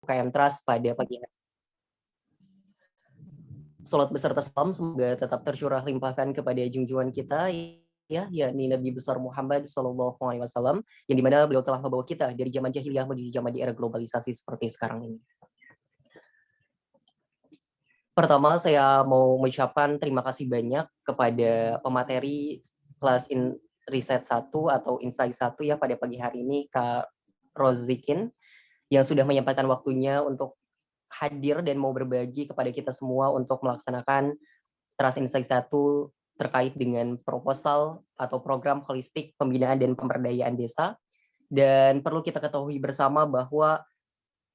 UKM Trust pada pagi hari. Salat beserta salam semoga tetap tercurah limpahkan kepada junjungan kita, yakni Nabi besar Muhammad SAW, yang dimana beliau telah membawa kita dari zaman jahiliyah menuju zaman di era globalisasi seperti sekarang ini. Pertama, saya mau mengucapkan terima kasih banyak kepada pemateri kelas Riset 1 atau Insight 1 ya pada pagi hari ini, Kak Rozikin, yang sudah menyempatkan waktunya untuk hadir dan mau berbagi kepada kita semua untuk melaksanakan Trust Insight 1 terkait dengan proposal atau program holistik pembinaan dan pemberdayaan desa. Dan perlu kita ketahui bersama bahwa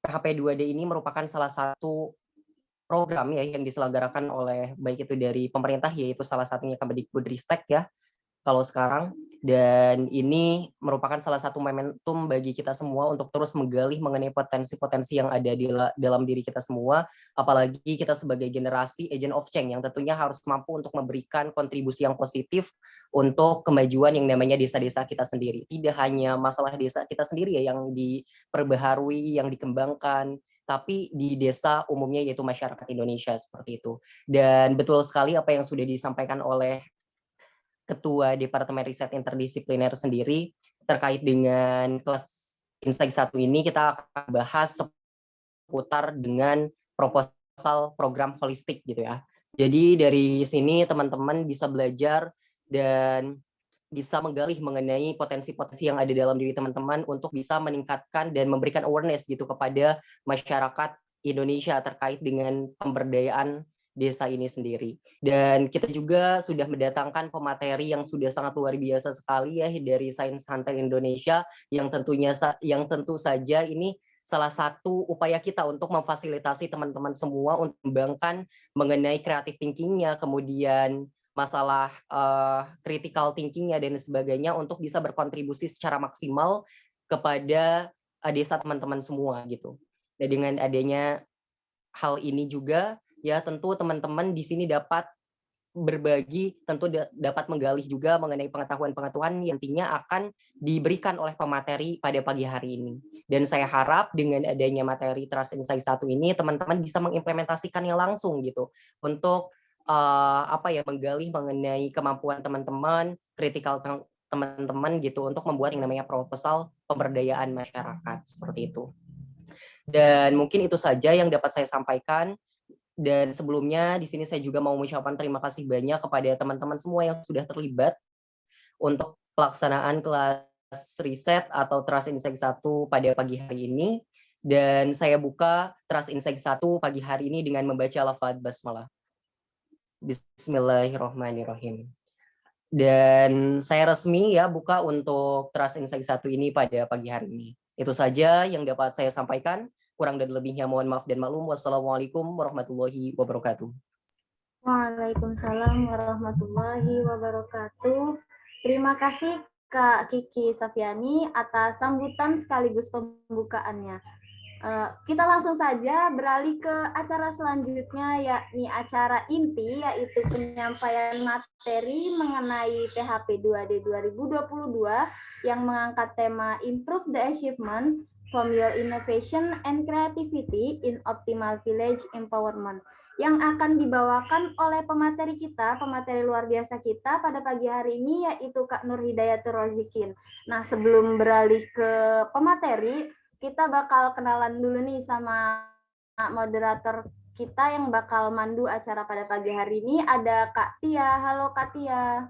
PHP 2D ini merupakan salah satu program ya yang diselenggarakan oleh baik itu dari pemerintah, yaitu salah satunya Kemendikbudristek ya kalau sekarang, dan ini merupakan salah satu momentum bagi kita semua untuk terus menggali mengenai potensi-potensi yang ada di dalam diri kita semua, apalagi kita sebagai generasi agent of change yang tentunya harus mampu untuk memberikan kontribusi yang positif untuk kemajuan yang namanya desa-desa kita sendiri. Tidak hanya masalah desa kita sendiri ya yang diperbaharui, yang dikembangkan, tapi di desa umumnya yaitu masyarakat Indonesia seperti itu. Dan betul sekali apa yang sudah disampaikan oleh Ketua Departemen Riset Interdisipliner sendiri terkait dengan kelas Insight 1 ini. Kita akan bahas seputar dengan proposal program holistik gitu ya. Jadi dari sini teman-teman bisa belajar dan bisa menggali mengenai potensi-potensi yang ada dalam diri teman-teman untuk bisa meningkatkan dan memberikan awareness gitu kepada masyarakat Indonesia terkait dengan pemberdayaan desa ini sendiri. Dan kita juga sudah mendatangkan pemateri yang sudah sangat luar biasa sekali ya dari Sains Hunter Indonesia yang tentu saja ini salah satu upaya kita untuk memfasilitasi teman-teman semua untuk mengembangkan mengenai creative thinking-nya, kemudian masalah critical thinking-nya dan sebagainya untuk bisa berkontribusi secara maksimal kepada desa teman-teman semua gitu. Dan dengan adanya hal ini juga ya tentu teman-teman di sini dapat berbagi, tentu dapat menggali juga mengenai pengetahuan-pengetahuan yang nantinya akan diberikan oleh pemateri pada pagi hari ini. Dan saya harap dengan adanya materi Trust Insight 1 ini teman-teman bisa mengimplementasikannya langsung gitu untuk menggali mengenai kemampuan teman-teman, kritikal teman-teman gitu untuk membuat yang namanya proposal pemberdayaan masyarakat seperti itu. Dan mungkin itu saja yang dapat saya sampaikan. Dan sebelumnya di sini saya juga mau mengucapkan terima kasih banyak kepada teman-teman semua yang sudah terlibat untuk pelaksanaan kelas riset atau Trust Insight 1 pada pagi hari ini. Dan saya buka Trust Insight 1 pagi hari ini dengan membaca lafaz basmalah. Bismillahirrahmanirrahim. Dan saya resmi ya buka untuk Trust Insight 1 ini pada pagi hari ini. Itu saja yang dapat saya sampaikan. Kurang dan lebihnya mohon maaf dan maklum. Wassalamualaikum warahmatullahi wabarakatuh. Waalaikumsalam warahmatullahi wabarakatuh. Terima kasih Kak Kiki Safiani atas sambutan sekaligus pembukaannya. Kita langsung saja beralih ke acara selanjutnya, yakni acara inti, yaitu penyampaian materi mengenai PHP 2D 2022 yang mengangkat tema Improve the Achievement from Your Innovation and Creativity in Optimal Village Empowerment, yang akan dibawakan oleh pemateri kita, pemateri luar biasa kita pada pagi hari ini, yaitu Kak Nur Hidayatul Rozikin. Nah, sebelum beralih ke pemateri, kita bakal kenalan dulu nih sama moderator kita yang bakal mandu acara pada pagi hari ini. Ada Kak Tia. Halo Kak Tia.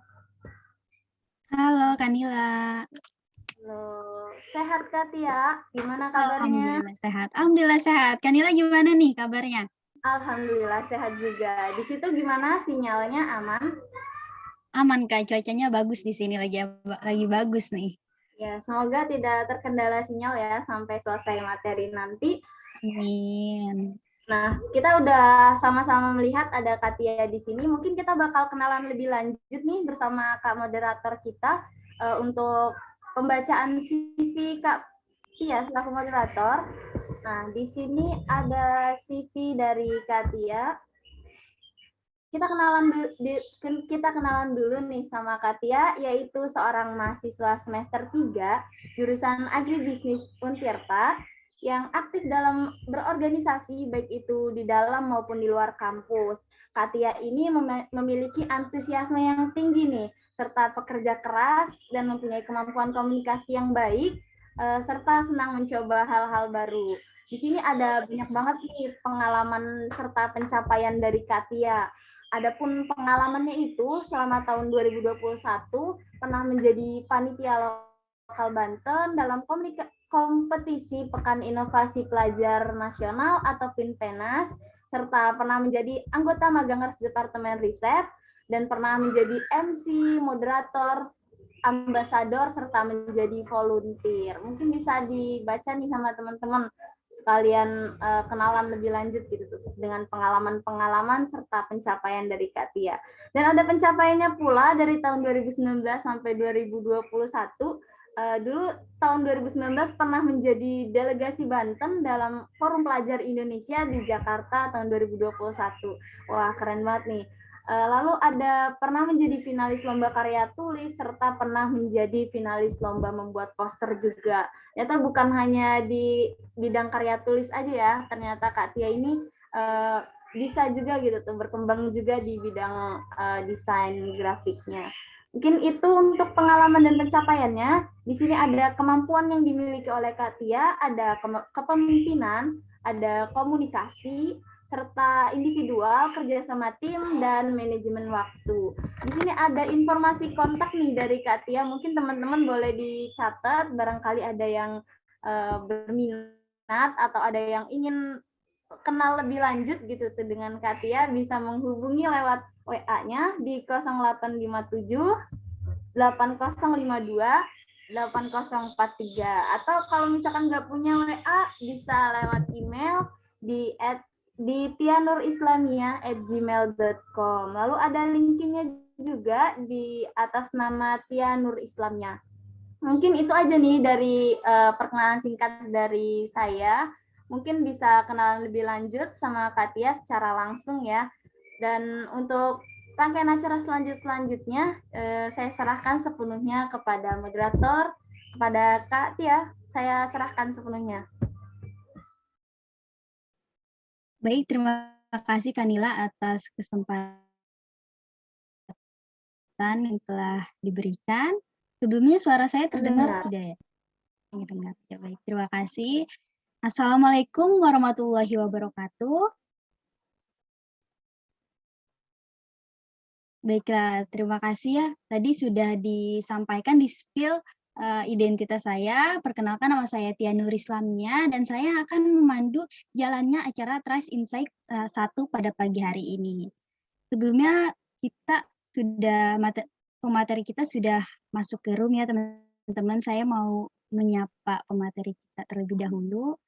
Halo Kak Nila. Halo. Sehat Kak Tia? Gimana kabarnya? Alhamdulillah sehat. Alhamdulillah sehat. Kak Nila gimana nih kabarnya? Alhamdulillah sehat juga. Di situ gimana sinyalnya, aman? Aman Kak, cuacanya bagus di sini lagi bagus nih. Ya, semoga tidak terkendala sinyal ya sampai selesai materi nanti. Amin. Nah, kita udah sama-sama melihat ada Kak Tia di sini. Mungkin kita bakal kenalan lebih lanjut nih bersama Kak moderator kita untuk pembacaan CV Kak Tia selaku moderator. Nah, di sini ada CV dari Kak Tia. Kita kenalan dulu nih sama Katia, yaitu seorang mahasiswa semester 3 jurusan Agribisnis Untirta yang aktif dalam berorganisasi, baik itu di dalam maupun di luar kampus. Kak Tia ini memiliki antusiasme yang tinggi nih, serta pekerja keras dan mempunyai kemampuan komunikasi yang baik, serta senang mencoba hal-hal baru. Di sini ada banyak banget nih pengalaman serta pencapaian dari Kak Tia. Adapun pengalamannya itu selama tahun 2021 pernah menjadi panitia lokal Banten dalam kompetisi Pekan Inovasi Pelajar Nasional atau PINPENAS, serta pernah menjadi anggota Magangers Departemen Riset, dan pernah menjadi MC, moderator, ambasador, serta menjadi volunteer. Mungkin bisa dibaca nih sama teman-teman kalian kenalan lebih lanjut gitu tuh dengan pengalaman-pengalaman serta pencapaian dari Kak Tia. Dan ada pencapaiannya pula dari tahun 2019 sampai 2021. Dulu tahun 2019 pernah menjadi delegasi Banten dalam Forum Pelajar Indonesia di Jakarta tahun 2021. Wah, keren banget nih. Lalu ada pernah menjadi finalis lomba karya tulis serta pernah menjadi finalis lomba membuat poster juga. Ternyata bukan hanya di bidang karya tulis aja ya, ternyata Kak Tia ini bisa juga gitu tuh berkembang juga di bidang desain grafiknya. Mungkin itu untuk pengalaman dan pencapaiannya. Di sini ada kemampuan yang dimiliki oleh Kak Tia, ada kepemimpinan, ada komunikasi, serta individual, kerjasama tim, dan manajemen waktu. Di sini ada informasi kontak nih dari Kak Tia, mungkin teman-teman boleh dicatat, barangkali ada yang berminat atau ada yang ingin kenal lebih lanjut gitu tuh dengan Kak Tia, bisa menghubungi lewat WA-nya di 0857 8052 8043, atau kalau misalkan nggak punya WA bisa lewat email di tianurislamia@gmail.com. Lalu ada linknya juga di atas nama Tia Nur Islamnya. Mungkin itu aja nih dari perkenalan singkat dari saya. Mungkin bisa kenalan lebih lanjut sama Kak Tia secara langsung ya. Dan untuk rangkaian acara selanjutnya, saya serahkan sepenuhnya kepada moderator, kepada Kak Tia. Saya serahkan sepenuhnya. Baik, terima kasih Kanila atas kesempatan yang telah diberikan. Sebelumnya suara saya terdengar tidak ya? Terdengar. Ya, baik, terima kasih. Assalamualaikum warahmatullahi wabarakatuh. Baiklah, terima kasih ya. Tadi sudah disampaikan di spill identitas saya. Perkenalkan, nama saya Tia Nur Islamia dan saya akan memandu jalannya acara Trust Insight 1 pada pagi hari ini. Sebelumnya kita sudah pemateri kita sudah masuk ke room ya teman-teman. Saya mau menyapa pemateri kita terlebih dahulu.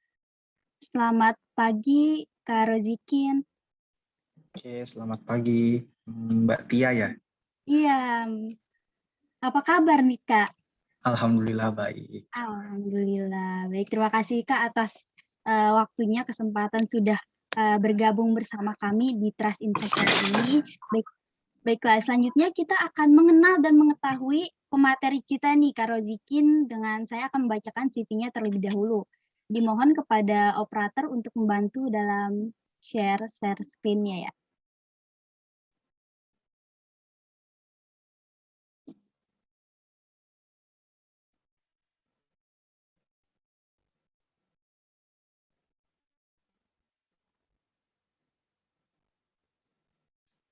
Selamat pagi Kak Rozikin. Oke, selamat pagi Mbak Tia ya. Iya. Apa kabar nih Kak? Alhamdulillah baik. Alhamdulillah. Baik, terima kasih Kak atas waktunya, kesempatan sudah bergabung bersama kami di Trust Insight ini. Baiklah, selanjutnya kita akan mengenal dan mengetahui pemateri kita nih Kak Rozikin. Dengan saya akan membacakan CV-nya terlebih dahulu. Dimohon kepada operator untuk membantu dalam share screen-nya ya.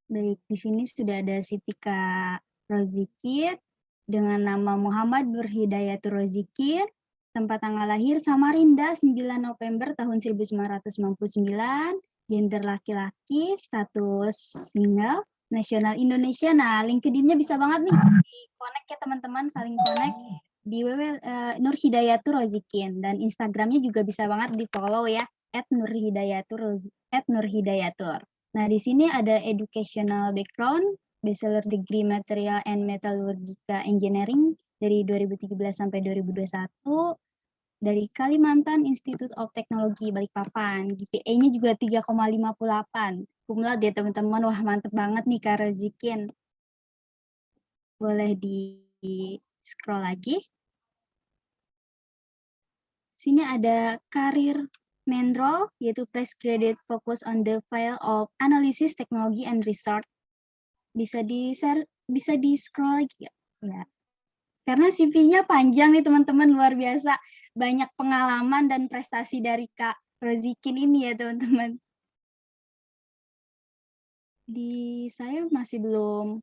Baik, di sini sudah ada CV Kak Rozikin dengan nama Muhammad Nur Hidayatul Rozikin, tempat tanggal lahir Samarinda 9 November tahun 1999, gender laki-laki, status single, nasional Indonesia. Nah, LinkedIn-nya bisa banget nih di-connect ya teman-teman, saling connect di Nur Hidayatul Rozikin, dan Instagram-nya juga bisa banget di-follow ya, @nurhidayatur. Nah, di sini ada educational background, bachelor degree material and metallurgica engineering dari 2013 sampai 2021 dari Kalimantan Institute of Technology Balikpapan. GPA-nya juga 3,58. Kumlat ya teman-teman. Wah, mantep banget nih Kak Rozikin. Boleh di scroll lagi. sini ada karir main role, yaitu fresh graduate focus on the file of analysis, technology, and research. Bisa di-share, bisa di-scroll lagi ya? Ya. Karena CV-nya panjang nih teman-teman, luar biasa. Banyak pengalaman dan prestasi dari Kak Rozikin ini ya teman-teman. Di saya masih belum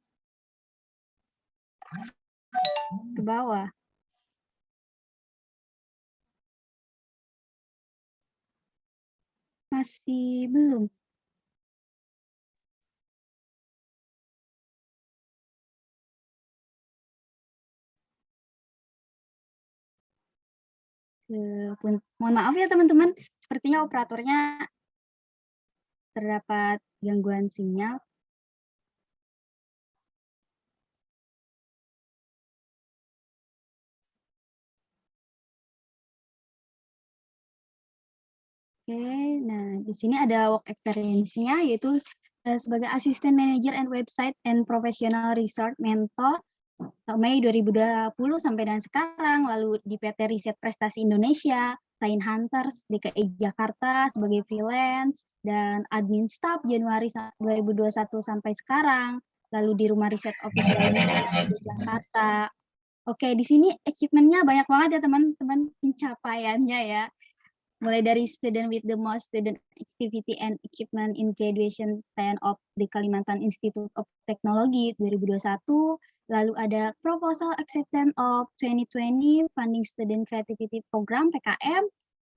ke bawah. Masih belum. Mohon maaf ya teman-teman, sepertinya operatornya terdapat gangguan sinyal. Oke, nah di sini ada work experience-nya, yaitu sebagai Assistant Manager and Website and Professional Research Mentor Mei 2020 sampai dengan sekarang, lalu di PT Riset Prestasi Indonesia, Sain Hunters, DKI Jakarta sebagai freelance, dan admin staff Januari 2021 sampai sekarang, lalu di Rumah Riset Officialnya di Jakarta. Oke, di sini achievement-nya banyak banget ya teman-teman, pencapaiannya ya. Mulai dari student with the most student activity and achievement in graduation plan of the Kalimantan Institute of Technology 2021, lalu ada proposal acceptance of 2020 funding student creativity program PKM,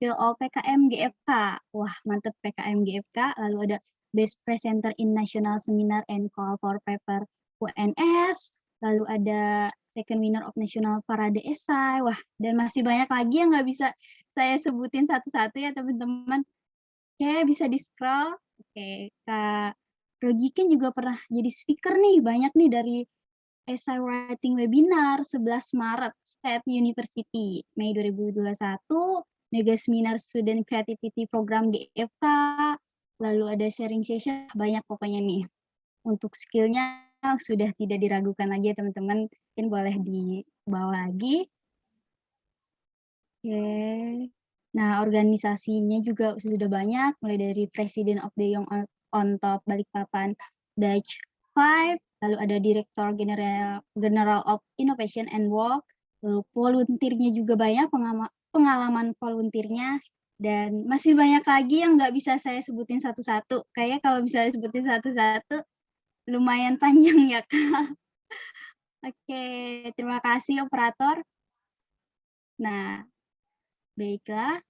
field of PKM GFK, wah mantep PKM GFK, lalu ada best presenter in national seminar and call for paper UNS, lalu ada second winner of national parade esai, wah dan masih banyak lagi yang nggak bisa saya sebutin satu-satu ya teman-teman. Oke, bisa di-scroll. Oke, Kak Rojikin juga pernah jadi speaker nih, banyak nih dari essay writing webinar 11 Maret State University, Mei 2021, Mega Seminar Student Creativity Program GFK, lalu ada sharing session, banyak pokoknya nih. Untuk skillnya sudah tidak diragukan lagi ya teman-teman, mungkin boleh dibawa lagi. Oke. Nah, organisasinya juga sudah banyak, mulai dari President of the Young on Top Balikpapan Dutch 5, lalu ada Direktur General of Innovation and Work, lalu volunteernya juga banyak, pengalaman volunteernya, dan masih banyak lagi yang nggak bisa saya sebutin satu-satu. Kayaknya kalau bisa sebutin satu-satu, lumayan panjang ya, Kak. Oke, terima kasih operator. Nah, baiklah,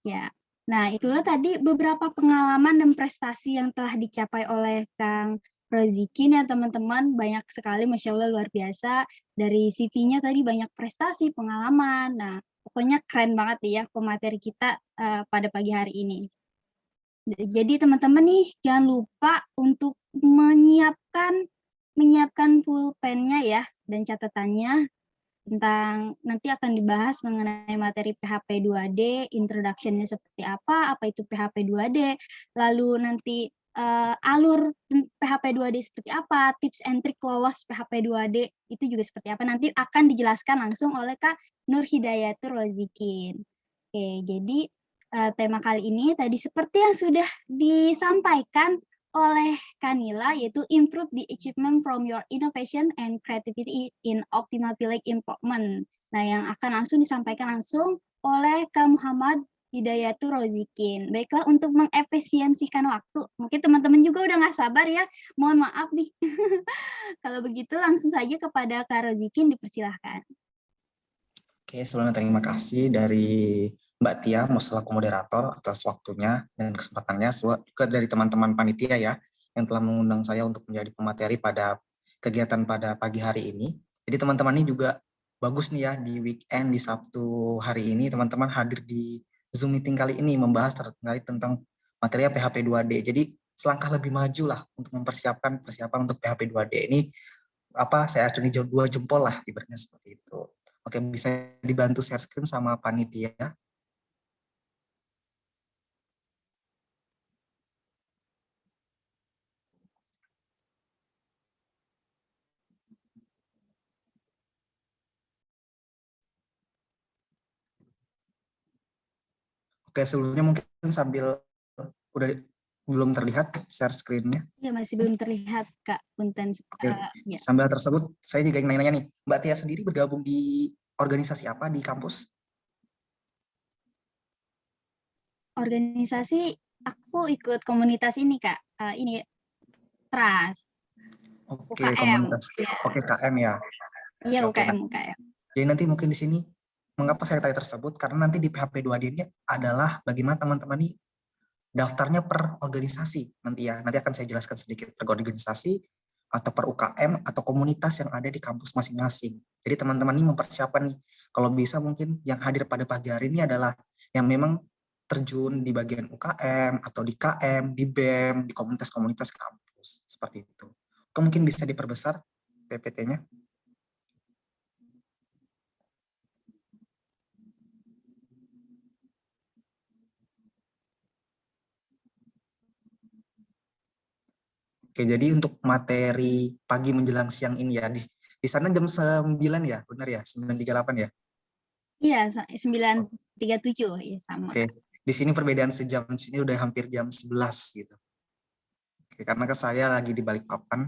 ya. Nah, itulah tadi beberapa pengalaman dan prestasi yang telah dicapai oleh Kang Rozikin ya teman-teman. Banyak sekali, Masya Allah luar biasa. Dari CV-nya tadi banyak prestasi, pengalaman. Nah, pokoknya keren banget ya pemateri kita pada pagi hari ini. Jadi teman-teman nih, jangan lupa untuk menyiapkan pulpennya ya, dan catatannya tentang nanti akan dibahas mengenai materi PHP 2D, introduction-nya seperti apa itu PHP 2D, lalu nanti alur PHP 2D seperti apa, tips and trick lolos PHP 2D itu juga seperti apa, nanti akan dijelaskan langsung oleh Kak Nur Hidayatul Rozikin. Oke, jadi tema kali ini tadi seperti yang sudah disampaikan oleh Kanila, yaitu improve the achievement from your innovation and creativity in optimal village improvement. Nah, yang akan langsung disampaikan langsung oleh Kak Muhammad Hidayatul Rozikin. Baiklah, untuk mengefisiensikan waktu, mungkin teman-teman juga udah nggak sabar ya, mohon maaf nih. Kalau begitu langsung saja kepada Kak Rozikin, dipersilahkan. Oke, sebelumnya terima kasih dari Mbak Tia selaku moderator atas waktunya dan kesempatannya, juga dari teman-teman panitia ya yang telah mengundang saya untuk menjadi pemateri pada kegiatan pada pagi hari ini. Jadi teman-teman ini juga bagus nih ya di weekend, di Sabtu hari ini teman-teman hadir di Zoom meeting kali ini membahas terkait tentang materi PHP 2D. Jadi selangkah lebih maju lah untuk mempersiapkan untuk PHP 2D ini, saya acungi 2 jempol lah ibaratnya seperti itu. Oke, bisa dibantu share screen sama panitia. Oke, sebelumnya mungkin sambil udah belum terlihat share screen-nya. Ya, masih belum terlihat, Kak. Punten. Oke, Ya. sambil tersebut saya juga ingin nanya-nanya nih, Mbak Tia sendiri bergabung di organisasi apa di kampus? Organisasi, aku ikut komunitas ini, Kak. Ini, TRAS, Oke, UKM. komunitas. Ya. Oke, KM ya. Iya, Oke, nah. UKM. Jadi nanti mungkin di sini, mengapa saya tanya tersebut? Karena nanti di PHP 2D ini adalah bagaimana teman-teman ini daftarnya per organisasi nanti ya. Nanti akan saya jelaskan sedikit per organisasi atau per UKM atau komunitas yang ada di kampus masing-masing. Jadi teman-teman ini mempersiapkan nih, kalau bisa mungkin yang hadir pada pagi hari ini adalah yang memang terjun di bagian UKM atau di KM, di BEM, di komunitas-komunitas kampus. Seperti itu. Mungkin bisa diperbesar PPT-nya. Oke, jadi untuk materi pagi menjelang siang ini ya, di sana jam 9 ya, benar ya? 9.38 ya? Iya, 9.37, ya sama. Oke, di sini perbedaan sejam, di sini udah hampir jam 11 gitu. Oke, karena saya lagi di Balikpapan.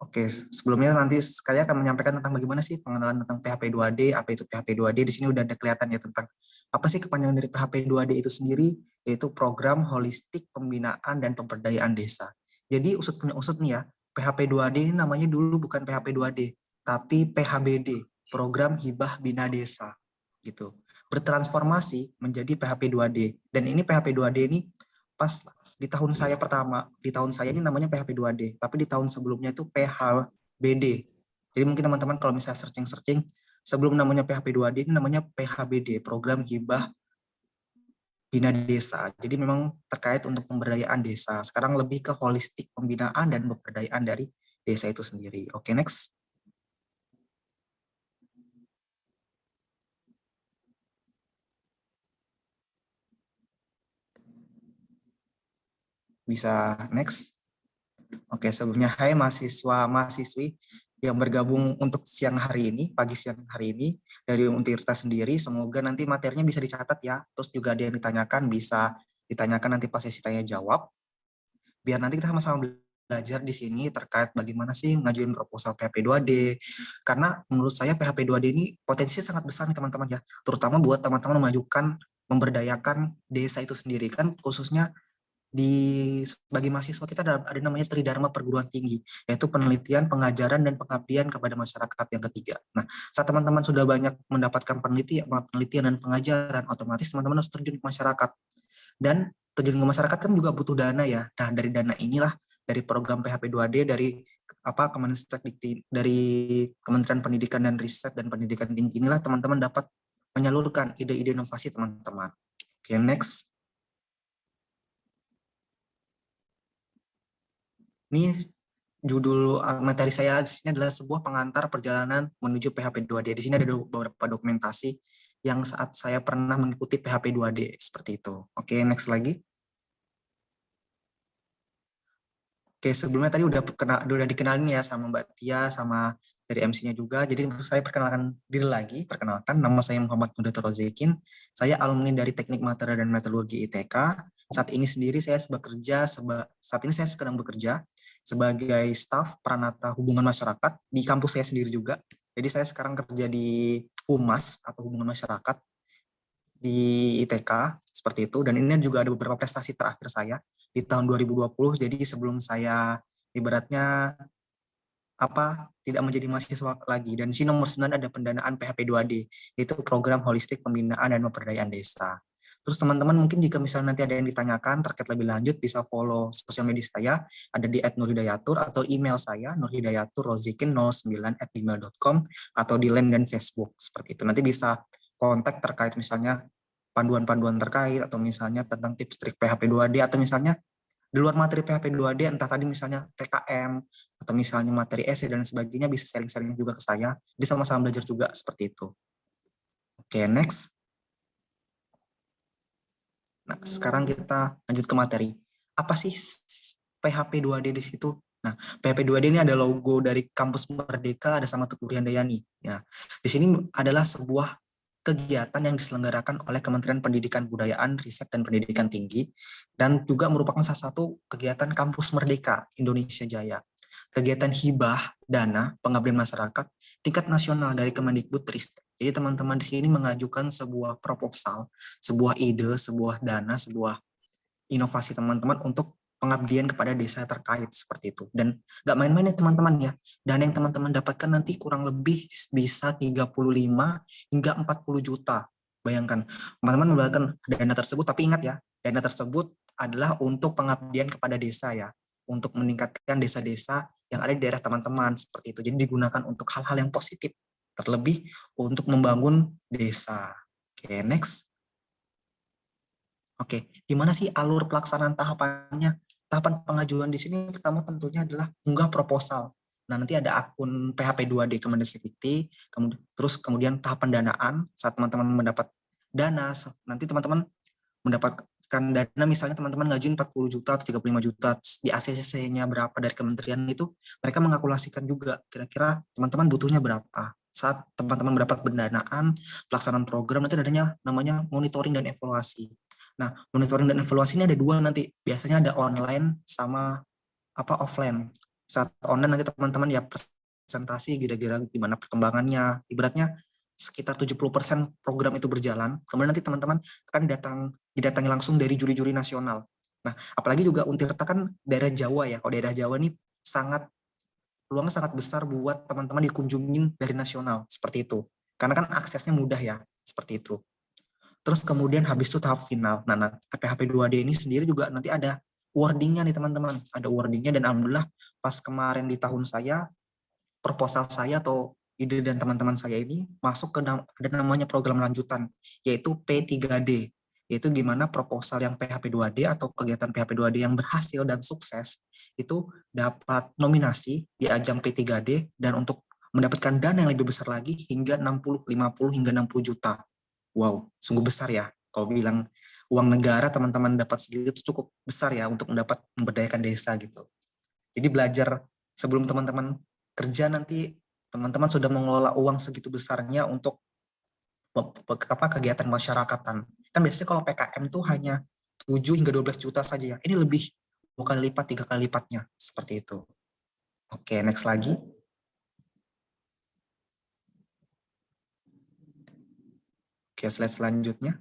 Oke, sebelumnya nanti saya akan menyampaikan tentang bagaimana sih pengenalan tentang PHP 2D, apa itu PHP 2D. Di sini udah ada kelihatan ya tentang apa sih kepanjangan dari PHP 2D itu sendiri, yaitu Program Holistik Pembinaan dan Pemberdayaan Desa. Jadi usut punya usut nih ya, PHP 2D ini namanya dulu bukan PHP 2D, tapi PHBD, Program Hibah Bina Desa. Gitu. Bertransformasi menjadi PHP 2D. Dan ini PHP 2D ini pas di tahun saya pertama, di tahun saya ini namanya PHP 2D, tapi di tahun sebelumnya itu PHBD. Jadi mungkin teman-teman kalau misalnya searching-searching, sebelum namanya PHP 2D ini namanya PHBD, Program Hibah Bina Desa. Jadi memang terkait untuk pemberdayaan desa. Sekarang lebih ke holistik pembinaan dan pemberdayaan dari desa itu sendiri. Oke, next. Bisa next. Oke, sebelumnya hai mahasiswa-mahasiswi yang bergabung untuk siang hari ini, pagi siang hari ini dari Untirta sendiri. Semoga nanti materinya bisa dicatat ya. Terus juga ada yang ditanyakan bisa ditanyakan nanti pas sesi tanya jawab. Biar nanti kita sama-sama belajar di sini terkait bagaimana sih ngajuin proposal PHP 2D. Karena menurut saya PHP 2D ini potensinya sangat besar nih teman-teman ya. Terutama buat teman-teman memajukan, memberdayakan desa itu sendiri kan, khususnya bagi mahasiswa kita ada namanya Tridharma Perguruan Tinggi, yaitu penelitian, pengajaran, dan pengabdian kepada masyarakat yang ketiga. Nah, saat teman-teman sudah banyak mendapatkan penelitian dan pengajaran, otomatis teman-teman harus terjun ke masyarakat. Dan terjun ke masyarakat kan juga butuh dana ya. Nah, dari dana inilah, dari program PHP 2D, dari dari Kementerian Pendidikan dan Riset dan Pendidikan Tinggi inilah teman-teman dapat menyalurkan ide-ide inovasi teman-teman. Oke, next. Ini judul materi saya di sini adalah sebuah pengantar perjalanan menuju PHP 2D. Di sini ada beberapa dokumentasi yang saat saya pernah mengikuti PHP 2D seperti itu. Oke, next lagi. Oke, sebelumnya tadi udah dikenalin ya sama Mbak Tia sama dari MC-nya juga. Jadi saya perkenalkan diri lagi. Perkenalkan, nama saya Muhammad Mudathir Rozekin. Saya alumni dari Teknik Material dan Metalurgi ITK. Saat ini saya sedang bekerja sebagai staf Pranata Hubungan Masyarakat di kampus saya sendiri juga. Jadi saya sekarang kerja di Humas atau Hubungan Masyarakat di ITK seperti itu. Dan ini juga ada beberapa prestasi terakhir saya di tahun 2020. Jadi sebelum saya ibaratnya tidak menjadi mahasiswa lagi. Dan di sini nomor 9 ada pendanaan PHP 2D, yaitu program holistik pembinaan dan pemberdayaan desa. Terus teman-teman mungkin jika misalnya nanti ada yang ditanyakan terkait lebih lanjut bisa follow sosial media saya, ada di @nurhidayatur atau email saya nurhidayaturrozikin09@gmail.com atau di LINE dan Facebook seperti itu. Nanti bisa kontak terkait misalnya panduan-panduan terkait atau misalnya tentang tips trik PHP 2D atau misalnya di luar materi PHP 2D entah tadi misalnya PKM atau misalnya materi esai dan sebagainya bisa sharing-sharing juga ke saya. Jadi sama-sama belajar juga seperti itu. Oke, next. Nah, sekarang kita lanjut ke materi. Apa sih PHP 2D di situ? Nah, PHP 2D ini ada logo dari Kampus Merdeka, ada sama Tuku Handayani. Ya, di sini adalah sebuah kegiatan yang diselenggarakan oleh Kementerian Pendidikan Kebudayaan, Riset dan Pendidikan Tinggi, dan juga merupakan salah satu kegiatan Kampus Merdeka Indonesia Jaya. Kegiatan hibah dana pengabdian masyarakat tingkat nasional dari Kemendikbudristek. Jadi teman-teman di sini mengajukan sebuah proposal, sebuah ide, sebuah dana, sebuah inovasi teman-teman untuk pengabdian kepada desa terkait seperti itu. Dan nggak main-main ya teman-teman ya. Dana yang teman-teman dapatkan nanti kurang lebih bisa 35 hingga 40 juta. Bayangkan, teman-teman mendapatkan dana tersebut, tapi ingat ya, dana tersebut adalah untuk pengabdian kepada desa ya, untuk meningkatkan desa-desa yang ada di daerah teman-teman seperti itu. Jadi digunakan untuk hal-hal yang positif, terlebih untuk membangun desa. Oke, next. Oke, gimana sih alur pelaksanaan tahapannya? Tahapan pengajuan di sini pertama tentunya adalah unggah proposal. Nah, nanti ada akun PHP2D Kemendikbud, kemudian tahap pendanaan saat teman-teman mendapat dana, nanti teman-teman mendapatkan dana, misalnya teman-teman ngajuin 40 juta atau 35 juta, di ACC-nya berapa dari kementerian itu, mereka mengalkulasikan juga kira-kira teman-teman butuhnya berapa. Saat teman-teman mendapat pendanaan, pelaksanaan program, nanti adanya namanya monitoring dan evaluasi. Nah, monitoring dan evaluasi ini ada dua nanti. Biasanya ada online sama offline. Saat online nanti teman-teman ya presentasi kira-kira gimana perkembangannya. Ibaratnya sekitar 70% program itu berjalan. Kemudian nanti teman-teman akan didatangi langsung dari juri-juri nasional. Nah, apalagi juga Untirta kan daerah Jawa ya. Kalau daerah Jawa ini peluangnya sangat besar buat teman-teman dikunjungin dari nasional seperti itu. Karena kan aksesnya mudah ya, seperti itu. Terus kemudian habis itu tahap final. Nah, PHP2D ini sendiri juga nanti ada wordingnya nih teman-teman. Ada wordingnya dan alhamdulillah pas kemarin di tahun saya, proposal saya atau ide dan teman-teman saya ini masuk ke ada namanya program lanjutan, yaitu P3D. Yaitu gimana proposal yang PHP2D atau kegiatan PHP2D yang berhasil dan sukses itu dapat nominasi di ajang P3D dan untuk mendapatkan dana yang lebih besar lagi hingga 60, 50 hingga 60 juta. Wow, sungguh besar ya. Kalau bilang uang negara teman-teman dapat segitu itu cukup besar ya untuk mendapat memberdayakan desa gitu. Jadi belajar sebelum teman-teman kerja nanti teman-teman sudah mengelola uang segitu besarnya untuk kegiatan masyarakatan. Kan biasanya kalau PKM tuh hanya 7 hingga 12 juta saja ya. Ini lebih 2 kali lipat, 3 kali lipatnya seperti itu. Oke, next lagi. Oke, slide selanjutnya.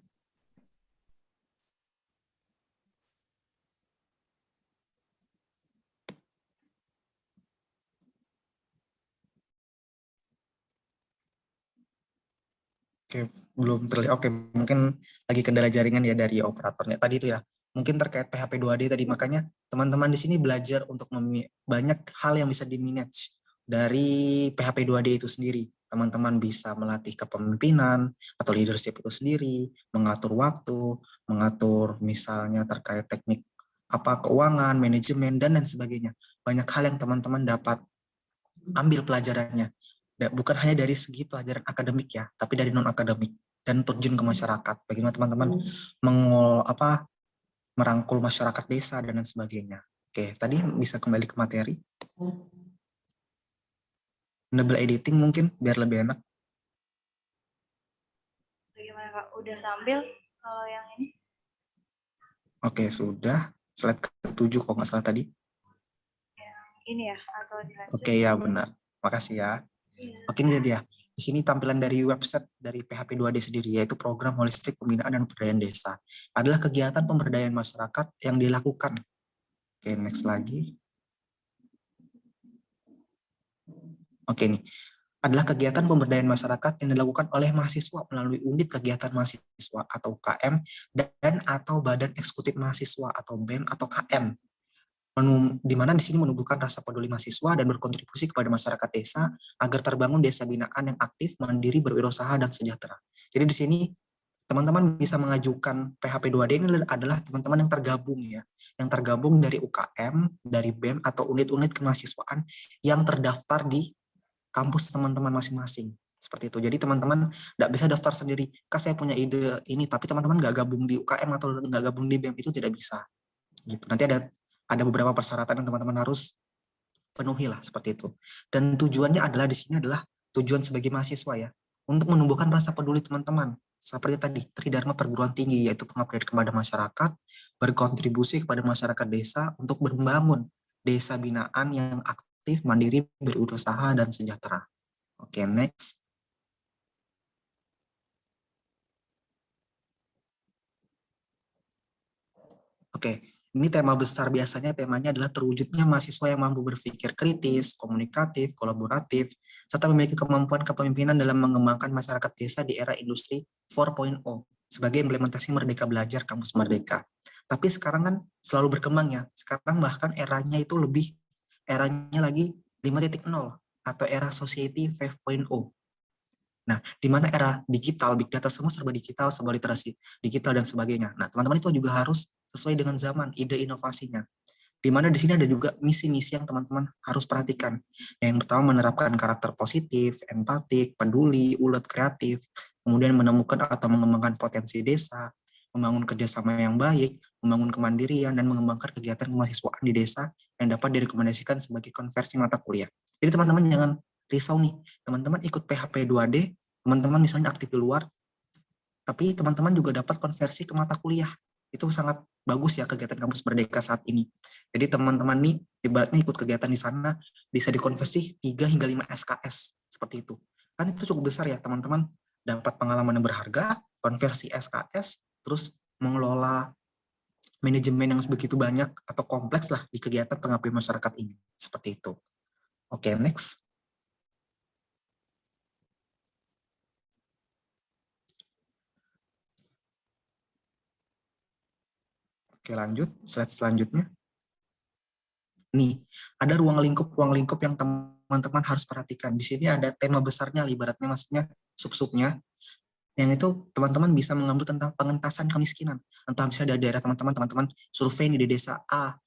Oke, belum terlihat. Oke, mungkin lagi kendala jaringan ya dari operatornya. Tadi itu ya, mungkin terkait PHP2D tadi. Makanya teman-teman di sini belajar untuk banyak hal yang bisa di-manage dari PHP2D itu sendiri. Teman-teman bisa melatih kepemimpinan atau leadership itu sendiri, mengatur waktu, mengatur misalnya terkait teknik keuangan, manajemen, dan lain sebagainya. Banyak hal yang teman-teman dapat ambil pelajarannya. Bukan hanya dari segi pelajaran akademik ya, tapi dari non akademik dan terjun ke masyarakat. Bagaimana teman-teman merangkul masyarakat desa dan lain sebagainya. Oke, tadi bisa kembali ke materi. Enable editing mungkin biar lebih enak. Bagaimana Kak? Udah tampil kalau yang ini? Oke, sudah. Slide ke-7 kalau nggak salah tadi. Ini ya atau dilanjut? Oke, ya benar. Makasih ya. Oke, ini dia. Di sini tampilan dari website dari PHP2D sendiri, yaitu Program Holistik Pembinaan dan Pemberdayaan Desa. Adalah kegiatan pemberdayaan masyarakat yang dilakukan. Oke, next lagi. Oke, nih. Adalah kegiatan pemberdayaan masyarakat yang dilakukan oleh mahasiswa melalui unit kegiatan mahasiswa atau UKM dan atau Badan Eksekutif Mahasiswa atau BEM atau KM. Di mana di sini menumbuhkan rasa peduli mahasiswa dan berkontribusi kepada masyarakat desa agar terbangun desa binaan yang aktif, mandiri, berwirausaha dan sejahtera. Jadi di sini teman-teman bisa mengajukan PHP2D ini adalah teman-teman yang tergabung ya, yang tergabung dari UKM, dari BEM atau unit-unit kemahasiswaan yang terdaftar di kampus teman-teman masing-masing. Seperti itu. Jadi teman-teman nggak bisa daftar sendiri. Kak saya punya ide ini, tapi teman-teman nggak gabung di UKM atau nggak gabung di BEM, itu tidak bisa. Gitu. Nanti ada beberapa persyaratan yang teman-teman harus penuhi lah seperti itu. Dan tujuannya adalah di sini adalah tujuan sebagai mahasiswa ya, untuk menumbuhkan rasa peduli teman-teman. Seperti tadi, Tridharma perguruan tinggi, yaitu pengabdian kepada masyarakat, berkontribusi kepada masyarakat desa untuk membangun desa binaan yang aktif, mandiri, berusaha, dan sejahtera. Oke, next. Oke, ini tema besar, biasanya temanya adalah terwujudnya mahasiswa yang mampu berpikir kritis, komunikatif, kolaboratif, serta memiliki kemampuan kepemimpinan dalam mengembangkan masyarakat desa di era industri 4.0 sebagai implementasi Merdeka Belajar Kampus Merdeka. Tapi sekarang kan selalu berkembang ya, sekarang bahkan eranya itu lebih, eranya lagi 5.0 atau era Society 5.0. Nah, di mana era digital, big data semua serba digital, serba literasi digital dan sebagainya. Nah, teman-teman itu juga harus sesuai dengan zaman, ide inovasinya. Di mana di sini ada juga misi-misi yang teman-teman harus perhatikan. Yang pertama menerapkan karakter positif, empatik, peduli, ulet, kreatif, kemudian menemukan atau mengembangkan potensi desa, membangun kerjasama yang baik, membangun kemandirian, dan mengembangkan kegiatan kemahasiswaan di desa yang dapat direkomendasikan sebagai konversi mata kuliah. Jadi teman-teman jangan risau nih, teman-teman ikut PHP 2D, teman-teman misalnya aktif di luar, tapi teman-teman juga dapat konversi ke mata kuliah. Itu sangat bagus ya kegiatan Kampus Merdeka saat ini. Jadi teman-teman nih ibaratnya ikut kegiatan di sana bisa dikonversi 3 hingga 5 SKS seperti itu. Kan itu cukup besar ya teman-teman, dapat pengalaman yang berharga, konversi SKS, terus mengelola manajemen yang begitu banyak atau kompleks lah di kegiatan pengabdian masyarakat ini. Seperti itu. Oke, next. Oke, lanjut. Slide selanjutnya. Nih, ada ruang lingkup yang teman-teman harus perhatikan. Di sini ada tema besarnya, ibaratnya maksudnya sub-subnya, yang itu teman-teman bisa mengambil tentang pengentasan kemiskinan. Entah misalnya dari daerah teman-teman survei di desa A,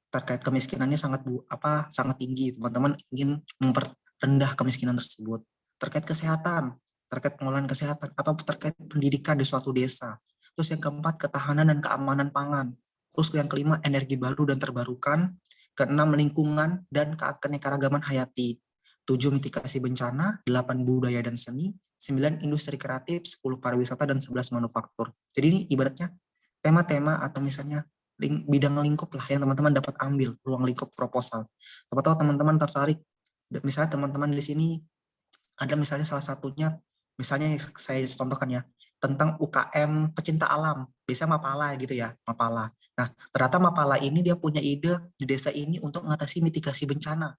terkait kemiskinannya sangat tinggi, teman-teman ingin memperendah kemiskinan tersebut. Terkait kesehatan, terkait pengelolaan kesehatan, atau terkait pendidikan di suatu desa. Terus yang keempat, ketahanan dan keamanan pangan. Terus yang kelima, energi baru dan terbarukan. Keenam, lingkungan dan keanekaragaman hayati. 7, mitigasi bencana. 8, budaya dan seni. 9, industri kreatif. 10, pariwisata, dan 11, manufaktur. Jadi ini ibaratnya tema-tema atau misalnya bidang lingkup lah yang teman-teman dapat ambil, ruang lingkup proposal. Siapa tahu teman-teman tertarik, misalnya teman-teman di sini ada misalnya salah satunya, misalnya saya contohkan ya, tentang UKM pecinta alam, bisa Mapala gitu ya, Mapala. Nah, ternyata Mapala ini dia punya ide di desa ini untuk mengatasi mitigasi bencana,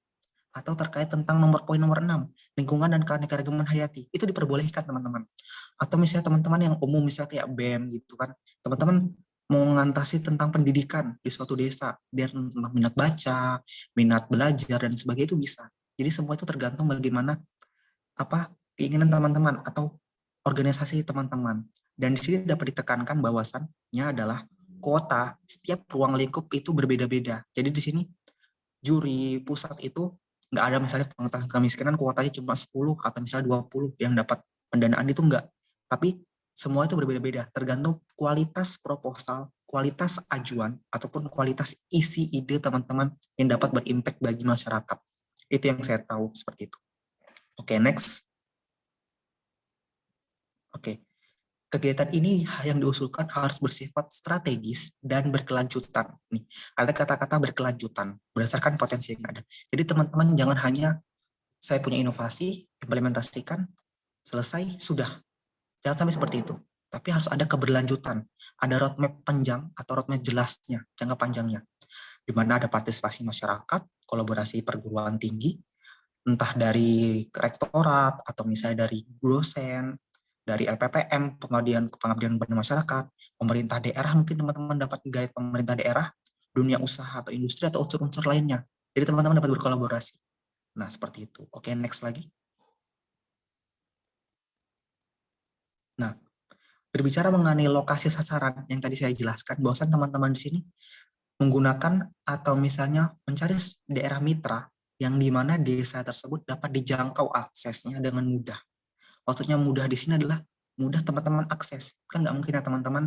atau terkait tentang poin nomor 6, lingkungan dan keanekaragaman hayati, itu diperbolehkan teman-teman. Atau misalnya teman-teman yang umum, misalnya kayak BEM gitu kan, teman-teman mau mengatasi tentang pendidikan di suatu desa, biar tentang minat baca, minat belajar, dan sebagainya itu bisa. Jadi semua itu tergantung bagaimana keinginan teman-teman atau organisasi teman-teman. Dan di sini dapat ditekankan bahwasannya adalah kuota setiap ruang lingkup itu berbeda-beda. Jadi di sini juri pusat itu nggak ada misalnya pengentasan kemiskinan kuotanya cuma 10 atau misalnya 20 yang dapat pendanaan, itu enggak. Tapi semua itu berbeda-beda, tergantung kualitas proposal, kualitas ajuan, ataupun kualitas isi ide teman-teman yang dapat berimpact bagi masyarakat. Itu yang saya tahu seperti itu. Oke, next. Oke, kegiatan ini yang diusulkan harus bersifat strategis dan berkelanjutan. Nih, ada kata-kata berkelanjutan berdasarkan potensi yang ada. Jadi teman-teman jangan hanya saya punya inovasi, implementasikan, selesai, sudah. Jangan sampai seperti itu. Tapi harus ada keberlanjutan. Ada roadmap panjang atau roadmap jelasnya, jangka panjangnya. Di mana ada partisipasi masyarakat, kolaborasi perguruan tinggi, entah dari rektorat, atau misalnya dari dosen, dari LPPM, pengabdian kepada masyarakat, pemerintah daerah, mungkin teman-teman dapat guide pemerintah daerah, dunia usaha atau industri, atau unsur-unsur lainnya. Jadi teman-teman dapat berkolaborasi. Nah, seperti itu. Oke, next lagi. Nah, berbicara mengenai lokasi sasaran yang tadi saya jelaskan, bahwasan teman-teman di sini menggunakan atau misalnya mencari daerah mitra yang di mana desa tersebut dapat dijangkau aksesnya dengan mudah. Maksudnya mudah di sini adalah mudah teman-teman akses. Kan nggak mungkin ya teman-teman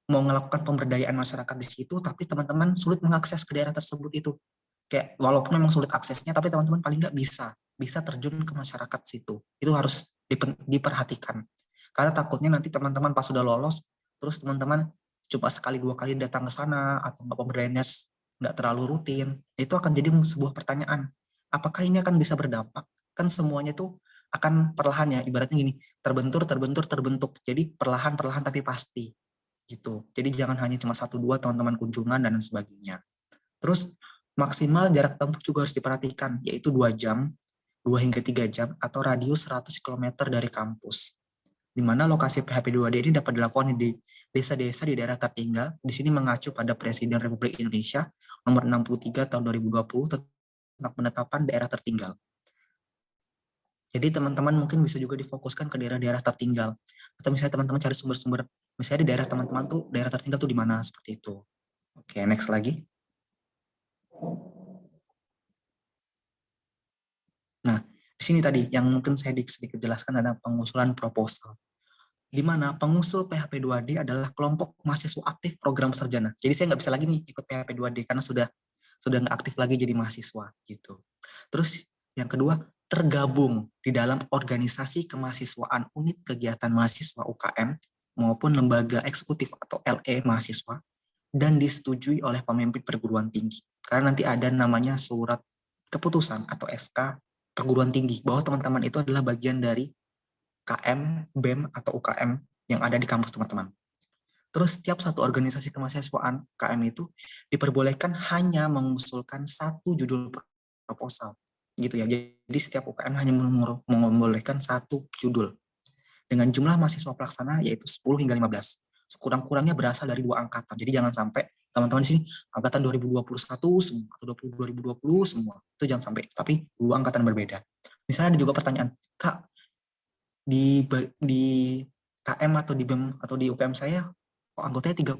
mau melakukan pemberdayaan masyarakat di situ, tapi teman-teman sulit mengakses ke daerah tersebut itu. Kayak walaupun memang sulit aksesnya, tapi teman-teman paling nggak bisa terjun ke masyarakat situ. Itu harus diperhatikan. Karena takutnya nanti teman-teman pas sudah lolos, terus teman-teman cuma sekali 2 kali datang ke sana, atau pemberdayanya nggak terlalu rutin, itu akan jadi sebuah pertanyaan. Apakah ini akan bisa berdampak? Kan semuanya itu akan perlahan ya, ibaratnya gini, terbentuk. Jadi perlahan-perlahan tapi pasti gitu. Jadi jangan hanya cuma 1-2 teman-teman kunjungan dan sebagainya. Terus maksimal jarak tempuh juga harus diperhatikan, yaitu 2 jam, 2 hingga 3 jam, atau radius 100 km dari kampus. Di mana lokasi PHP2D ini dapat dilakukan di desa-desa di daerah tertinggal. Di sini mengacu pada Presiden Republik Indonesia nomor 63 tahun 2020 tentang penetapan daerah tertinggal. Jadi teman-teman mungkin bisa juga difokuskan ke daerah-daerah tertinggal. Atau misalnya teman-teman cari sumber-sumber, misalnya di daerah teman-teman tuh, daerah tertinggal tuh di mana, seperti itu. Oke, next lagi. Nah, di sini tadi yang mungkin saya sedikit jelaskan adalah pengusulan proposal. Di mana pengusul PHP2D adalah kelompok mahasiswa aktif program sarjana. Jadi saya nggak bisa lagi nih ikut PHP2D karena sudah nggak aktif lagi jadi mahasiswa gitu. Terus yang kedua, tergabung di dalam organisasi kemahasiswaan unit kegiatan mahasiswa UKM maupun lembaga eksekutif atau LE mahasiswa dan disetujui oleh pemimpin perguruan tinggi. Karena nanti ada namanya surat keputusan atau SK perguruan tinggi bahwa teman-teman itu adalah bagian dari KM, BEM atau UKM yang ada di kampus teman-teman. Terus setiap satu organisasi kemahasiswaan KM itu diperbolehkan hanya mengusulkan 1 judul proposal gitu ya. Jadi setiap UKM hanya membolehkan 1 judul dengan jumlah mahasiswa pelaksana yaitu 10 hingga 15. Sekurang-kurangnya berasal dari 2 angkatan. Jadi jangan sampai teman-teman di sini angkatan 2021 semua atau 2020 semua. Itu jangan sampai, tapi 2 angkatan berbeda. Misalnya ada juga pertanyaan, Kak, di KM atau di BEM atau di UKM saya anggotanya 30.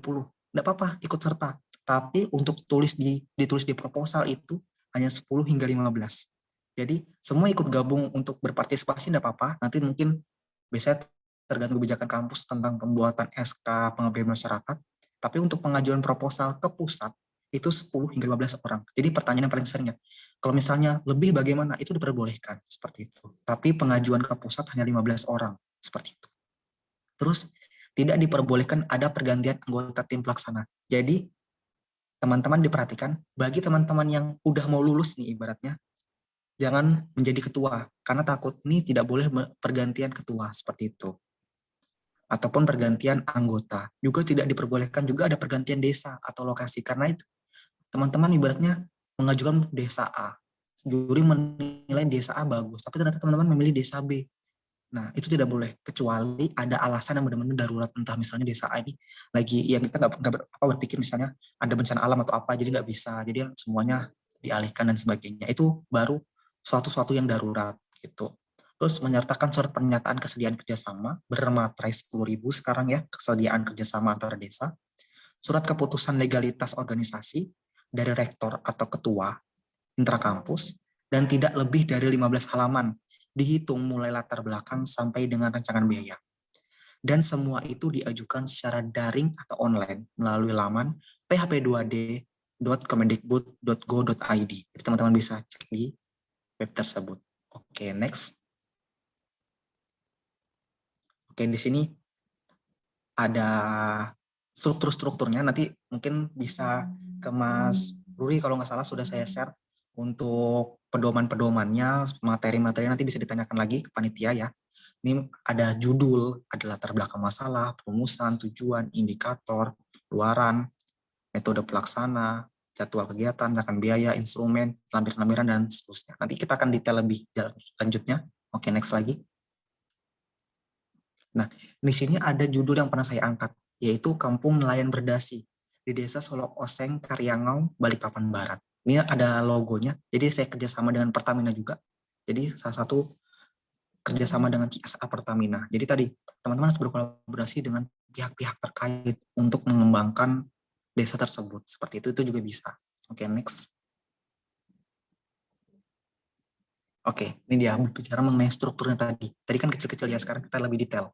Enggak apa-apa, ikut serta. Tapi untuk ditulis di proposal itu hanya 10 hingga 15. Jadi semua ikut gabung untuk berpartisipasi enggak apa-apa. Nanti mungkin biasanya tergantung kebijakan kampus tentang pembuatan SK pengabdian masyarakat. Tapi untuk pengajuan proposal ke pusat itu 10 hingga 15 orang. Jadi pertanyaan yang paling seringnya, kalau misalnya lebih bagaimana? Itu diperbolehkan seperti itu. Tapi pengajuan ke pusat hanya 15 orang seperti itu. Terus tidak diperbolehkan ada pergantian anggota tim pelaksana. Jadi teman-teman diperhatikan, bagi teman-teman yang udah mau lulus nih ibaratnya, jangan menjadi ketua, karena takut ini tidak boleh pergantian ketua seperti itu. Ataupun pergantian anggota. Juga tidak diperbolehkan juga ada pergantian desa atau lokasi, karena itu teman-teman ibaratnya mengajukan desa A. Juri menilai desa A bagus, tapi ternyata teman-teman memilih desa B. Nah, itu tidak boleh, kecuali ada alasan yang benar-benar darurat, entah misalnya desa A ini lagi, yang kita nggak berpikir misalnya ada bencana alam atau apa, jadi nggak bisa, jadi semuanya dialihkan dan sebagainya. Itu baru suatu yang darurat gitu. Terus menyertakan surat pernyataan kesediaan kerjasama bermaterai 10.000 sekarang ya, kesediaan kerjasama antara desa, surat keputusan legalitas organisasi dari rektor atau ketua intrakampus, dan tidak lebih dari 15 halaman, dihitung mulai latar belakang sampai dengan rancangan biaya. Dan semua itu diajukan secara daring atau online melalui laman php2d.kemendikbud.go.id. Jadi teman-teman bisa cek di web tersebut. Oke, next. Oke, di sini ada strukturnya, nanti mungkin bisa ke Mas Ruri kalau nggak salah sudah saya share untuk pedoman-pedomannya, materi-materi nanti bisa ditanyakan lagi ke panitia ya. Ini ada judul, ada latar belakang masalah, perumusan, tujuan, indikator, luaran, metode pelaksana, jadwal kegiatan, akan biaya, instrumen, lampiran-lampiran, dan seterusnya. Nanti kita akan detail lebih lanjutnya. Oke, next lagi. Nah, di sini ada judul yang pernah saya angkat, yaitu Kampung Nelayan Berdasi di Desa Solok Oseng, Karyangau, Balikpapan Barat. Ini ada logonya, jadi saya kerjasama dengan Pertamina juga. Jadi salah satu kerjasama dengan CSA Pertamina. Jadi tadi teman-teman harus berkolaborasi dengan pihak-pihak terkait untuk mengembangkan desa tersebut. Seperti itu juga bisa. Oke, next. Oke, ini dia berbicara mengenai strukturnya tadi. Tadi kan kecil-kecil ya, sekarang kita lebih detail.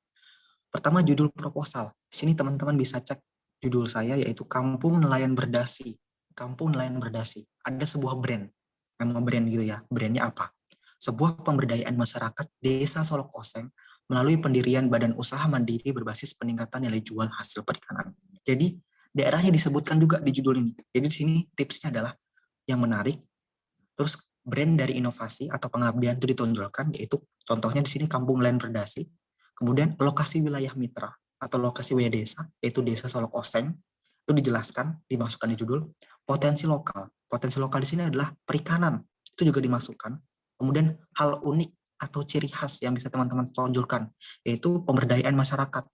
Pertama, judul proposal. Di sini teman-teman bisa cek judul saya, yaitu Kampung Nelayan Berdasi Kampung Nelayan Berdasi. Ada sebuah brand, nama brand gitu ya. Brandnya apa? Sebuah pemberdayaan masyarakat Desa Solok Oseng melalui pendirian badan usaha mandiri berbasis peningkatan nilai jual hasil perikanan. Jadi daerahnya disebutkan juga di judul ini. Jadi di sini tipsnya adalah yang menarik. Terus brand dari inovasi atau pengabdian itu ditonjolkan, yaitu contohnya di sini Kampung Nelayan Berdasi. Kemudian lokasi wilayah mitra atau lokasi wilayah desa, yaitu Desa Solok Oseng, itu dijelaskan, dimasukkan di judul. Potensi lokal. Potensi lokal di sini adalah perikanan, itu juga dimasukkan. Kemudian hal unik atau ciri khas yang bisa teman-teman tonjolkan, yaitu pemberdayaan masyarakat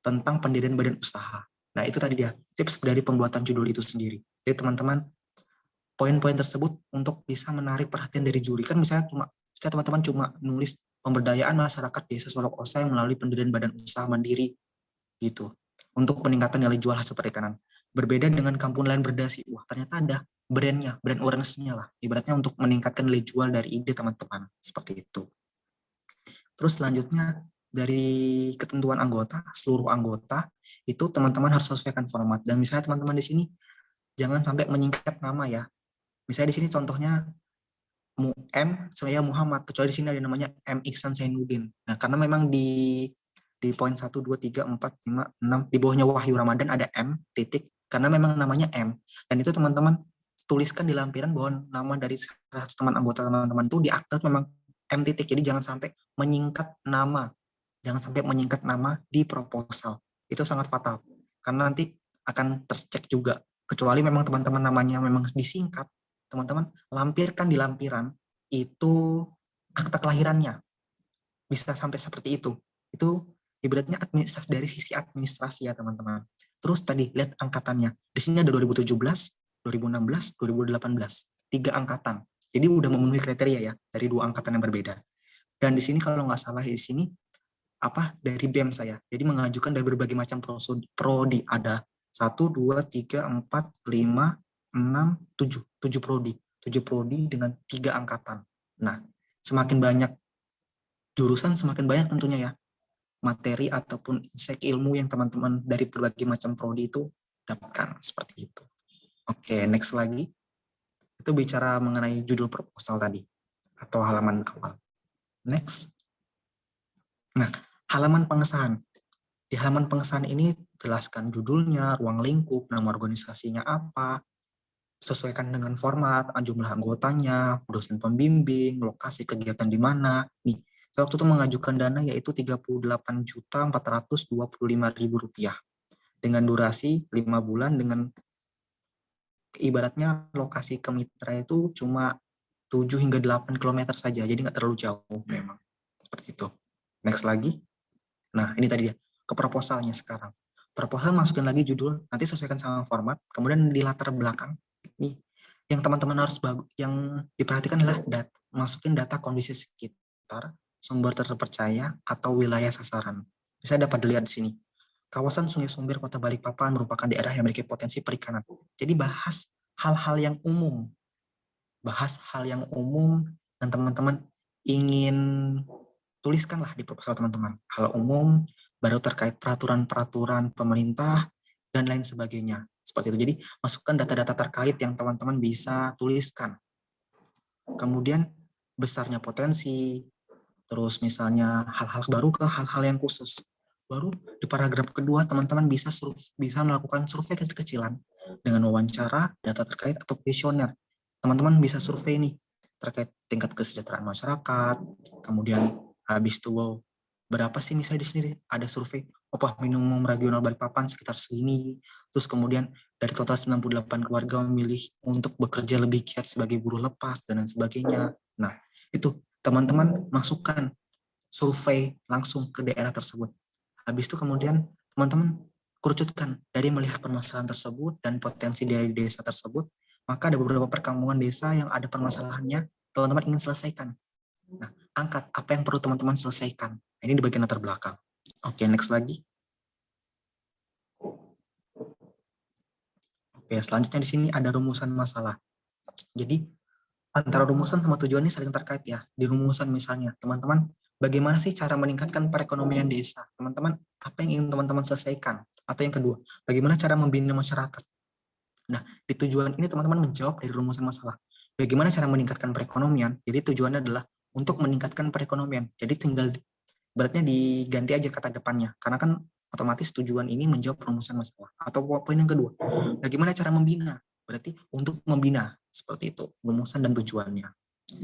tentang pendirian badan usaha. Nah, itu tadi dia tips dari pembuatan judul itu sendiri. Jadi teman-teman, poin-poin tersebut untuk bisa menarik perhatian dari juri. Kan misalnya teman-teman cuma nulis pemberdayaan masyarakat Desa Solok Oseng melalui pendirian badan usaha mandiri gitu, untuk peningkatan nilai jual hasil perikanan. Berbeda dengan Kampung Nelayan Berdasi, wah ternyata ada brandnya, brand orange-nya lah, ibaratnya untuk meningkatkan nilai jual dari ide teman-teman, seperti itu. Terus selanjutnya dari ketentuan anggota, seluruh anggota itu teman-teman harus sesuaikan format. Dan misalnya teman-teman di sini jangan sampai menyingkat nama ya. Misalnya di sini contohnya saya Muhammad, kecuali di sini ada namanya M Iksan Zainuddin. Nah, karena memang di poin 1, 2, 3, 4, 5, 6 di bawahnya Wahyu Ramadan ada M titik, karena memang namanya M. Dan itu teman-teman tuliskan di lampiran bahwa nama dari salah satu teman anggota teman-teman itu di akta memang M titik. Jadi jangan sampai menyingkat nama. Jangan sampai menyingkat nama di proposal. Itu sangat fatal. Karena nanti akan tercek juga. Kecuali memang teman-teman namanya memang disingkat, teman-teman lampirkan di lampiran itu akta kelahirannya. Bisa sampai seperti itu. Itu ibaratnya administrasi, dari sisi administrasi ya teman-teman. Terus tadi lihat angkatannya. Di sini ada 2017, 2016, 2018. 3 angkatan. Jadi udah memenuhi kriteria ya dari 2 angkatan yang berbeda. Dan di sini kalau nggak salah di sini dari BEM saya. Jadi mengajukan dari berbagai macam prodi. Ada 1, 2, 3, 4, 5, 6, 7 prodi. 7 prodi dengan 3 angkatan. Nah, semakin banyak jurusan, semakin banyak tentunya ya materi ataupun insight ilmu yang teman-teman dari berbagai macam prodi itu dapatkan, seperti itu. Oke, next lagi. Itu bicara mengenai judul proposal tadi atau halaman awal. Next. Nah, halaman pengesahan. Di halaman pengesahan ini jelaskan judulnya, ruang lingkup, nama organisasinya apa, sesuaikan dengan format, jumlah anggotanya, dosen pembimbing, lokasi kegiatan di mana. Nih, saya waktu itu mengajukan dana yaitu Rp38.425.000 dengan durasi 5 bulan dengan ibaratnya lokasi ke mitra itu cuma 7 hingga 8 km saja, jadi nggak terlalu jauh memang. Seperti itu. Next lagi. Nah, ini tadi ya, ke proposalnya sekarang. Proposal masukin lagi judul, nanti sesuaikan sama format, kemudian di latar belakang, nih, yang teman-teman harus yang diperhatikan adalah masukin data kondisi sekitar, sumber terpercaya, atau wilayah sasaran. Bisa dapat dilihat di sini. Kawasan Sungai Sumbir Kota Balikpapan merupakan daerah yang memiliki potensi perikanan. Jadi bahas hal-hal yang umum. Bahas hal yang umum dan teman-teman ingin tuliskanlah di proposal teman-teman. Hal umum, baru terkait peraturan-peraturan pemerintah, dan lain sebagainya. Seperti itu. Jadi masukkan data-data terkait yang teman-teman bisa tuliskan. Kemudian besarnya potensi, terus misalnya hal-hal baru ke hal-hal yang khusus. Baru di paragraf kedua teman-teman bisa melakukan survei kecil-kecilan dengan wawancara, data terkait atau kuesioner. Teman-teman bisa survei nih terkait tingkat kesejahteraan masyarakat, kemudian habis itu berapa sih misalnya di sini ada survei upah minimum regional Balikpapan sekitar segini, terus kemudian dari total 98 keluarga memilih untuk bekerja lebih giat sebagai buruh lepas dan lain sebagainya. Nah, itu teman-teman masukkan survei langsung ke daerah tersebut. Habis itu kemudian teman-teman kerucutkan dari melihat permasalahan tersebut dan potensi dari desa tersebut, maka ada beberapa perkampungan desa yang ada permasalahannya teman-teman ingin selesaikan. Nah, angkat apa yang perlu teman-teman selesaikan. Ini di bagian latar belakang. Oke, next lagi. Oke, selanjutnya di sini ada rumusan masalah. Jadi antara rumusan sama tujuan ini saling terkait ya. Di rumusan misalnya, teman-teman, bagaimana sih cara meningkatkan perekonomian desa? Teman-teman, apa yang ingin teman-teman selesaikan? Atau yang kedua, bagaimana cara membina masyarakat? Nah, di tujuan ini teman-teman menjawab dari rumusan masalah. Bagaimana cara meningkatkan perekonomian? Jadi tujuannya adalah untuk meningkatkan perekonomian. Jadi tinggal beratnya diganti aja kata depannya. Karena kan otomatis tujuan ini menjawab rumusan masalah. Atau poin yang kedua, bagaimana cara membina? Berarti untuk membina, seperti itu, rumusan dan tujuannya.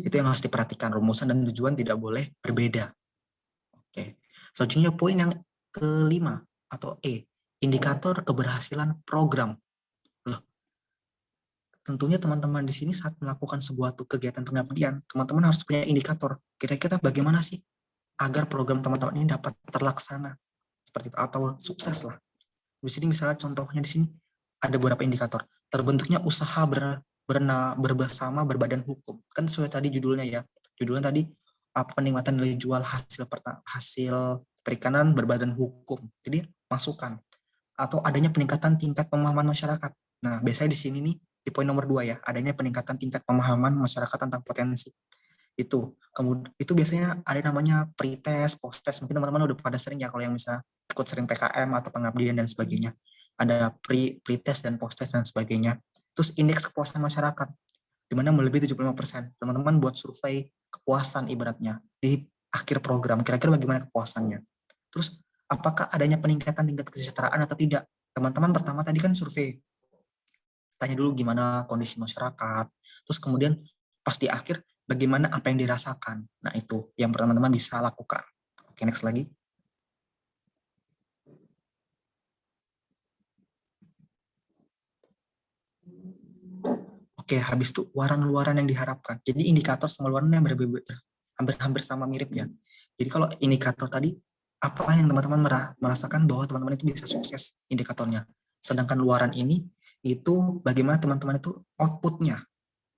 Itu yang harus diperhatikan, rumusan dan tujuan tidak boleh berbeda. Oke. Selanjutnya poin yang kelima atau E, indikator keberhasilan program. Loh, tentunya teman-teman di sini saat melakukan sebuah kegiatan pengabdian, teman-teman harus punya indikator. Kira-kira bagaimana sih agar program teman-teman ini dapat terlaksana seperti itu atau sukses lah. Di sini misalnya contohnya di sini ada beberapa indikator. Terbentuknya usaha bersama berbadan hukum. Kan sesuai tadi judulnya ya. Judulnya tadi peningkatan nilai jual hasil perikanan berbadan hukum. Jadi masukan atau adanya peningkatan tingkat pemahaman masyarakat. Nah, biasanya di sini nih di poin nomor 2 ya, adanya peningkatan tingkat pemahaman masyarakat tentang potensi. Itu kemudian itu biasanya ada namanya pretest, post-test. Mungkin teman-teman udah pada sering ya kalau yang bisa ikut sering PKM atau pengabdian dan sebagainya. Ada pretest dan post-test dan sebagainya. Terus indeks kepuasan masyarakat di mana melebihi 75%. Teman-teman buat survei kepuasan ibaratnya di akhir program. Kira-kira bagaimana kepuasannya? Terus apakah adanya peningkatan tingkat kesejahteraan atau tidak? Teman-teman pertama tadi kan survei. Tanya dulu gimana kondisi masyarakat. Terus kemudian pas di akhir bagaimana apa yang dirasakan. Nah, itu yang teman-teman bisa lakukan. Oke, next lagi. Oke, habis itu luaran-luaran yang diharapkan. Jadi indikator sama luaran yang berbeda, hampir sama mirip ya. Jadi kalau indikator tadi, apa yang teman-teman merasakan bahwa teman-teman itu bisa sukses indikatornya. Sedangkan luaran ini, itu bagaimana teman-teman itu outputnya.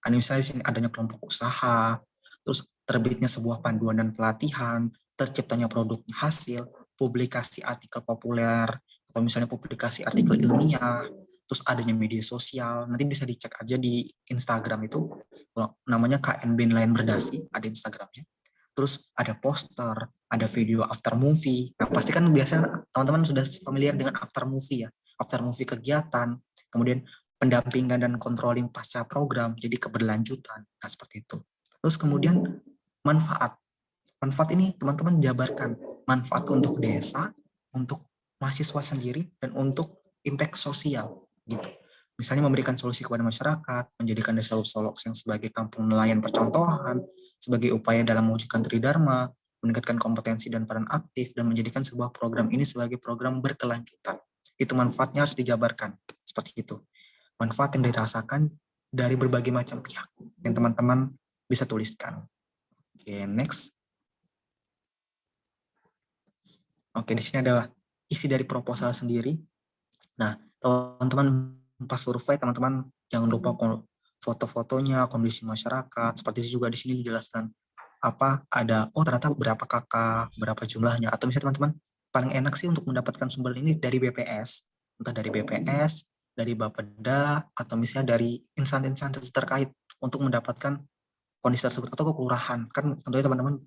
Misalnya di sini adanya kelompok usaha, terus terbitnya sebuah panduan dan pelatihan, terciptanya produk hasil, publikasi artikel populer, atau misalnya publikasi artikel ilmiah, terus adanya media sosial, nanti bisa dicek aja di Instagram itu, namanya KNB Nelayan Berdasi, ada Instagramnya. Terus ada poster, ada video after movie. Nah, pasti kan biasanya teman-teman sudah familiar dengan after movie ya, after movie kegiatan, kemudian pendampingan dan controlling pasca program, jadi keberlanjutan. Nah, seperti itu. Terus kemudian manfaat. Manfaat ini teman-teman jabarkan. Manfaat untuk desa, untuk mahasiswa sendiri, dan untuk impact sosial. Gitu. Misalnya memberikan solusi kepada masyarakat, menjadikan desa Solok yang sebagai kampung nelayan percontohan, sebagai upaya dalam mewujudkan tridharma, meningkatkan kompetensi dan peran aktif, dan menjadikan sebuah program ini sebagai program berkelanjutan. Itu manfaatnya harus dijabarkan. Seperti itu. Manfaat yang dirasakan dari berbagai macam pihak yang teman-teman bisa tuliskan. Oke, next. Oke, di sini ada isi dari proposal sendiri. Nah, teman-teman pas survei, teman-teman jangan lupa foto-fotonya, kondisi masyarakat. Seperti itu juga di sini dijelaskan apa ada, oh ternyata berapa kakak, berapa jumlahnya. Atau misalnya teman-teman paling enak sih untuk mendapatkan sumber ini dari BPS, entah dari BPS, dari Bapeda, atau misalnya dari instansi-instansi terkait untuk mendapatkan kondisi tersebut, atau ke kelurahan. Kan tentunya teman-teman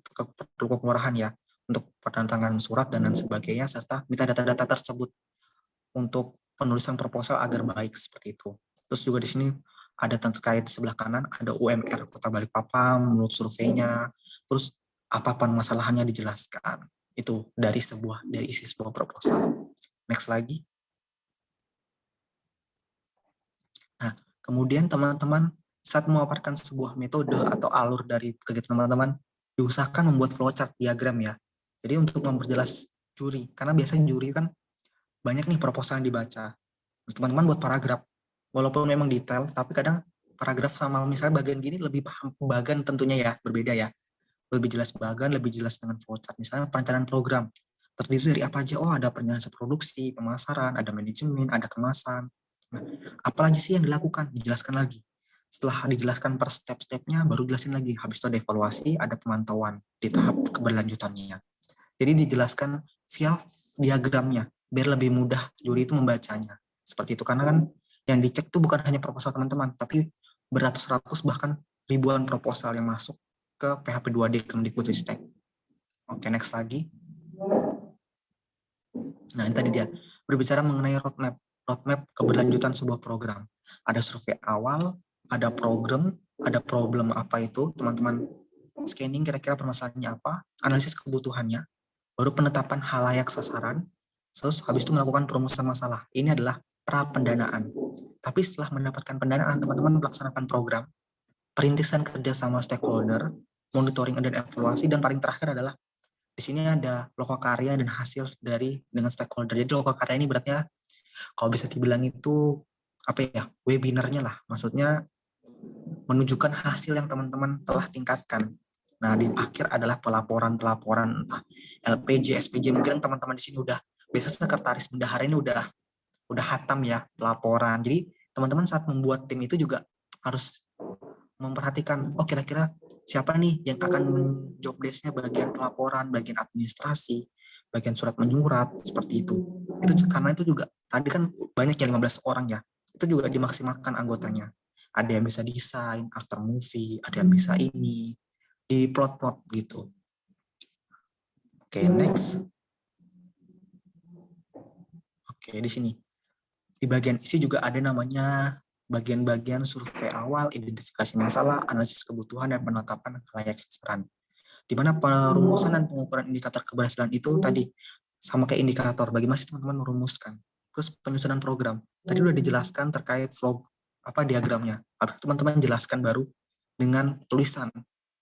perlu ke kelurahan ya, untuk penandatanganan surat dan lain sebagainya, serta minta data-data tersebut untuk penulisan proposal agar baik seperti itu. Terus juga di sini ada terkait di sebelah kanan, ada UMR Kota Balikpapan menurut surveinya, terus apa permasalahannya dijelaskan. Itu dari isi sebuah proposal. Next lagi. Nah, kemudian teman-teman saat memaparkan sebuah metode atau alur dari kegiatan teman-teman, diusahakan membuat flowchart diagram ya. Jadi untuk memperjelas juri, karena biasanya juri kan banyak nih proposal yang dibaca. Teman-teman buat paragraf, walaupun memang detail, tapi kadang paragraf sama misalnya bagian gini lebih paham, bagian tentunya ya, berbeda ya. Lebih jelas bagian, lebih jelas dengan flowchart. Misalnya perencanaan program, terdiri dari apa aja? Oh, ada perencanaan produksi, pemasaran, ada manajemen, ada kemasan. Nah, apalagi sih yang dilakukan? Dijelaskan lagi. Setelah dijelaskan per step-stepnya, baru jelasin lagi. Habis itu ada evaluasi, ada pemantauan di tahap keberlanjutannya. Jadi dijelaskan via diagramnya, biar lebih mudah juri itu membacanya. Seperti itu, karena kan yang dicek itu bukan hanya proposal teman-teman, tapi beratus-ratus bahkan ribuan proposal yang masuk ke PHP 2D Kemdikbudristek. Oke, next lagi. Nah, ini tadi dia berbicara mengenai roadmap. roadmap keberlanjutan sebuah program. Ada survei awal, ada program, ada problem apa itu, teman-teman scanning kira-kira permasalahannya apa, analisis kebutuhannya, baru penetapan halayak sasaran, terus habis itu melakukan perumusan masalah. Ini adalah pra pendanaan. Tapi setelah mendapatkan pendanaan, teman-teman melaksanakan program, perintisan kerja sama stakeholder, monitoring dan evaluasi, dan paling terakhir adalah di sini ada lokakarya dan hasil dari dengan stakeholder. Jadi lokakarya ini beratnya kalau bisa dibilang itu apa ya, webinarnya lah. Maksudnya menunjukkan hasil yang teman-teman telah tingkatkan. Nah, di akhir adalah pelaporan-pelaporan entah LPJ, SPJ, mungkin teman-teman di sini udah biasa sekretaris bendahara ini udah hatam ya pelaporan. Jadi teman-teman saat membuat tim itu juga harus memperhatikan, oh kira-kira siapa nih yang akan job desk-nya bagian pelaporan, bagian administrasi, bagian surat menyurat, seperti itu. Itu karena itu juga tadi kan banyak ya 15 orang ya. Itu juga dimaksimalkan anggotanya. Ada yang bisa desain, after movie, ada yang bisa ini, di plot-plot gitu. Oke, next. Oke, di sini. Di bagian isi juga ada namanya bagian-bagian survei awal, identifikasi masalah, analisis kebutuhan, dan penetapan layak sasaran. Di mana perumusan dan pengukuran indikator keberhasilan itu tadi sama kayak indikator, bagaimana sih teman-teman merumuskan. Terus penyusunan program. Tadi udah dijelaskan terkait flow diagramnya. Tapi teman-teman jelaskan baru dengan tulisan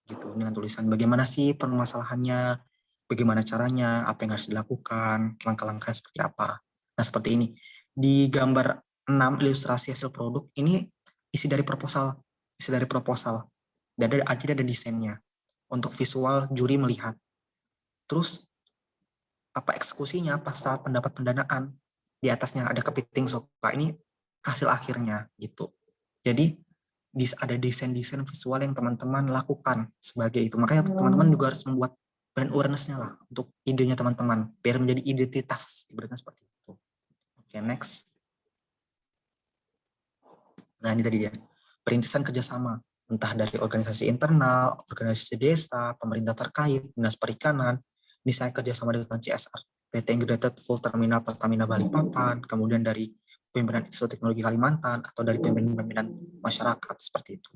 gitu, dengan tulisan bagaimana sih permasalahannya, bagaimana caranya, apa yang harus dilakukan, langkah-langkah seperti apa. Nah, seperti ini. Di gambar 6 ilustrasi hasil produk ini isi dari proposal. Dan ada desainnya untuk visual juri melihat. Terus apa eksekusinya pas saat pendapat pendanaan, di atasnya ada kepiting sofa, ini hasil akhirnya gitu. Jadi ada desain-desain visual yang teman-teman lakukan sebagai itu. Makanya teman-teman juga harus membuat brand awareness-nya lah untuk idenya teman-teman biar menjadi identitas, ibaratnya seperti itu. Oke, next. Nah, ini tadi dia. Perintisan kerjasama, entah dari organisasi internal, organisasi desa, pemerintah terkait, dinas perikanan, misalnya kerjasama dengan CSR, PT Integrated Full Terminal Pertamina Balikpapan, kemudian dari pimpinan Institut Teknologi Kalimantan, atau dari pimpinan masyarakat, seperti itu.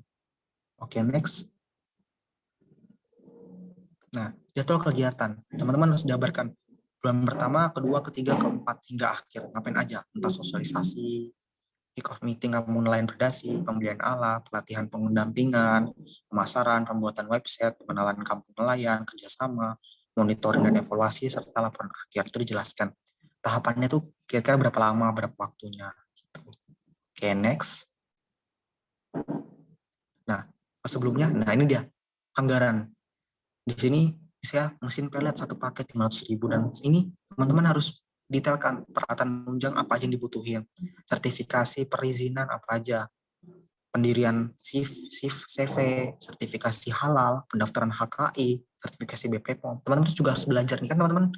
Oke, next. Nah, jadwal kegiatan. Teman-teman harus dijabarkan. Bulan pertama, kedua, ketiga, keempat, hingga akhir. Ngapain aja? Entah sosialisasi, kick-off meeting, kamu nelayan berdasi, pembelian alat, pelatihan pendampingan, pemasaran, pembuatan website, pengenalan kampung nelayan, kerjasama, monitoring dan evaluasi, serta laporan akhir. Itu dijelaskan. Tahapannya tuh kira-kira berapa lama, berapa waktunya. Gitu. Oke, next. Nah, sebelumnya, nah ini dia, anggaran. Di sini bisa mesin pelet satu paket 500.000, dan ini teman-teman harus detailkan peralatan penunjang apa aja yang dibutuhin, sertifikasi perizinan apa aja, pendirian SIF, CV, sertifikasi halal, pendaftaran HKI, sertifikasi BPOM. Teman-teman juga harus belajar nih kan teman-teman.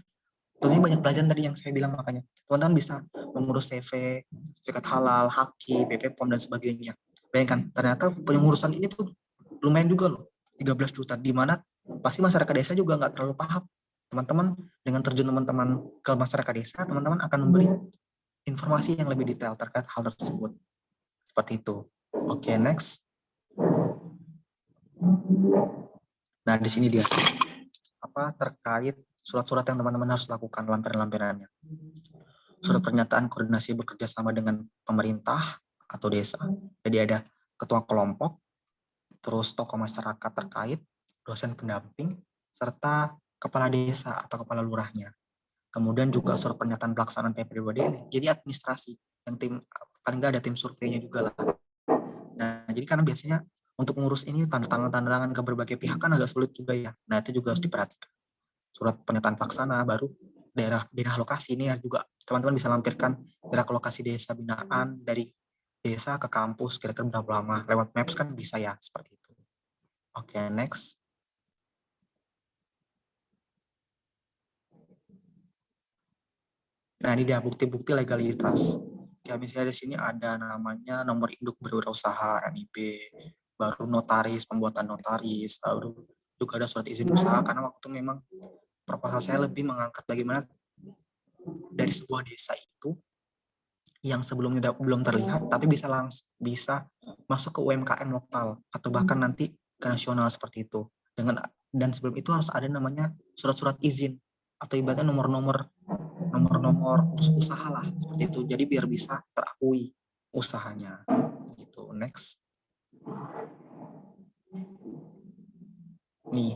Tentunya banyak belajar dari yang saya bilang, makanya teman-teman bisa mengurus CV, sertifikat halal, HKI, BPOM dan sebagainya. Bayangkan ternyata pengurusan ini tuh lumayan juga loh, 13 juta, di mana pasti masyarakat desa juga nggak terlalu paham. Teman-teman dengan terjun teman-teman ke masyarakat desa, teman-teman akan memberi informasi yang lebih detail terkait hal tersebut. Seperti itu. Oke, next. Nah, di sini dia terkait surat-surat yang teman-teman harus lakukan, lampiran-lampirannya. Surat pernyataan koordinasi bekerja sama dengan pemerintah atau desa. Jadi ada ketua kelompok, terus tokoh masyarakat terkait, dosen pendamping, serta kepala desa atau kepala lurahnya. Kemudian juga surat pernyataan pelaksanaan PPDB, jadi administrasi, yang tim paling nggak ada tim surveinya juga lah. Nah, jadi karena biasanya untuk ngurus ini tanda tangan ke berbagai pihak kan agak sulit juga ya. Nah, itu juga harus diperhatikan. Surat pernyataan pelaksana, baru daerah lokasi ini juga teman-teman bisa lampirkan daerah lokasi desa binaan dari desa ke kampus kira-kira berapa lama, lewat maps kan bisa ya, seperti itu. Oke, next. Nah, ini dia bukti-bukti legalitas. Ya, misalnya di sini ada namanya nomor induk berwirausaha NIB, baru notaris, pembuatan notaris, baru juga ada surat izin usaha, karena waktu memang proposal saya lebih mengangkat bagaimana dari sebuah desa itu yang sebelumnya belum terlihat tapi bisa masuk ke UMKM lokal atau bahkan nanti ke nasional seperti itu. Dan sebelum itu harus ada namanya surat-surat izin atau ibaratnya nomor-nomor usaha lah seperti itu. Jadi biar bisa terakui usahanya. Gitu. Next. Nih,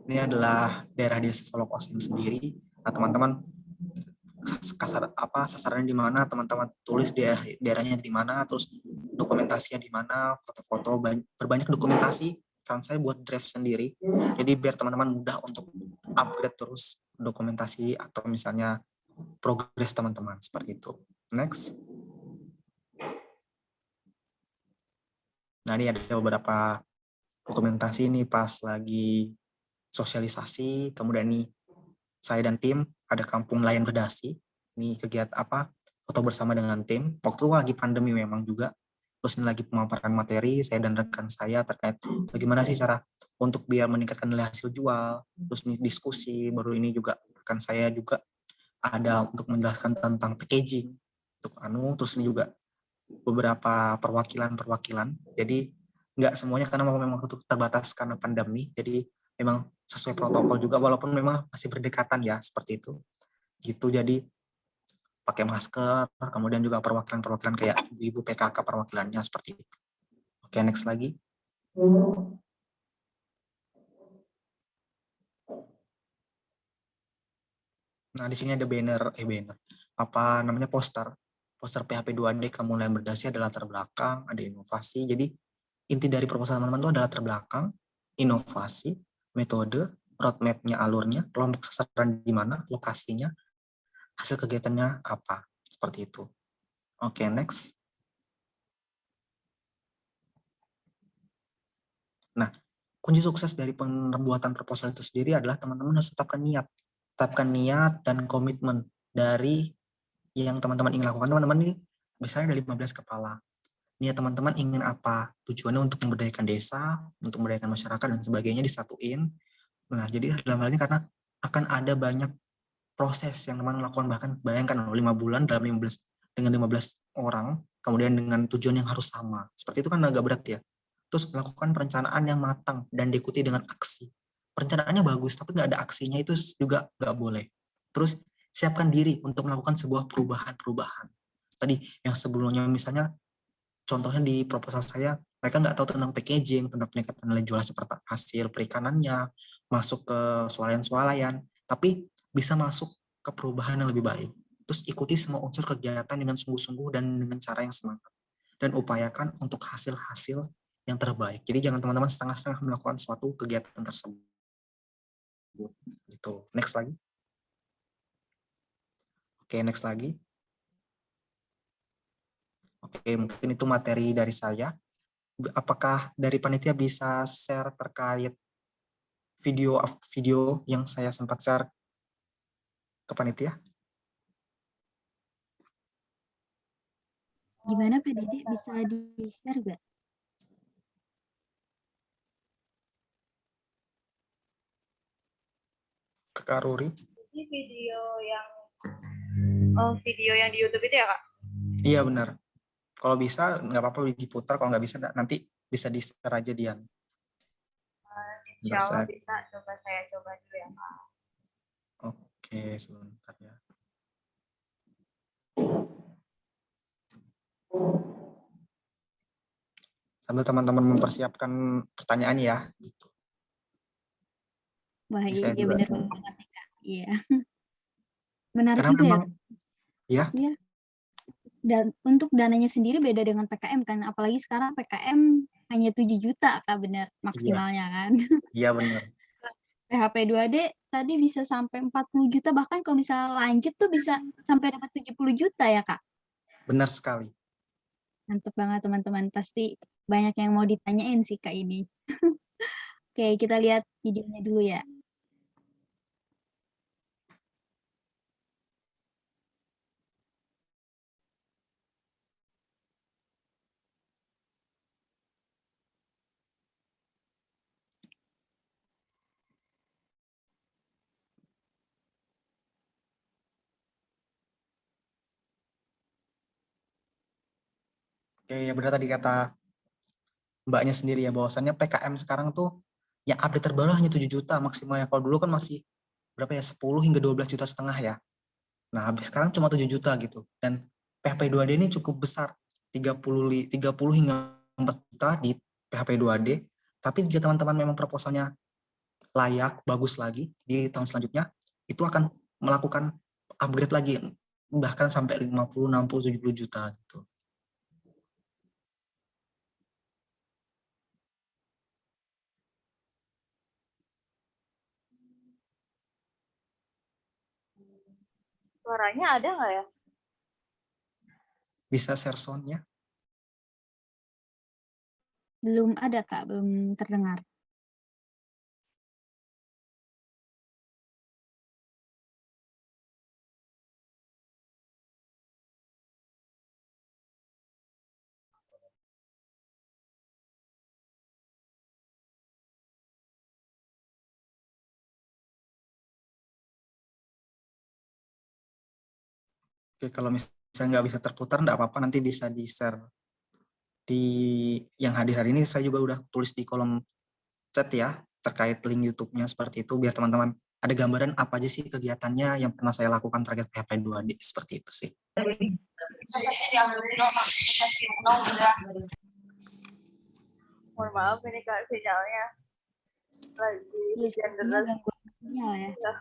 ini adalah daerah desa Solok Osim sendiri. Nah, teman-teman sasarannya di mana, teman-teman tulis daerahnya di mana, terus dokumentasinya di mana, foto-foto, berbanyak dokumentasi. Saran saya buat draft sendiri. Jadi biar teman-teman mudah untuk upgrade terus dokumentasi atau misalnya progres teman-teman seperti itu. Next. Nah, ini ada beberapa dokumentasi ini pas lagi sosialisasi, kemudian nih saya dan tim ada kampung nelayan berdasi. Ini kegiatan foto bersama dengan tim. Waktu itu lagi pandemi memang juga. Terus ini lagi pemaparan materi saya dan rekan saya terkait bagaimana sih cara untuk biar meningkatkan nilai hasil jual. Terus ini diskusi, baru ini juga rekan saya juga ada untuk menjelaskan tentang packaging untuk terus ini juga beberapa perwakilan. Jadi nggak semuanya karena memang itu terbatas karena pandemi. Jadi memang sesuai protokol juga walaupun memang masih berdekatan ya seperti itu. Gitu jadi pakai masker, kemudian juga perwakilan kayak ibu PKK perwakilannya seperti itu. Oke, next lagi. Nah, di sini ada poster PHP 2D kamu mulai berdasi ada latar belakang, ada inovasi. Jadi inti dari proposal teman-teman itu adalah latar belakang, inovasi, metode, roadmap-nya, alurnya, kelompok sasaran di mana, lokasinya, hasil kegiatannya apa, seperti itu. Oke, next. Nah, kunci sukses dari pembuatan proposal itu sendiri adalah teman-teman harus tetapkan niat dan komitmen dari yang teman-teman ingin lakukan. Teman-teman ini misalnya ada 15 kepala. Niat teman-teman ingin apa? Tujuannya untuk memberdayakan desa, untuk memberdayakan masyarakat dan sebagainya disatuin. Nah, jadi dalam hal ini karena akan ada banyak proses yang teman-teman lakukan, bahkan bayangkan 5 bulan dalam 15 dengan 15 orang, kemudian dengan tujuan yang harus sama. Seperti itu kan agak berat ya. Terus melakukan perencanaan yang matang dan diikuti dengan aksi. Perencanaannya bagus, tapi nggak ada aksinya itu juga nggak boleh. Terus siapkan diri untuk melakukan sebuah perubahan-perubahan. Tadi yang sebelumnya misalnya, contohnya di proposal saya, mereka nggak tahu tentang packaging, tentang peningkatan nilai jual seperti hasil perikanannya, masuk ke swalayan-swalayan, tapi bisa masuk ke perubahan yang lebih baik. Terus ikuti semua unsur kegiatan dengan sungguh-sungguh dan dengan cara yang semangat. Dan upayakan untuk hasil-hasil yang terbaik. Jadi jangan teman-teman setengah-setengah melakukan suatu kegiatan tersebut. Gitu. Next lagi. Oke, next lagi. Oke, mungkin itu materi dari saya. Apakah dari panitia bisa share terkait video yang saya sempat share ke panitia? Gimana Pak Dede, bisa di-share nggak? Ke Kak Ruri? Ini video yang di YouTube itu ya, Kak? Iya benar. Kalau bisa nggak apa-apa diputar, kalau nggak bisa nanti bisa di-share aja Dian. Insya Allah bisa. Coba saya coba dulu ya, Kak. Oke, sebentar ya. Sambil teman-teman mempersiapkan pertanyaan ya. Gitu. Wah, Saya iya juga. benar banget nih, Kak. Iya. Menarik Karena juga ya. memang, ya. Iya. Dan untuk dananya sendiri beda dengan PKM kan, apalagi sekarang PKM hanya 7 juta Kak, benar Iya, maksimalnya kan. iya benar. PHP 2D tadi bisa sampai 40 juta, bahkan kalau misalnya lanjut tuh bisa sampai dapat 70 juta ya Kak. Benar sekali. Mantap banget teman-teman, pasti banyak yang mau ditanyain sih Kak ini. Oke, kita lihat videonya dulu ya. Oke, ya benar tadi kata Mbaknya sendiri ya, bahwasannya PKM sekarang tuh yang update terbaru hanya 7 juta maksimalnya. Kalau dulu kan masih berapa ya, 10 hingga 12 juta setengah ya. Nah, habis sekarang cuma 7 juta gitu. Dan PHP 2D ini cukup besar, 30 hingga 4 juta di PHP 2D. Tapi jika teman-teman memang proposalnya layak, bagus lagi di tahun selanjutnya, itu akan melakukan upgrade lagi, bahkan sampai 50, 60, 70 juta gitu. Suaranya ada nggak ya? Bisa share sound-nya? Belum ada, Kak, belum terdengar. Oke, kalau misalnya nggak bisa terputar, nggak apa-apa, nanti bisa di-share di yang hadir hari ini. Saya juga udah tulis di kolom chat ya, terkait link YouTube-nya seperti itu, biar teman-teman ada gambaran apa aja sih kegiatannya yang pernah saya lakukan terkait PHP 2D, seperti itu sih. Mohon maaf ini Kak, sinyalnya lagi Iya, hujan sepertinya deras. gangguan sinyal ya. Ya.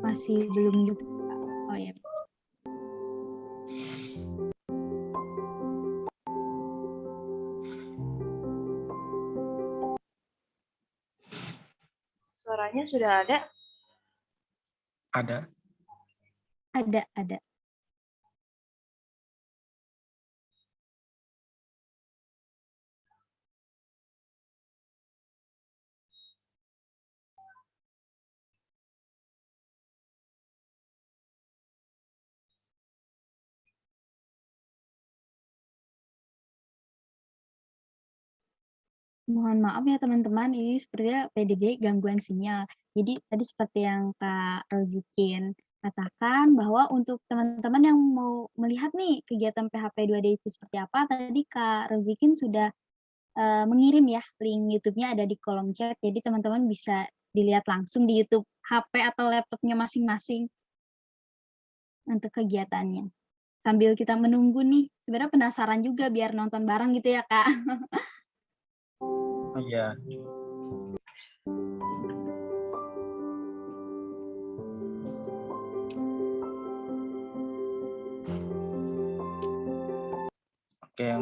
Masih belum juga. Oh ya. Suaranya sudah ada. Ada? Ada. Mohon maaf ya teman-teman, ini sepertinya PDB gangguan sinyal. Jadi tadi seperti yang Kak Rozikin katakan bahwa untuk teman-teman yang mau melihat nih kegiatan PHP 2D itu seperti apa, tadi Kak Rozikin sudah mengirim ya link YouTube-nya ada di kolom chat. Jadi teman-teman bisa dilihat langsung di YouTube HP atau laptopnya masing-masing untuk kegiatannya. Sambil kita menunggu nih, sebenarnya penasaran juga biar nonton bareng gitu ya Kak. Oh iya. Oke,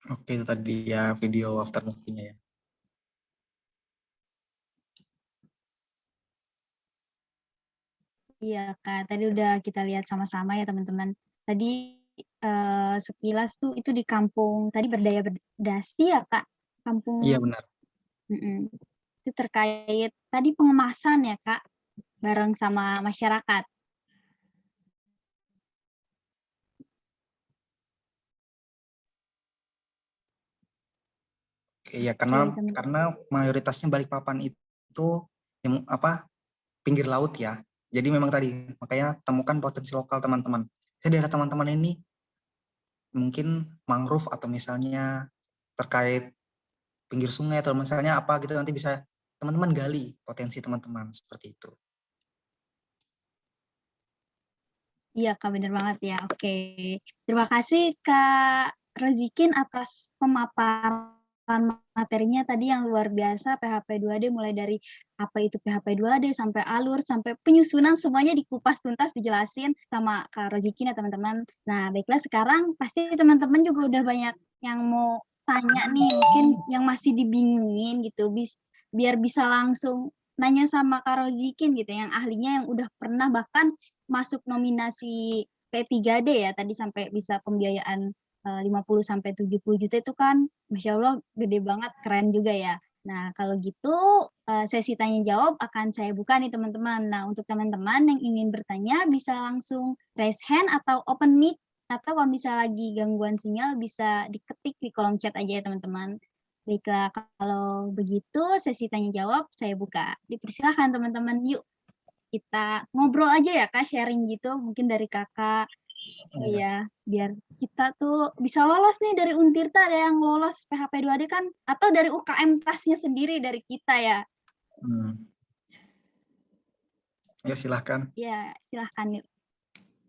Oke, itu tadi ya video after movie-nya ya. Iya, Kak. Tadi udah kita lihat sama-sama ya, teman-teman. Tadi sekilas tuh itu di kampung, tadi Berdaya Berdasi ya, Kak? Kampung, Iya benar. itu terkait tadi pengemasan ya, Kak, bareng sama masyarakat. Oke, ya Oke, teman-teman. karena mayoritasnya Balikpapan itu yang pinggir laut ya. Jadi memang tadi makanya temukan potensi lokal teman-teman. Saya daerah teman-teman ini mungkin mangrove atau misalnya terkait pinggir sungai atau misalnya apa gitu, nanti bisa teman-teman gali potensi teman-teman seperti itu. Iya, Kak, bener banget ya. Oke. Terima kasih Kak Rozikin atas pemaparan materinya tadi yang luar biasa, PHP 2D mulai dari apa itu PHP 2D sampai alur, sampai penyusunan semuanya dikupas tuntas dijelasin sama Kak Rozikin ya teman-teman. Nah, baiklah sekarang pasti teman-teman juga udah banyak yang mau tanya nih, mungkin yang masih dibingungin gitu, biar bisa langsung nanya sama Kak Rozikin gitu, yang ahlinya yang udah pernah bahkan masuk nominasi P3D ya tadi sampai bisa pembiayaan 50 sampai 70 juta itu kan Masya Allah gede banget, keren juga ya. Nah, kalau gitu sesi tanya jawab akan saya buka nih teman-teman. Nah, untuk teman-teman yang ingin bertanya bisa langsung raise hand atau open mic, atau kalau bisa lagi gangguan sinyal bisa diketik di kolom chat aja ya teman-teman. Baiklah, kalau begitu sesi tanya jawab saya buka. Dipersilahkan teman-teman, yuk kita ngobrol aja ya Kak, sharing gitu mungkin dari Kakak. Iya, biar kita tuh bisa lolos nih dari Untirta, ada yang lolos PHP 2D kan, atau dari UKM tasnya sendiri dari kita ya. Ya silahkan. Ya, silahkan yuk.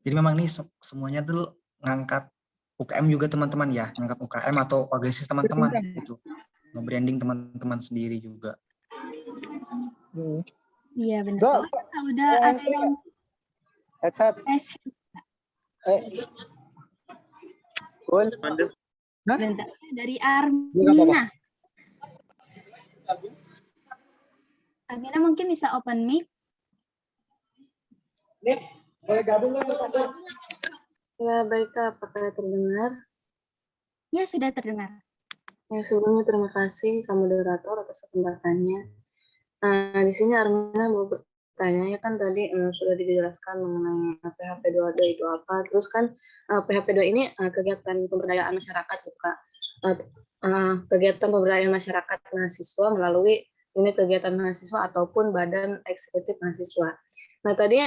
Jadi memang nih semuanya tuh ngangkat UKM juga teman-teman ya, ngangkat UKM atau organisasi teman-teman gitu, nge-branding teman-teman sendiri juga. Iya benar. Udah ada yang headset. Bentar, dari Armina. Armina mungkin bisa open mic. Boleh gabung nggak? Ya, baik Kak, apakah terdengar? Ya, sudah terdengar. Ya, sebelumnya terima kasih Kak Moderator atas kesempatannya. Di sini Armina mau bertanya, ya kan tadi sudah dijelaskan mengenai PHP 2D itu apa. Terus kan PHP 2 ini kegiatan pemberdayaan masyarakat gitu Kak. Kegiatan pemberdayaan masyarakat mahasiswa melalui unit kegiatan mahasiswa ataupun badan eksekutif mahasiswa. Nah tadi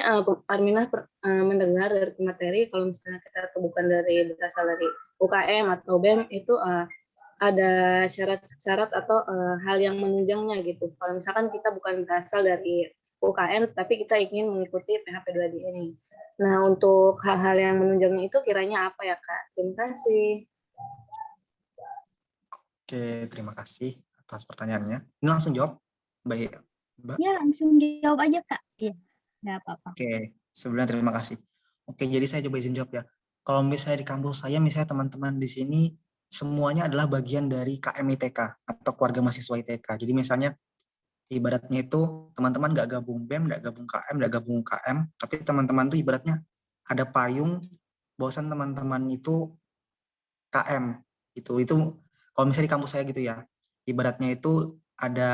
Armina mendengar dari materi kalau misalnya kita bukan berasal dari UKM atau BEM itu ada syarat-syarat atau hal yang menunjangnya gitu. Kalau misalkan kita bukan berasal dari UKM tapi kita ingin mengikuti PHP 2D ini. Nah untuk hal-hal yang menunjangnya itu kiranya apa ya Kak? Terima kasih. Oke, terima kasih atas pertanyaannya. Ini langsung jawab, Mbak. Ya, langsung jawab aja Kak. Iya, nggak apa-apa. Oke, sebelumnya terima kasih. Oke, jadi saya coba izin jawab ya. Kalau misalnya di kampus saya, misalnya teman-teman di sini semuanya adalah bagian dari KM ITK atau keluarga mahasiswa ITK. Jadi misalnya ibaratnya itu teman-teman nggak gabung BEM, nggak gabung KM, nggak gabung UKM, tapi teman-teman tuh ibaratnya ada payung, bahwasan teman-teman itu KM. Itu kalau misalnya di kampus saya gitu ya. Ibaratnya itu ada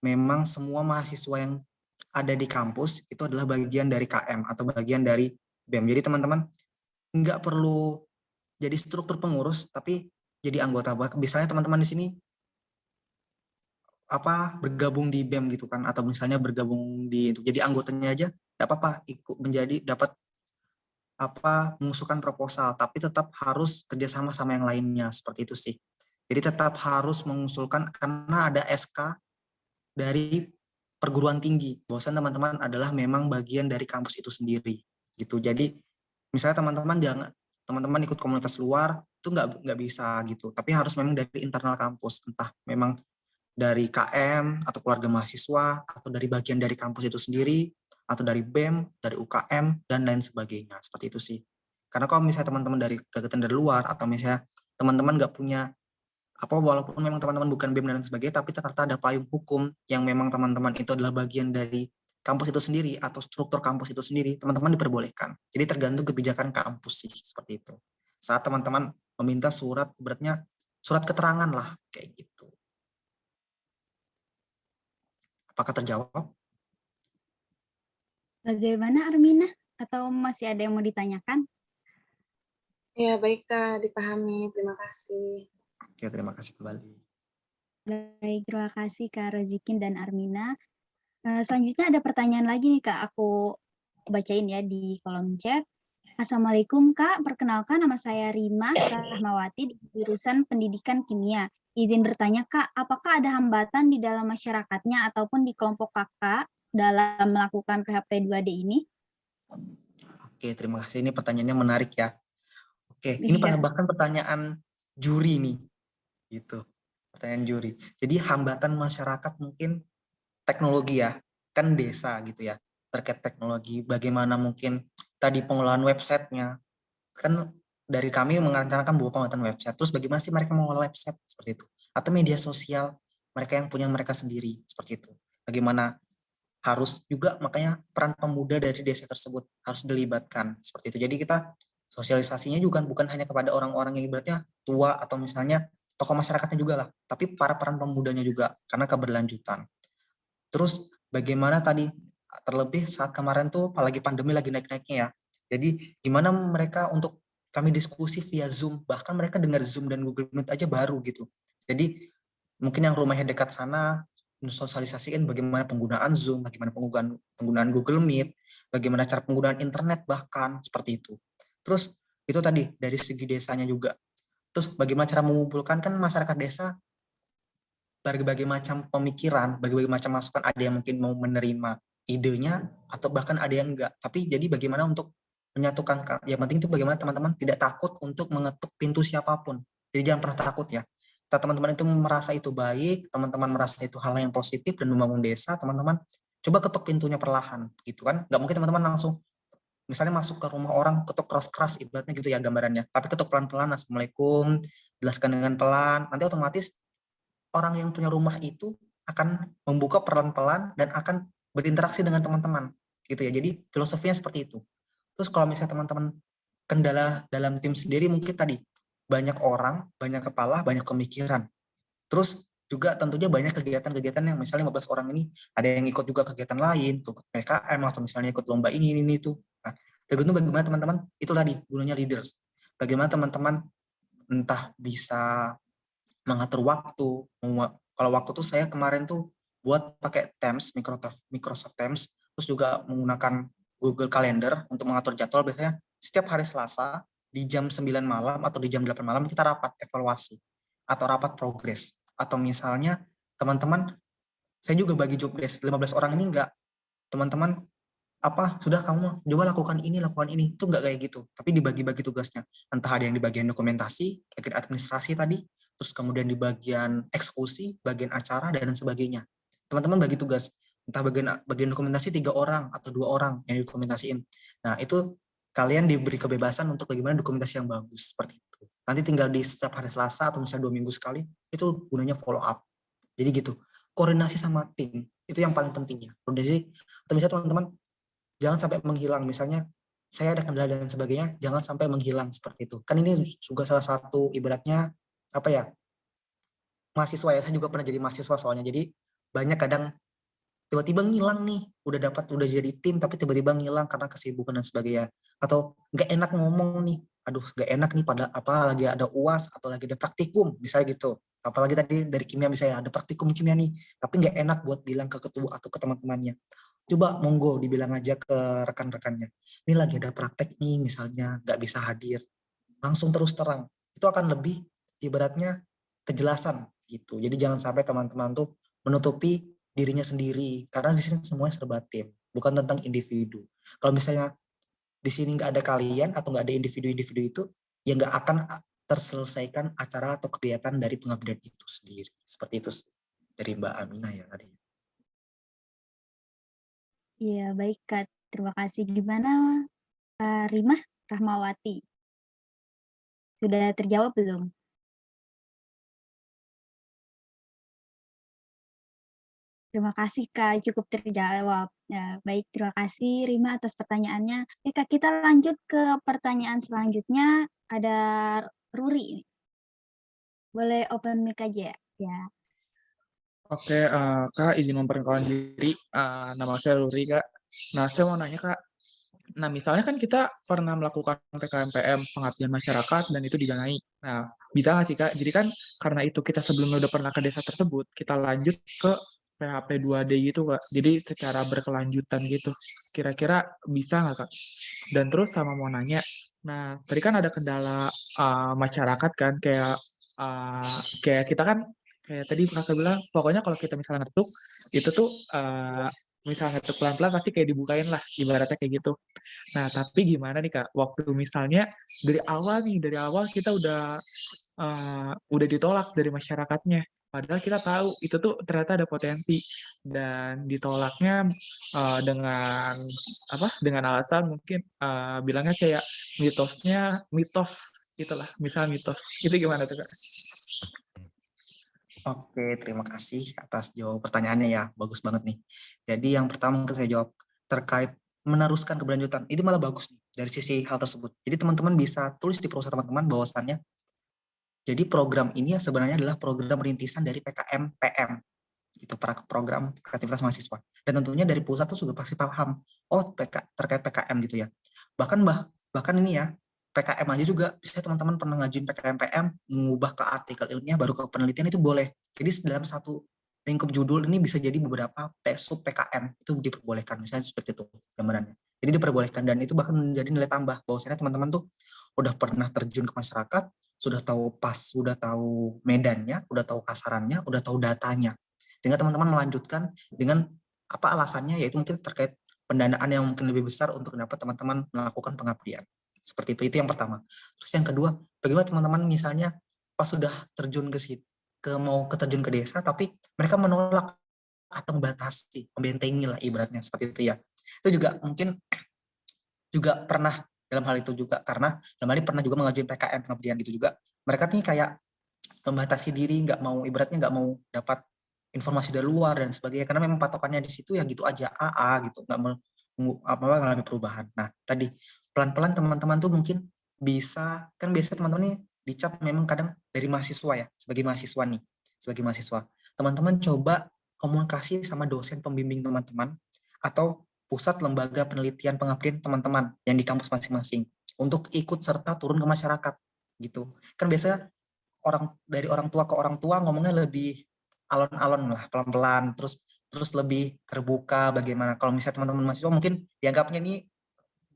memang semua mahasiswa yang ada di kampus itu adalah bagian dari KM atau bagian dari BEM. Jadi teman-teman nggak perlu jadi struktur pengurus, tapi jadi anggota. Misalnya teman-teman di sini bergabung di BEM gitu kan, atau misalnya bergabung jadi anggotanya aja, nggak apa-apa ikut menjadi dapat mengusulkan proposal, tapi tetap harus kerjasama sama yang lainnya seperti itu sih. Jadi tetap harus mengusulkan karena ada SK dari perguruan tinggi, bahwasan teman-teman adalah memang bagian dari kampus itu sendiri gitu. Jadi misalnya teman-teman ikut komunitas luar itu nggak bisa gitu, tapi harus memang dari internal kampus, entah memang dari KM atau keluarga mahasiswa atau dari bagian dari kampus itu sendiri atau dari BEM, dari UKM dan lain sebagainya, seperti itu sih. Karena kalau misalnya teman-teman dari kegiatan dari luar atau misalnya teman-teman nggak punya walaupun memang teman-teman bukan BEM dan sebagainya, tapi ternyata ada payung hukum yang memang teman-teman itu adalah bagian dari kampus itu sendiri atau struktur kampus itu sendiri, teman-teman diperbolehkan. Jadi tergantung kebijakan kampus sih, seperti itu. Saat teman-teman meminta surat, beratnya surat keterangan lah, kayak gitu. Apakah terjawab? Bagaimana Armina? Atau masih ada yang mau ditanyakan? Ya, baik Kak, dipahami. Terima kasih. Oke, terima kasih kembali. Baik, terima kasih Kak Rozikin dan Armina. Selanjutnya ada pertanyaan lagi nih Kak, aku bacain ya di kolom chat. Assalamualaikum Kak, perkenalkan nama saya Rima Rahmawati di jurusan Pendidikan Kimia. Izin bertanya Kak, apakah ada hambatan di dalam masyarakatnya ataupun di kelompok Kakak dalam melakukan PHP 2D ini? Oke, terima kasih. Ini pertanyaannya menarik ya. Oke, ini Iya. bahkan pertanyaan juri nih. Gitu. Pertanyaan juri. Jadi hambatan masyarakat mungkin teknologi ya. Kan desa gitu ya. Terkait teknologi, bagaimana mungkin tadi pengolahan websitenya. Kan dari kami merencanakan bahwa pembuatan website. Terus bagaimana sih mereka mengolah website seperti itu? Atau media sosial, mereka yang punya mereka sendiri seperti itu. Bagaimana harus juga makanya peran pemuda dari desa tersebut harus dilibatkan seperti itu. Jadi kita sosialisasinya juga bukan hanya kepada orang-orang yang ibaratnya tua atau misalnya tokoh masyarakatnya juga lah, tapi para peran pemudanya juga karena keberlanjutan. Terus bagaimana tadi terlebih saat kemarin tuh apalagi pandemi lagi naik-naiknya ya. Jadi gimana mereka untuk kami diskusi via Zoom, bahkan mereka dengar Zoom dan Google Meet aja baru gitu. Jadi mungkin yang rumahnya dekat sana sosialisasikan bagaimana penggunaan Zoom, bagaimana penggunaan Google Meet, bagaimana cara penggunaan internet bahkan seperti itu. Terus itu tadi dari segi desanya juga. Terus bagaimana cara mengumpulkan kan masyarakat desa berbagai macam pemikiran, berbagai macam masukan, ada yang mungkin mau menerima idenya atau bahkan ada yang enggak. Tapi jadi bagaimana untuk menyatukan, yang penting itu bagaimana teman-teman tidak takut untuk mengetuk pintu siapapun. Jadi jangan pernah takut ya. Teman-teman itu merasa itu baik, teman-teman merasa itu hal yang positif dan membangun desa, teman-teman coba ketuk pintunya perlahan gitu kan. Nggak mungkin teman-teman langsung misalnya masuk ke rumah orang ketuk keras-keras ibaratnya gitu ya gambarannya. Tapi ketuk pelan-pelan, assalamualaikum, jelaskan dengan pelan, nanti otomatis orang yang punya rumah itu akan membuka pelan-pelan dan akan berinteraksi dengan teman-teman gitu ya. Jadi filosofinya seperti itu. Terus kalau misalnya teman-teman kendala dalam tim sendiri mungkin tadi banyak orang, banyak kepala, banyak pemikiran. Terus juga tentunya banyak kegiatan-kegiatan yang misalnya 15 orang ini ada yang ikut juga kegiatan lain, ikut PKM atau misalnya ikut lomba ini itu. Nah, tergantung bagaimana teman-teman itu tadi gunanya leaders. Bagaimana teman-teman entah bisa mengatur waktu. Kalau waktu tuh saya kemarin tuh buat pakai Teams, Microsoft Teams, terus juga menggunakan Google Calendar untuk mengatur jadwal. Biasanya setiap hari Selasa di jam 9 malam atau di jam 8 malam kita rapat evaluasi atau rapat progres. Atau misalnya teman-teman, saya juga bagi job desk 15 orang ini enggak, teman-teman sudah kamu coba lakukan ini itu enggak kayak gitu, tapi dibagi-bagi tugasnya, entah ada yang di bagian dokumentasi, bagian administrasi tadi, terus kemudian di bagian eksekusi, bagian acara dan sebagainya. Teman-teman bagi tugas, entah bagian dokumentasi 3 orang atau 2 orang yang dokumentasiin. Nah itu kalian diberi kebebasan untuk bagaimana dokumentasi yang bagus seperti itu. Nanti tinggal di setiap hari Selasa atau misalnya 2 minggu sekali itu gunanya follow up. Jadi gitu, koordinasi sama tim itu yang paling pentingnya. Koordinasi atau misalnya teman-teman jangan sampai menghilang, misalnya saya ada kendala dan sebagainya, jangan sampai menghilang seperti itu. Kan ini juga salah satu ibaratnya apa ya, mahasiswa ya, saya juga pernah jadi mahasiswa soalnya. Jadi banyak kadang tiba-tiba ngilang nih, udah jadi tim tapi tiba-tiba ngilang karena kesibukan dan sebagainya. Atau nggak enak ngomong nih, aduh nggak enak nih pada apa lagi ada UAS atau lagi ada praktikum, misalnya gitu. Apalagi tadi dari kimia misalnya ada praktikum kimia nih, tapi nggak enak buat bilang ke ketua atau ke teman-temannya. Coba monggo dibilang aja ke rekan-rekannya, ini lagi ada praktek nih misalnya nggak bisa hadir, langsung terus terang, itu akan lebih ibaratnya kejelasan gitu. Jadi jangan sampai teman-teman tuh menutupi dirinya sendiri, karena di sini semuanya serba tim, bukan tentang individu. Kalau misalnya di sini nggak ada kalian atau nggak ada individu-individu itu, ya nggak akan terselesaikan acara atau kegiatan dari pengabdian itu sendiri. Seperti itu dari Mbak Aminah ya tadi. Iya, baik Kak. Terima kasih. Gimana Kak Rimah Rahmawati? Sudah terjawab belum? Terima kasih Kak, cukup terjawab. Ya, baik, terima kasih Rima atas pertanyaannya. Oke Kak, kita lanjut ke pertanyaan selanjutnya. Ada Ruri. Boleh open mic aja ya? Ya. Oke, Kak, izin memperkenalkan diri. Nama saya Luri, Kak. Nah, saya mau nanya, Kak. Nah, misalnya kan kita pernah melakukan PKMPM, pengabdian masyarakat, dan itu didanai. Nah, bisa nggak sih, Kak? Jadi kan karena itu kita sebelumnya udah pernah ke desa tersebut, kita lanjut ke PHP 2D gitu, Kak. Jadi secara berkelanjutan gitu. Kira-kira bisa nggak, Kak? Dan terus sama mau nanya, nah, tadi kan ada kendala masyarakat kan, kayak kita kan kayak tadi Kakak bilang, pokoknya kalau kita misalnya ngetuk, itu tuh misalnya ngetuk pelan-pelan pasti kayak dibukain lah, ibaratnya kayak gitu. Nah, tapi gimana nih Kak, waktu misalnya dari awal kita udah ditolak dari masyarakatnya, padahal kita tahu itu tuh ternyata ada potensi dan ditolaknya dengan dengan alasan mungkin bilangnya kayak mitos itulah, misal mitos. Itu gimana tuh Kak? Oke, terima kasih atas jawab pertanyaannya ya. Bagus banget nih. Jadi yang pertama mungkin saya jawab terkait meneruskan keberlanjutan. Itu malah bagus nih dari sisi hal tersebut. Jadi teman-teman bisa tulis di proposal teman-teman bahwasannya jadi program ini sebenarnya adalah program rintisan dari PKM PM. Itu program kreativitas mahasiswa. Dan tentunya dari pusat tuh sudah pasti paham. Oh, terkait PKM gitu ya. Bahkan ini ya, PKM aja juga bisa teman-teman pernah ngajuin PKM PM, mengubah ke artikel ilmiah baru ke penelitian itu boleh. Jadi dalam satu lingkup judul ini bisa jadi beberapa sub PKM itu diperbolehkan, misalnya seperti itu gambarannya. Jadi diperbolehkan dan itu bahkan menjadi nilai tambah bahwasanya teman-teman tuh udah pernah terjun ke masyarakat, sudah tahu medannya, udah tahu kasarannya, udah tahu datanya. Sehingga teman-teman melanjutkan dengan apa alasannya, yaitu mungkin terkait pendanaan yang mungkin lebih besar untuk dapat teman-teman melakukan pengabdian. Seperti itu yang pertama. Terus yang kedua, bagaimana teman-teman misalnya pas sudah terjun terjun ke desa, tapi mereka menolak atau membatasi, membentengi lah ibaratnya seperti itu ya. Itu juga mungkin juga pernah dalam hal itu juga, karena dalam hal ini pernah juga mengajukan PKM pengabdian gitu juga. Mereka nih kayak membatasi diri, ibaratnya nggak mau dapat informasi dari luar dan sebagainya, karena memang patokannya di situ ya gitu aja, gitu, nggak mau mengalami perubahan. Nah, tadi pelan-pelan teman-teman tuh mungkin bisa, kan biasa teman-teman nih dicap memang kadang dari mahasiswa ya, sebagai mahasiswa. Teman-teman coba komunikasi sama dosen pembimbing teman-teman, atau pusat lembaga penelitian pengabdian teman-teman yang di kampus masing-masing, untuk ikut serta turun ke masyarakat, gitu. Kan biasanya dari orang tua ke orang tua ngomongnya lebih alon-alon lah, pelan-pelan, terus lebih terbuka. Bagaimana kalau misalnya teman-teman mahasiswa mungkin dianggapnya ini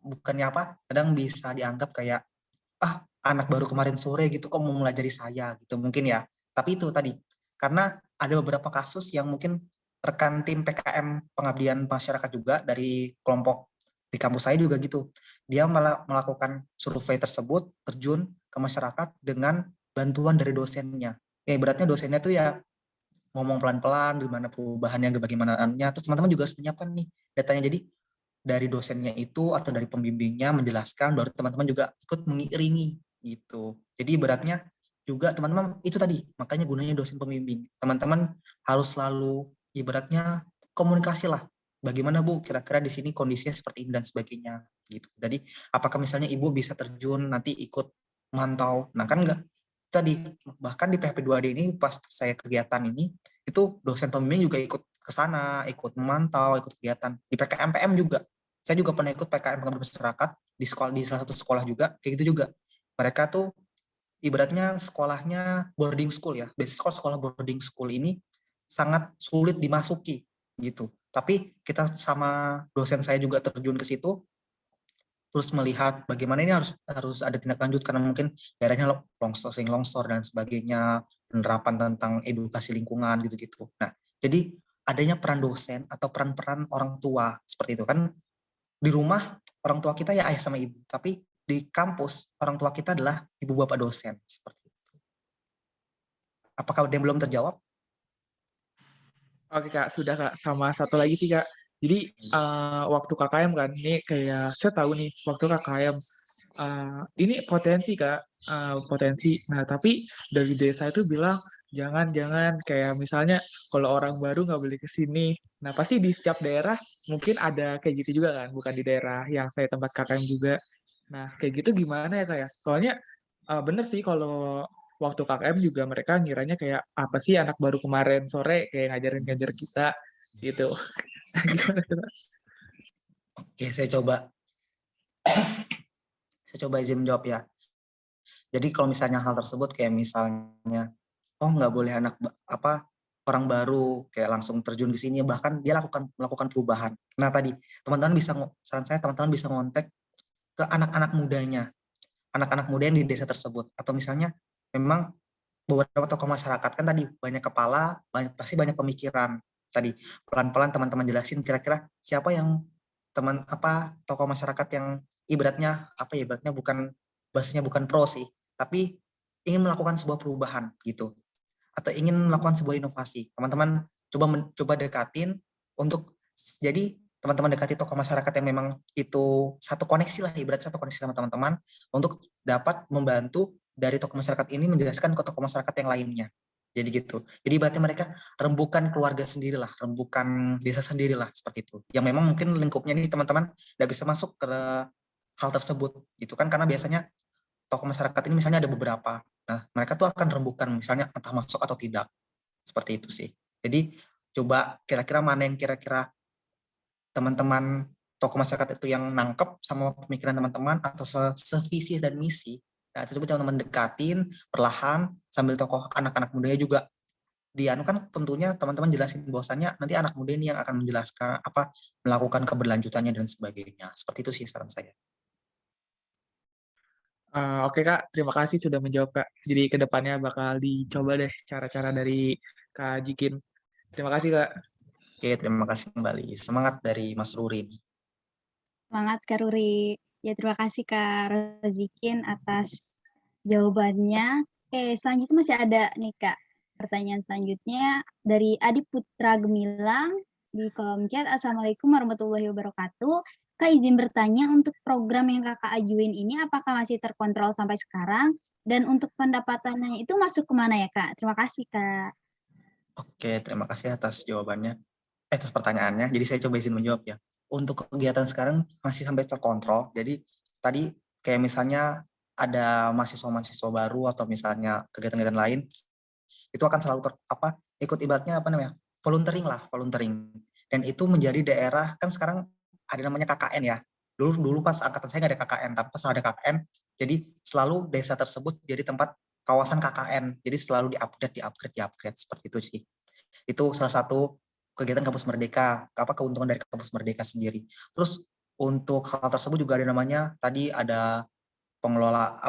bukannya kadang bisa dianggap kayak anak baru kemarin sore gitu kok mau melajari saya gitu mungkin ya. Tapi itu tadi karena ada beberapa kasus yang mungkin rekan tim PKM pengabdian masyarakat juga dari kelompok di kampus saya juga gitu. Dia melakukan survei tersebut, terjun ke masyarakat dengan bantuan dari dosennya. Ya ibaratnya dosennya tuh ya ngomong pelan-pelan gimana perubahannya, bagaimananya. Terus teman-teman juga harus menyiapkan nih datanya. Jadi dari dosennya itu atau dari pembimbingnya menjelaskan, baru teman-teman juga ikut mengiringi gitu. Jadi ibaratnya juga teman-teman itu tadi, makanya gunanya dosen pembimbing. Teman-teman harus selalu ibaratnya komunikasi lah. Bagaimana Bu, kira-kira di sini kondisinya seperti ini dan sebagainya gitu. Jadi apakah misalnya Ibu bisa terjun nanti ikut mantau. Nah kan enggak tadi, bahkan di PHP 2D ini pas saya kegiatan ini itu dosen pembimbing juga ikut ke sana, ikut memantau, ikut kegiatan di PKMPM juga. Saya juga pernah ikut PKM pengabdian masyarakat di salah satu sekolah juga, kayak gitu juga. Mereka tuh ibaratnya sekolahnya boarding school ya. Biasanya sekolah boarding school ini sangat sulit dimasuki gitu. Tapi kita sama dosen saya juga terjun ke situ, terus melihat bagaimana ini harus ada tindak lanjut karena mungkin daerahnya longsor dan sebagainya, penerapan tentang edukasi lingkungan gitu-gitu. Nah, jadi adanya peran dosen atau peran-peran orang tua seperti itu kan. Di rumah orang tua kita ya ayah sama ibu, tapi di kampus orang tua kita adalah ibu bapak dosen seperti itu. Apakah ada yang belum terjawab? Oke Kak, sudah Kak. Sama satu lagi sih Kak. Jadi waktu KKM kan, ini kayak saya tahu nih waktu KKM ini potensi Kak, potensi. Nah tapi dari desa itu bilang jangan kayak misalnya kalau orang baru nggak boleh ke sini. Nah, pasti di setiap daerah mungkin ada kayak gitu juga kan, bukan di daerah yang saya tempat KKM juga. Nah, kayak gitu gimana ya Kak ya? Soalnya bener sih kalau waktu KKM juga mereka ngiranya kayak apa sih anak baru kemarin sore kayak ngajarin-ngajar kita gitu. Gimana tuh, Kak? Oke, saya coba izin menjawab ya. Jadi kalau misalnya hal tersebut kayak misalnya, oh nggak boleh orang baru kayak langsung terjun ke sini, bahkan dia melakukan perubahan. Nah tadi saran saya teman-teman bisa ngontek ke anak-anak muda yang di desa tersebut, atau misalnya memang beberapa tokoh masyarakat kan tadi banyak kepala, pasti banyak pemikiran. Tadi pelan-pelan teman-teman jelasin kira-kira siapa yang tokoh masyarakat yang ibaratnya bahasanya bukan pro sih, tapi ingin melakukan sebuah perubahan gitu, atau ingin melakukan sebuah inovasi. Teman-teman coba dekatin untuk jadi teman-teman dekati tokoh masyarakat yang memang itu satu koneksi lah, ibarat satu koneksi sama teman-teman untuk dapat membantu dari tokoh masyarakat ini menjelaskan ke tokoh masyarakat yang lainnya. Jadi gitu. Jadi berarti mereka rembukan keluarga sendirilah, rembukan desa sendirilah seperti itu. Yang memang mungkin lingkupnya ini teman-teman tidak bisa masuk ke hal tersebut gitu kan, karena biasanya tokoh masyarakat ini misalnya ada beberapa. Nah, mereka tuh akan rembukan misalnya entah masuk atau tidak. Seperti itu sih. Jadi coba kira-kira mana yang kira-kira teman-teman tokoh masyarakat itu yang nangkep sama pemikiran teman-teman atau sevisi dan misi. Nah, itu coba teman-teman dekatin perlahan sambil tokoh anak-anak mudanya juga kan tentunya teman-teman jelasin bahwasannya nanti anak muda ini yang akan menjelaskan melakukan keberlanjutannya dan sebagainya. Seperti itu sih saran saya. Oke Kak, terima kasih sudah menjawab Kak. Jadi kedepannya bakal dicoba deh cara-cara dari Kak Jikin. Terima kasih Kak. Oke, terima kasih kembali. Semangat dari Mas Rurin. Semangat Kak Ruri. Ya terima kasih Kak Rozikin atas jawabannya. Oke, selanjutnya masih ada nih Kak. Pertanyaan selanjutnya dari Adi Putra Gemilang di kolom chat. Assalamualaikum warahmatullahi wabarakatuh. Kak izin bertanya untuk program yang Kakak ajuin ini apakah masih terkontrol sampai sekarang? Dan untuk pendapatannya itu masuk kemana ya Kak? Terima kasih Kak. Oke, terima kasih atas jawabannya. Atas pertanyaannya. Jadi saya coba izin menjawab ya. Untuk kegiatan sekarang masih sampai terkontrol. Jadi tadi kayak misalnya ada mahasiswa-mahasiswa baru atau misalnya kegiatan-kegiatan lain, itu akan selalu ikut ibaratnya volunteering. Dan itu menjadi daerah, kan sekarang ada namanya KKN ya. Dulu pas angkatan saya nggak ada KKN, tapi pas ada KKN, jadi selalu desa tersebut jadi tempat kawasan KKN. Jadi selalu diupgrade seperti itu sih. Itu salah satu kegiatan Kampus Merdeka, keuntungan dari Kampus Merdeka sendiri. Terus untuk hal tersebut juga ada namanya, tadi ada pengelola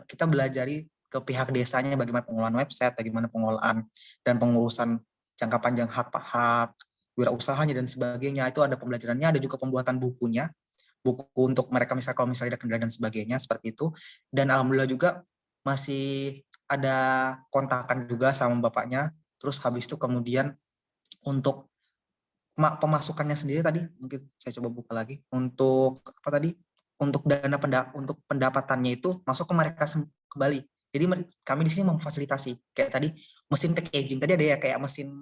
kita belajari ke pihak desanya bagaimana pengelolaan website, bagaimana pengelolaan dan pengurusan jangka panjang hak wirausahanya dan sebagainya. Itu ada pembelajarannya, ada juga pembuatan buku untuk mereka kalau misalnya ada kendala dan sebagainya seperti itu. Dan alhamdulillah juga masih ada kontakan juga sama bapaknya. Terus habis itu kemudian untuk pemasukannya sendiri tadi mungkin saya coba buka lagi untuk untuk untuk pendapatannya itu masuk ke mereka kembali. Jadi kami di sini memfasilitasi kayak tadi mesin packaging, tadi ada ya kayak mesin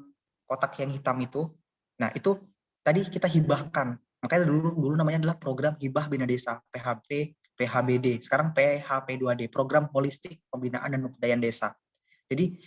kotak yang hitam itu. Nah, itu tadi kita hibahkan. Makanya dulu namanya adalah program hibah bina desa, PHBD. Sekarang PHP2D, program holistik pembinaan dan kebudayaan desa. Jadi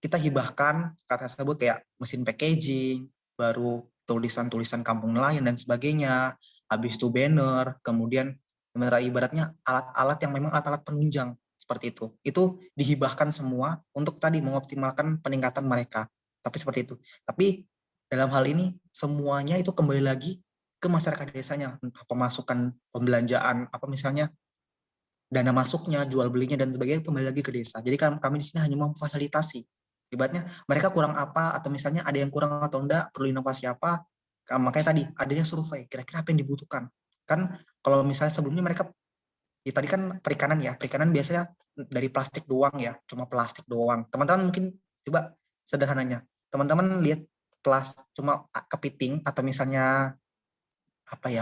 kita hibahkan kata tersebut kayak mesin packaging, baru tulisan-tulisan kampung nelayan dan sebagainya, habis itu banner, kemudian ibaratnya alat-alat yang memang alat-alat penunjang seperti itu. Itu dihibahkan semua untuk tadi mengoptimalkan peningkatan mereka. Tapi seperti itu. Tapi dalam hal ini semuanya itu kembali lagi ke masyarakat desanya, entah pemasukan, pembelanjaan, misalnya dana masuknya, jual belinya dan sebagainya kembali lagi ke desa. Jadi kami di sini hanya memfasilitasi. Ibaratnya mereka kurang apa atau misalnya ada yang kurang atau enggak, perlu inovasi apa, makanya tadi adanya survei, kira-kira apa yang dibutuhkan. Kan kalau misalnya sebelumnya mereka tadi kan perikanan biasanya dari plastik doang ya, cuma plastik doang. Teman-teman mungkin coba sederhananya, teman-teman lihat cuma kepiting atau misalnya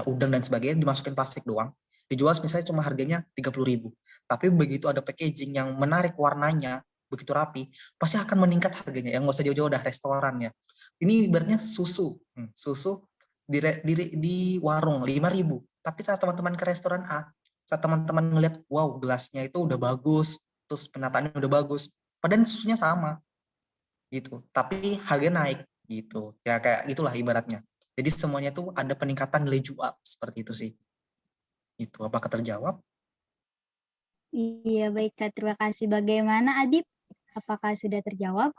udang dan sebagainya dimasukin plastik doang, dijual misalnya cuma harganya 30.000. Tapi begitu ada packaging yang menarik warnanya, begitu rapi, pasti akan meningkat harganya. Yang nggak usah jauh-jauh dah restoran ya. Ini ibaratnya susu di warung 5.000. Tapi saat teman-teman ke restoran A, saat teman-teman ngeliat, wow gelasnya itu udah bagus, terus penataannya udah bagus, padahal susunya sama gitu, tapi harganya naik gitu. Ya kayak gitulah ibaratnya. Jadi semuanya tuh ada peningkatan nilai jual seperti itu sih. Itu apakah terjawab? Iya, baik Kak. Terima kasih. Bagaimana Adip? Apakah sudah terjawab?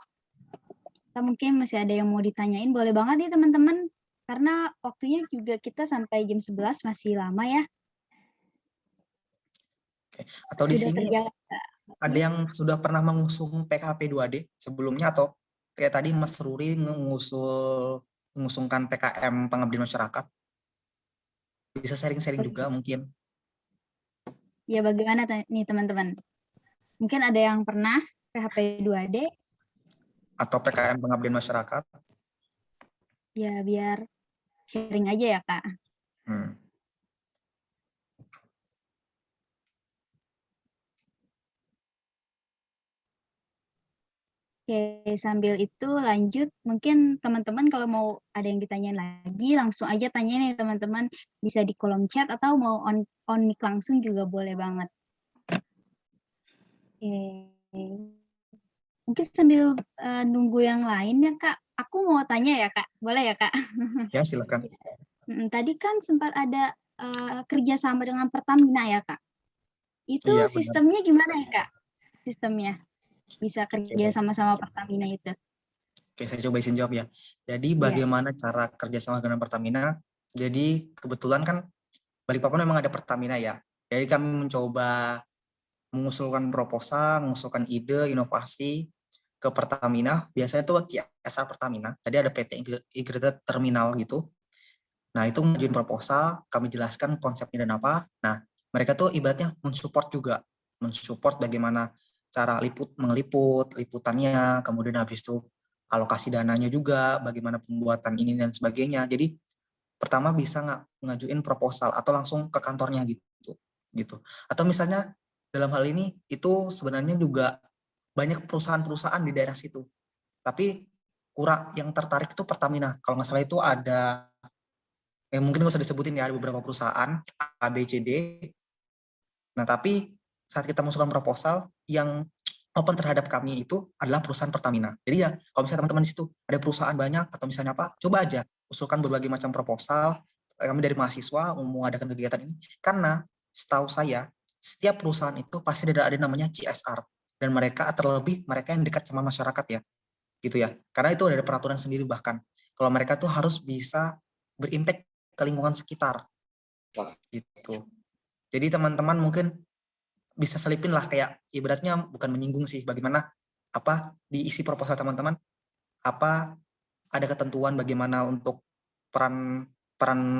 Atau mungkin masih ada yang mau ditanyain? Boleh banget nih teman-teman. Karena waktunya juga kita sampai jam 11 masih lama ya. Atau di Sudah sini terjawab. ada yang sudah pernah mengusung PKP 2D sebelumnya, atau kayak tadi Mas Ruri mengusungkan PKM pengabdian masyarakat? Bisa sharing-sharing juga mungkin. Ya, bagaimana nih teman-teman? Mungkin ada yang pernah PHP 2D, Atau PKM pengabdian masyarakat. ya biar sharing aja ya Kak. Oke, sambil itu lanjut, mungkin teman-teman kalau mau ada yang ditanyain lagi, langsung aja tanya nih teman-teman, bisa di kolom chat atau mau on mic langsung juga boleh banget. Oke. Mungkin sambil nunggu yang lain ya Kak, aku mau tanya ya Kak, boleh ya Kak? Ya silakan. Tadi kan sempat ada kerjasama dengan Pertamina ya Kak. Itu Iya, benar. sistemnya gimana ya Kak? Sistemnya bisa kerja sama-sama Pertamina itu. Oke, saya coba izin jawab ya. Jadi bagaimana cara kerjasama dengan Pertamina? Jadi kebetulan kan Balikpapan memang ada Pertamina ya. Jadi kami mencoba mengusulkan proposal, mengusulkan ide, inovasi ke Pertamina. Biasanya itu CSR Pertamina. Jadi ada PT Integrated Terminal gitu. Nah, itu ngajuin proposal, kami jelaskan konsepnya dan apa. Nah, mereka tuh ibaratnya mensupport juga. Mensupport bagaimana cara mengeliput, liputannya, kemudian habis itu alokasi dananya juga, bagaimana pembuatan ini dan sebagainya. Jadi, pertama bisa ngajuin proposal atau langsung ke kantornya gitu. Atau misalnya dalam hal ini itu sebenarnya juga banyak perusahaan-perusahaan di daerah situ. Tapi kurang yang tertarik itu Pertamina. Kalau nggak salah itu ada mungkin nggak usah disebutin ya, ada beberapa perusahaan A, B, C, D. Nah, tapi saat kita masukkan proposal, yang open terhadap kami itu adalah perusahaan Pertamina. Jadi ya, kalau misalnya teman-teman di situ ada perusahaan banyak atau misalnya apa, coba aja usulkan berbagai macam proposal. Kami dari mahasiswa mau mengadakan kegiatan ini, karena setahu saya setiap perusahaan itu pasti ada namanya CSR, dan mereka terlebih mereka yang dekat sama masyarakat ya, gitu ya. Karena itu ada peraturan sendiri bahkan. Kalau mereka tuh harus bisa berimpact ke lingkungan sekitar gitu. Jadi teman-teman mungkin bisa selipin lah, kayak ibaratnya bukan menyinggung sih, bagaimana apa diisi proposal teman-teman, apa ada ketentuan bagaimana untuk peran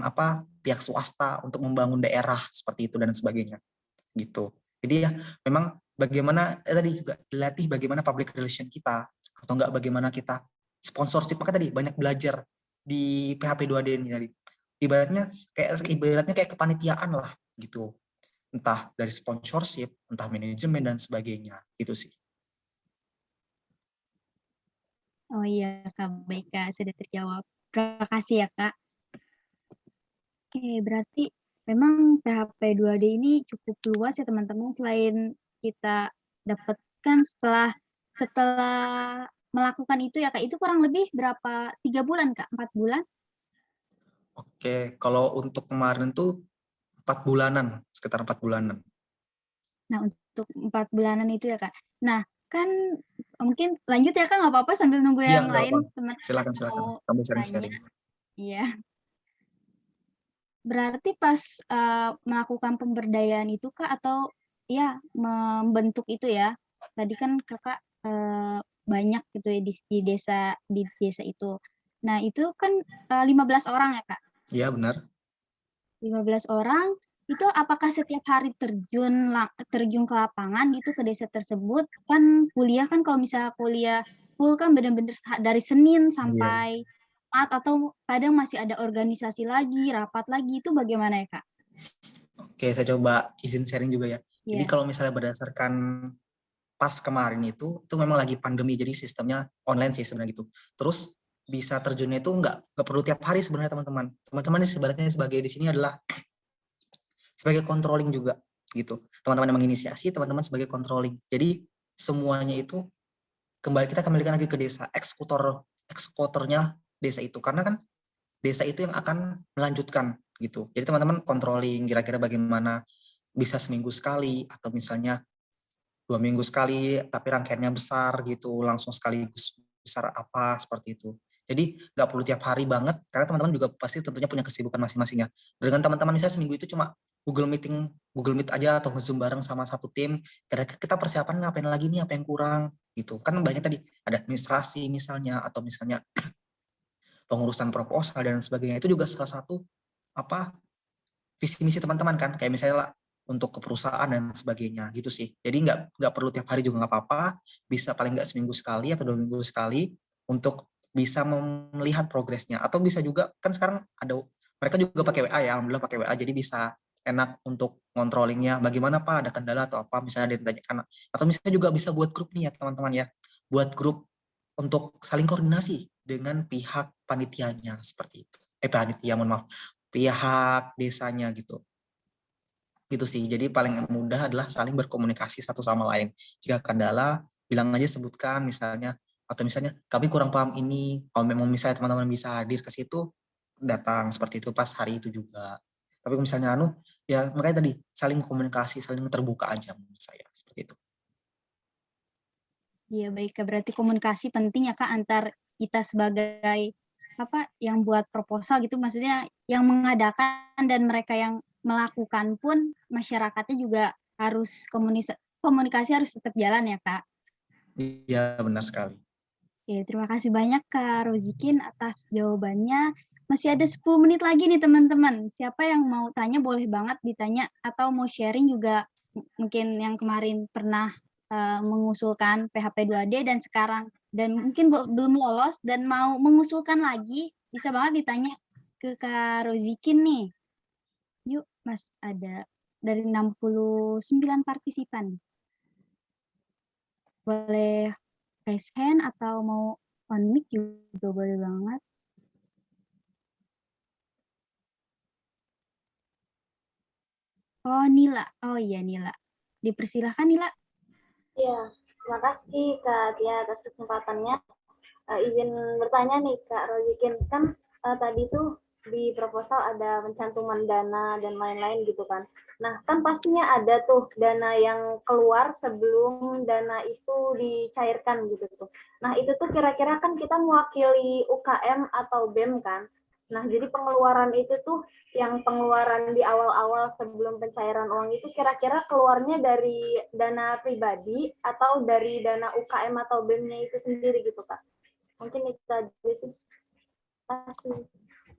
apa pihak swasta untuk membangun daerah seperti itu dan sebagainya gitu. Jadi ya memang bagaimana tadi juga dilatih bagaimana public relation kita, atau enggak bagaimana kita sponsorship, maka tadi banyak belajar di PHP 2D ini tadi. Ibaratnya kayak kepanitiaan lah gitu. Entah dari sponsorship, entah manajemen dan sebagainya. Gitu sih. Oh iya Kak, baik Kak, sudah terjawab. Terima kasih ya Kak. Oke, berarti memang PHP 2D ini cukup luas ya teman-teman. Selain kita dapatkan setelah melakukan itu ya Kak, itu kurang lebih berapa? 3 bulan Kak? 4 bulan? Oke, kalau untuk kemarin tuh 4 bulanan, sekitar 4 bulanan. Nah, untuk 4 bulanan itu ya Kak. Nah, kan mungkin lanjut ya Kak, nggak apa-apa sambil nunggu Iya, yang nggak lain apa-apa. teman-teman Silakan. mau Kamu tanya. sharing-sharing. Iya. Berarti pas melakukan pemberdayaan itu Kak, atau ya membentuk itu ya, tadi kan Kakak banyak gitu ya di desa itu. Nah, itu kan 15 orang ya Kak? Iya, benar. 15 orang, itu apakah setiap hari terjun ke lapangan gitu ke desa tersebut? Kan kuliah kan kalau misalnya kuliah full kan benar-benar dari Senin sampai Jumat, atau kadang masih ada organisasi lagi, rapat lagi, itu bagaimana ya Kak? Oke, saya coba izin sharing juga ya. Jadi Iya. kalau misalnya berdasarkan pas kemarin itu memang lagi pandemi, jadi sistemnya online sih sebenarnya gitu. Terus bisa terjunnya itu nggak perlu tiap hari sebenarnya teman-teman. Teman-teman ini sebenarnya sebagai di sini adalah sebagai controlling juga gitu. Teman-teman yang menginisiasi, teman-teman sebagai controlling. Jadi semuanya itu kita kembalikan lagi ke desa, eksekutornya desa itu, karena kan desa itu yang akan melanjutkan gitu. Jadi teman-teman controlling kira-kira bagaimana bisa seminggu sekali atau misalnya 2 minggu sekali, tapi rangkaiannya besar gitu, langsung sekaligus besar apa seperti itu. Jadi nggak perlu tiap hari banget, karena teman-teman juga pasti tentunya punya kesibukan masing-masing ya. Dengan teman-teman misalnya seminggu itu cuma Google Meet aja atau Zoom bareng sama satu tim, kita persiapan ngapain lagi nih, apa yang kurang gitu. Kan banyak tadi, ada administrasi misalnya, atau misalnya pengurusan proposal dan sebagainya, itu juga salah satu visi misi teman-teman kan, kayak misalnya untuk ke perusahaan dan sebagainya gitu sih. Jadi nggak perlu tiap hari juga nggak apa-apa, bisa paling nggak seminggu sekali atau 2 minggu sekali untuk bisa melihat progresnya. Atau bisa juga kan sekarang mereka juga pakai WA ya, alhamdulillah pakai WA, jadi bisa enak untuk ngontrollingnya bagaimana Pak, ada kendala atau apa, misalnya ditanyakan. Atau misalnya juga bisa buat grup nih ya teman-teman ya, buat grup untuk saling koordinasi dengan pihak panitianya seperti itu. Panitia, mohon maaf, pihak desanya gitu. Gitu sih. Jadi paling mudah adalah saling berkomunikasi satu sama lain. Jika kendala, bilang aja, sebutkan misalnya, atau misalnya kami kurang paham ini, kalau memang misalnya teman-teman bisa hadir ke situ, datang seperti itu pas hari itu juga. Tapi misalnya ya makanya tadi saling komunikasi, saling terbuka aja menurut saya seperti itu. Iya baik Kak, berarti komunikasi penting ya Kak antar kita sebagai yang buat proposal gitu, maksudnya yang mengadakan dan mereka yang melakukan pun masyarakatnya juga harus komunikasi harus tetap jalan ya Kak. Iya benar sekali. Oke, terima kasih banyak Kak Rozikin atas jawabannya. Masih ada 10 menit lagi nih teman-teman. Siapa yang mau tanya boleh banget ditanya atau mau sharing juga, mungkin yang kemarin pernah mengusulkan PHP 2D dan sekarang dan mungkin belum lolos dan mau mengusulkan lagi, bisa banget ditanya ke Kak Rozikin nih. Yuk, Mas, ada dari 69 partisipan. Boleh raise hand atau mau on mic juga boleh banget. Oh, Nila. Oh iya, Nila. Dipersilahkan, Nila. Iya, terima kasih Kak Tia atas kesempatannya. Izin bertanya nih Kak Rozikin, kan tadi tuh di proposal ada pencantuman dana dan lain-lain gitu kan. Nah, kan pastinya ada tuh dana yang keluar sebelum dana itu dicairkan gitu tuh. Nah, itu tuh kira-kira kan kita mewakili UKM atau BEM kan. Nah, jadi pengeluaran itu tuh yang pengeluaran di awal-awal sebelum pencairan uang itu kira-kira keluarnya dari dana pribadi atau dari dana UKM atau BEM-nya itu sendiri gitu, Kak. Mungkin itu aja sih.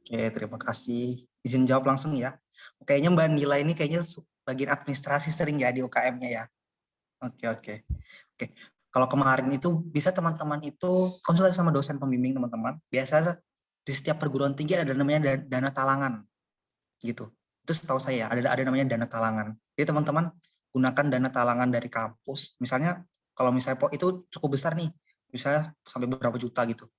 Oke, terima kasih. Izin jawab langsung ya. Kayaknya Mbak Nila ini kayaknya bagian administrasi sering ya di UKM-nya ya. Oke. Kalau kemarin itu bisa teman-teman itu konsultasi sama dosen pembimbing teman-teman. Biasanya di setiap perguruan tinggi ada namanya dana talangan gitu. Itu setahu saya ada namanya dana talangan. Jadi teman-teman gunakan dana talangan dari kampus. Misalnya kalau misalnya itu cukup besar nih, misalnya sampai beberapa juta gitu.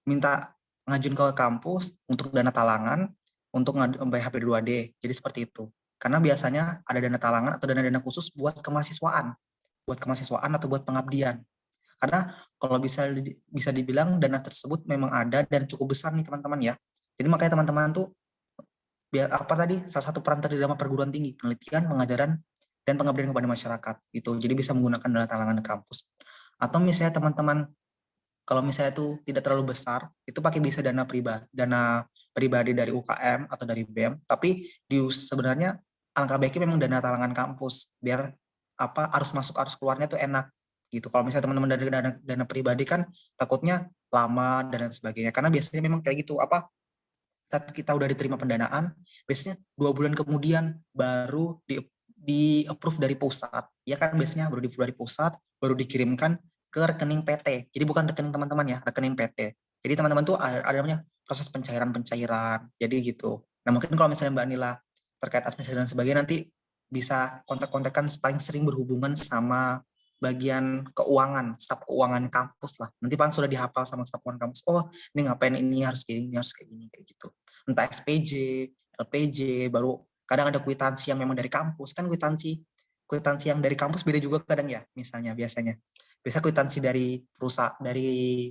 Minta ngajuin ke kampus untuk dana talangan untuk PHP 2D. Jadi seperti itu. Karena biasanya ada dana talangan atau dana-dana khusus buat kemahasiswaan atau buat pengabdian. Karena kalau bisa dibilang dana tersebut memang ada dan cukup besar nih teman-teman ya. Jadi makanya teman-teman tuh salah satu peran terutama perguruan tinggi, penelitian, pengajaran, dan pengabdian kepada masyarakat gitu. Jadi bisa menggunakan dana talangan di kampus. Atau misalnya teman-teman kalau misalnya itu tidak terlalu besar, itu pakai bisa dana pribadi dari UKM atau dari BEM, tapi sebenarnya alangkah baiknya memang dana talangan kampus biar arus masuk arus keluarnya tuh enak gitu. Kalau misalnya teman-teman dari dana pribadi kan takutnya lama dan sebagainya, karena biasanya memang kayak gitu saat kita udah diterima pendanaan, biasanya 2 bulan kemudian baru di approve dari pusat, ya kan biasanya baru di approve dari pusat, baru dikirimkan ke rekening PT. Jadi bukan rekening teman-teman ya, rekening PT. Jadi teman-teman tuh ada namanya proses pencairan. Jadi gitu. Nah mungkin kalau misalnya Mbak Nila terkait administrasi dan sebagainya nanti bisa kontak-kontakan paling sering berhubungan sama bagian keuangan, staf keuangan kampus lah. Nanti kan sudah dihafal sama staf keuangan kampus. Oh, ini ngapain, ini harus kayak gini, harus kayak gini, kayak gitu. Entah SPJ, LPJ, baru kadang ada kwitansi yang memang dari kampus. Kan kwitansi yang dari kampus beda juga kadang ya, misalnya biasanya. Biasa kwitansi dari perusahaan, dari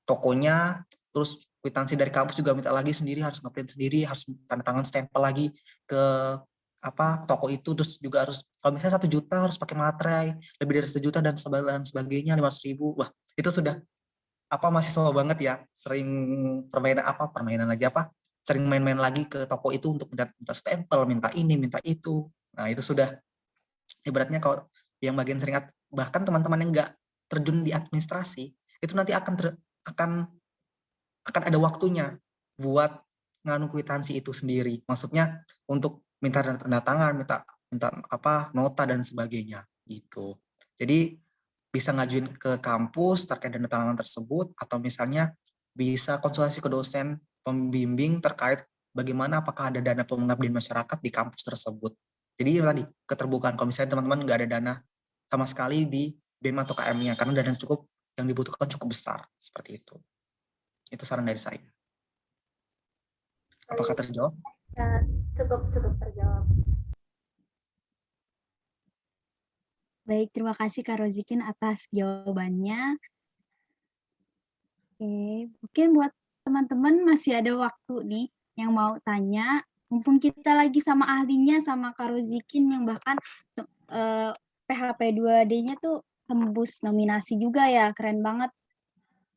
tokonya, terus kwitansi dari kampus juga minta lagi sendiri, harus ngeprint sendiri, harus tanda tangan stempel lagi ke toko itu, terus juga harus kalau misalnya 1 juta harus pakai materai, lebih dari 1 juta dan sebagainya 500.000. Wah, itu sudah mahasiswa banget ya, sering permainan lagi sering main-main lagi ke toko itu untuk minta stempel, minta ini, minta itu. Nah, itu sudah ibaratnya kalau yang bagian sering, bahkan teman-teman yang enggak terjun di administrasi, itu nanti akan ada waktunya buat nganu kwitansi itu sendiri. Maksudnya untuk minta tanda tangan, minta nota dan sebagainya gitu. Jadi bisa ngajuin ke kampus terkait tanda tangan tersebut, atau misalnya bisa konsultasi ke dosen pembimbing terkait bagaimana apakah ada dana pengabdian masyarakat di kampus tersebut. Jadi tadi keterbukaan, kalau misalnya teman-teman nggak ada dana sama sekali di BEM atau KM-nya, karena dana yang dibutuhkan cukup besar, seperti itu. Itu saran dari saya. Apakah terjawab? Cukup terjawab. Baik, terima kasih Kak Rozikin atas jawabannya. Oke, mungkin buat teman-teman masih ada waktu nih yang mau tanya. Mumpung kita lagi sama ahlinya, sama Kak Rozikin yang bahkan PHP 2D-nya tuh tembus nominasi juga ya, keren banget.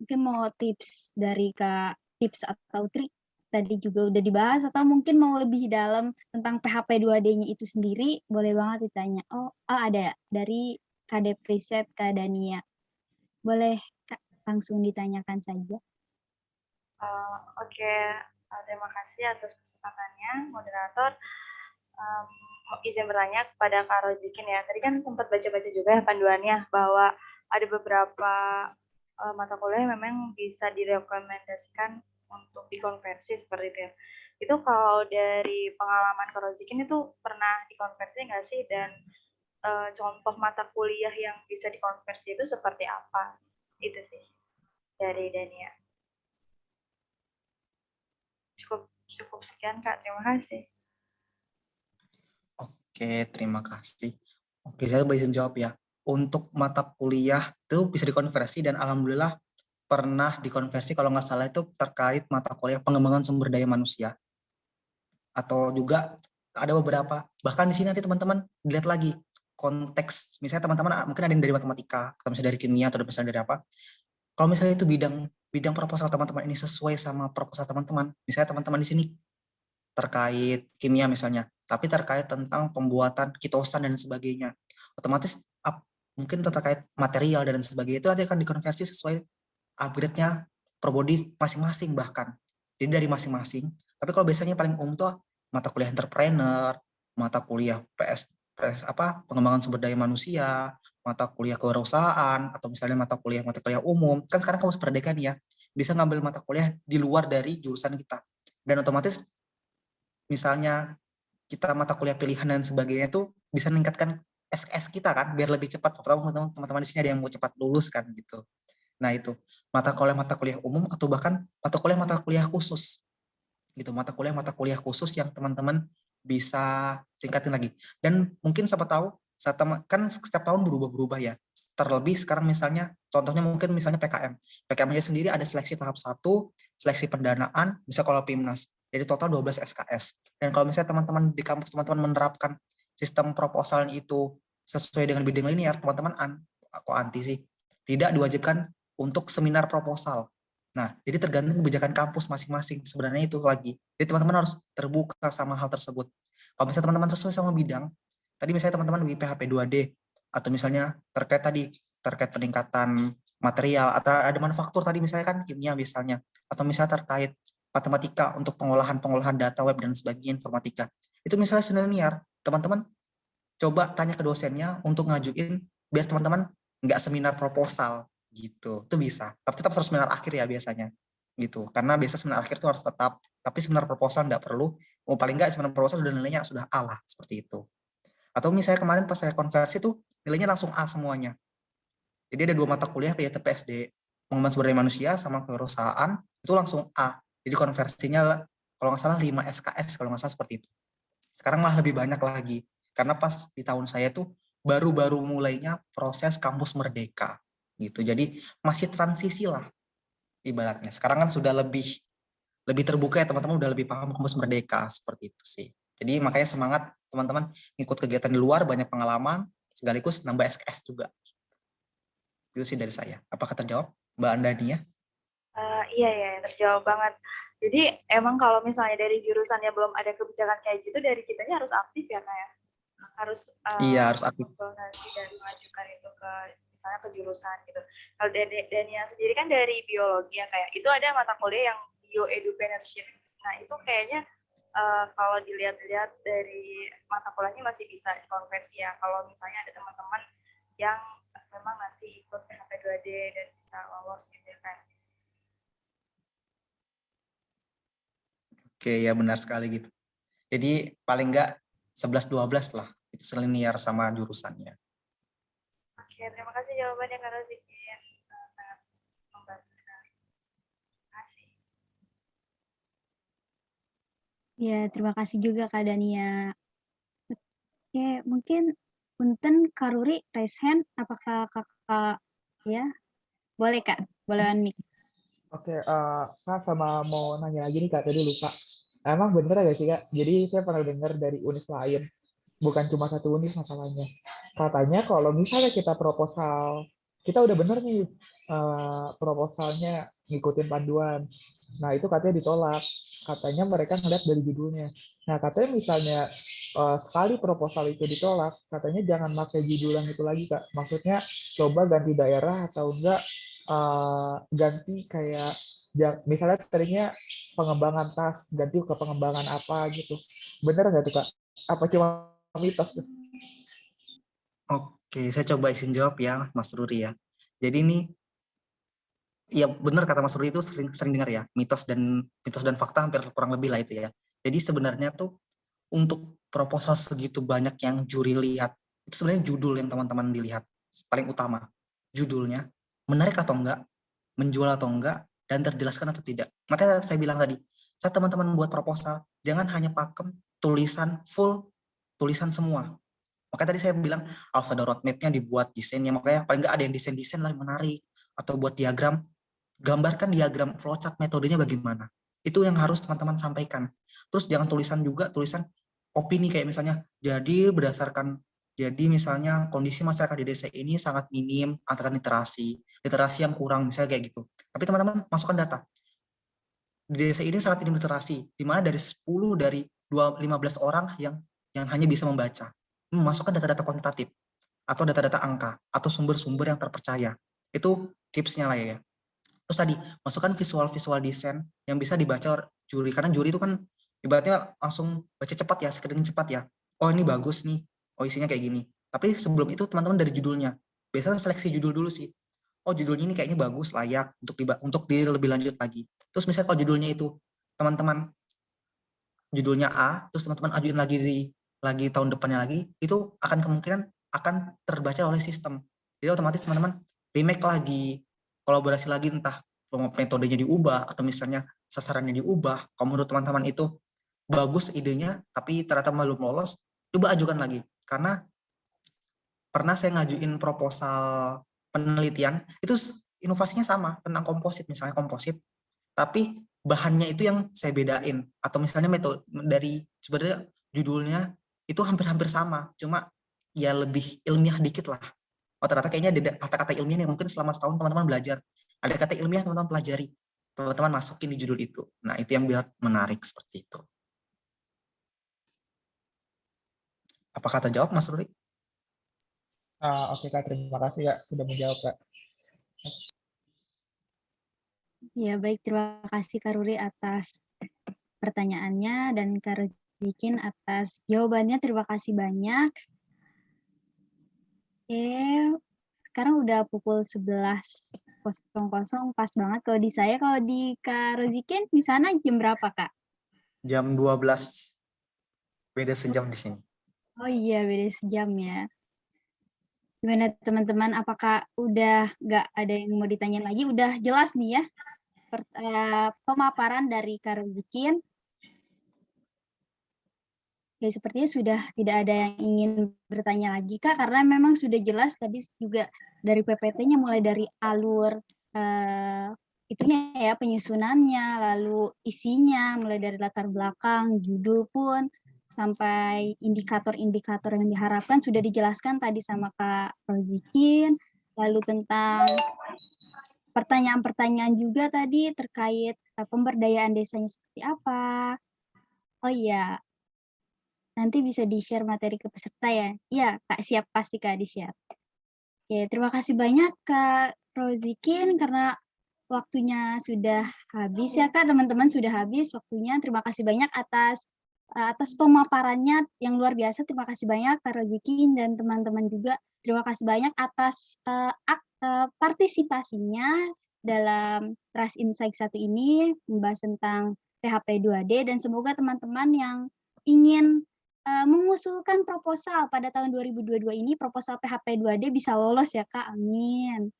Mungkin mau tips dari Kak, tips atau trik tadi juga udah dibahas, atau mungkin mau lebih dalam tentang PHP 2D-nya itu sendiri, boleh banget ditanya. Oh ada dari KD Preset, Kak Dania. Boleh Kak, langsung ditanyakan saja. Oke, terima kasih atas kesempatannya, moderator. Izin bertanya kepada Kak Rozikin ya. Tadi kan sempat baca-baca juga ya panduannya bahwa ada beberapa mata kuliah yang memang bisa direkomendasikan untuk dikonversi seperti itu ya. Itu kalau dari pengalaman Kak Rozikin itu pernah dikonversi nggak sih? Dan contoh mata kuliah yang bisa dikonversi itu seperti apa? Itu sih dari Dania. Cukup sekian Kak, terima kasih. Oke, terima kasih. Oke, saya bisa jawab ya. Untuk mata kuliah itu bisa dikonversi, dan alhamdulillah pernah dikonversi, kalau nggak salah itu terkait mata kuliah pengembangan sumber daya manusia. Atau juga ada beberapa, bahkan di sini nanti teman-teman dilihat lagi konteks, misalnya teman-teman mungkin ada yang dari matematika, atau misalnya dari kimia, atau misalnya dari apa. Kalau misalnya itu bidang proposal teman-teman ini sesuai sama proposal teman-teman, misalnya teman-teman di sini terkait kimia misalnya, tapi terkait tentang pembuatan kitosan dan sebagainya, otomatis mungkin terkait material dan sebagainya, itu nanti akan dikonversi sesuai upgrade-nya prodi masing-masing bahkan. Jadi dari masing-masing. Tapi kalau biasanya paling umum tuh mata kuliah entrepreneur, mata kuliah pengembangan sumber daya manusia, mata kuliah kewirausahaan, atau misalnya mata kuliah umum. Kan sekarang kamu Merdeka nih ya, bisa ngambil mata kuliah di luar dari jurusan kita. Dan otomatis misalnya kita mata kuliah pilihan dan sebagainya itu bisa meningkatkan SKS kita kan, biar lebih cepat. Teman-teman di sini ada yang mau cepat lulus kan gitu. Nah itu mata kuliah umum, atau bahkan mata kuliah khusus gitu, mata kuliah khusus yang teman-teman bisa tingkatin lagi. Dan mungkin siapa tahu kan setiap tahun berubah-berubah ya. Terlebih sekarang misalnya contohnya mungkin misalnya PKM-nya sendiri ada seleksi tahap 1, seleksi pendanaan, bisa kalau PIMNAS. Jadi total 12 SKS. Dan kalau misalnya teman-teman di kampus teman-teman menerapkan sistem proposal itu sesuai dengan bidding linear, teman-teman kok anti sih? Tidak diwajibkan untuk seminar proposal. Nah, jadi tergantung kebijakan kampus masing-masing. Sebenarnya itu lagi. Jadi teman-teman harus terbuka sama hal tersebut. Kalau misalnya teman-teman sesuai sama bidang, tadi misalnya teman-teman di PHP 2D, atau misalnya terkait peningkatan material, atau ada manufaktur tadi misalnya kan kimia misalnya, atau misalnya terkait matematika untuk pengolahan data web dan sebagainya, informatika. Itu misalnya senior, teman-teman coba tanya ke dosennya untuk ngajuin biar teman-teman nggak seminar proposal gitu. Itu bisa. Tapi tetap harus seminar akhir ya biasanya. Gitu. Karena biasa seminar akhir itu harus tetap, tapi seminar proposal nggak perlu. Paling nggak seminar proposal sudah nilainya sudah A lah, seperti itu. Atau misalnya kemarin pas saya konversi tuh nilainya langsung A semuanya. Jadi ada 2 mata kuliah yaitu PSD, pengembangan sumber daya manusia sama kewirausahaan, itu langsung A. Jadi konversinya kalau nggak salah 5 SKS, kalau nggak salah seperti itu. Sekarang malah lebih banyak lagi. Karena pas di tahun saya tuh baru-baru mulainya proses kampus merdeka gitu. Jadi masih transisi lah ibaratnya. Sekarang kan sudah lebih terbuka ya, teman-teman udah lebih paham kampus merdeka seperti itu sih. Jadi makanya semangat teman-teman ngikut kegiatan di luar, banyak pengalaman, sekaligus nambah SKS juga. Itu sih dari saya. Apakah terjawab, Mbak Andania? Iya, terjawab banget. Jadi emang kalau misalnya dari jurusannya belum ada kebijakan kayak gitu, dari kitanya harus aktif ya kayak harus Iya, harus aktif. donasi dan mengajukan itu ke misalnya ke jurusan gitu. Kalau Dania sendiri kan dari biologi ya, kayak itu ada mata kuliah yang bioedupreneurship. Nah itu kayaknya kalau dilihat-lihat dari mata kuliahnya masih bisa dikonversi ya. Kalau misalnya ada teman-teman yang memang nanti ikut PHP 2D dan bisa lolos gitu kan. Oke, ya benar sekali gitu. Jadi paling enggak 11-12 lah, itu selinier sama jurusannya. Oke, terima kasih jawabannya Kak Roziki. Sangat membantu sekali. Terima kasih. Ya, terima kasih juga Kak Dania. Oke, mungkin punten Karuri raise hand. Apakah kakak ya? Boleh Kak, boleh unmute. Oke, Kak sama mau nanya lagi nih Kak, tadi lupa. Emang bener gak sih Kak? Jadi saya pernah dengar dari univ lain, bukan cuma satu univ masalahnya. Katanya kalau misalnya kita proposal, kita udah bener nih proposalnya ngikutin panduan. Nah itu katanya ditolak. Katanya mereka ngeliat dari judulnya. Nah katanya misalnya sekali proposal itu ditolak, katanya jangan pakai judul yang itu lagi Kak. Maksudnya coba ganti daerah atau enggak ganti kayak misalnya tadinya pengembangan tas ganti ke pengembangan apa gitu, bener nggak tuh Kak? Apa cuma mitos tuh? Oke, saya coba izin jawab ya Mas Ruri ya. Jadi ini ya benar kata Mas Ruri, itu sering dengar ya, mitos dan fakta hampir kurang lebih lah itu ya. Jadi sebenarnya tuh untuk proposal segitu banyak yang juri lihat, itu sebenarnya judul yang teman-teman dilihat paling utama. Judulnya menarik atau enggak, menjual atau enggak, dan terjelaskan atau tidak. Makanya saya bilang tadi, saat teman-teman buat proposal, jangan hanya pakem tulisan full, tulisan semua. Makanya tadi saya bilang harus ada roadmap-nya, dibuat desainnya. Makanya paling enggak ada yang desain-desain lah menarik, atau buat diagram, gambarkan diagram flowchart metodenya bagaimana. Itu yang harus teman-teman sampaikan. Terus jangan tulisan juga, tulisan opini kayak misalnya, jadi misalnya kondisi masyarakat di desa ini sangat minim antara literasi yang kurang, misalnya kayak gitu. Tapi teman-teman masukkan data. Di desa ini sangat minim literasi, di mana dari 10 dari 15 orang yang hanya bisa membaca. Masukkan data-data kuantitatif atau data-data angka atau sumber-sumber yang terpercaya. Itu tipsnya lah ya. Terus tadi masukkan visual desain yang bisa dibaca juri, karena juri itu kan ibaratnya langsung baca cepat ya, screening cepat ya. Oh ini bagus nih, oh isinya kayak gini. Tapi sebelum itu teman-teman dari judulnya, biasanya seleksi judul dulu sih. Oh judulnya ini kayaknya bagus, layak untuk lebih lanjut lagi. Terus misalnya kalau judulnya itu teman-teman judulnya A, terus teman-teman ajuin lagi tahun depannya lagi, itu akan kemungkinan akan terbaca oleh sistem. Jadi otomatis teman-teman remake lagi, kolaborasi lagi, entah metodenya diubah atau misalnya sasarannya diubah. Kalau menurut teman-teman itu bagus idenya tapi ternyata belum lolos, coba ajukan lagi. Karena pernah saya ngajuin proposal penelitian, itu inovasinya sama tentang komposit, misalnya komposit, tapi bahannya itu yang saya bedain, atau misalnya metode dari sebenarnya judulnya itu hampir-hampir sama, cuma ya lebih ilmiah dikit lah. Oh ternyata kayaknya ada kata-kata ilmiah yang mungkin selama setahun teman-teman belajar, ada kata ilmiah teman-teman pelajari, teman-teman masukin di judul itu. Nah itu yang biar menarik seperti itu. Apakah terjawab Mas Ruri? Oke Kak, terima kasih Kak sudah menjawab Kak. Ya, baik. Terima kasih Kak Ruri atas pertanyaannya dan Kak Rozikin atas jawabannya. Terima kasih banyak. Oke, sekarang udah pukul 11.00, pas banget kalau di saya. Kalau di Kak Rozikin, di sana jam berapa, Kak? Jam 12. Beda sejam di sini. Oh iya, beda sejam ya. Gimana teman-teman, apakah udah nggak ada yang mau ditanya lagi? Udah jelas nih ya pemaparan dari Kak Rozikin. Ya, sepertinya sudah tidak ada yang ingin bertanya lagi, Kak, karena memang sudah jelas tadi juga dari PPT-nya mulai dari alur itunya ya, penyusunannya, lalu isinya, mulai dari latar belakang, judul pun, sampai indikator-indikator yang diharapkan sudah dijelaskan tadi sama Kak Rozikin, lalu tentang pertanyaan-pertanyaan juga tadi terkait pemberdayaan desanya seperti apa. Oh iya, nanti bisa di-share materi ke peserta ya? Iya, Kak, siap, pasti Kak di-share. Oke, terima kasih banyak Kak Rozikin karena waktunya sudah habis ya Kak, teman-teman sudah habis waktunya. Terima kasih banyak atas pemaparannya yang luar biasa. Terima kasih banyak Kak Rozikin dan teman-teman juga. Terima kasih banyak atas partisipasinya dalam Trust Insight 1 ini membahas tentang PHP 2D dan semoga teman-teman yang ingin mengusulkan proposal pada tahun 2022 ini, proposal PHP 2D bisa lolos ya Kak, amin.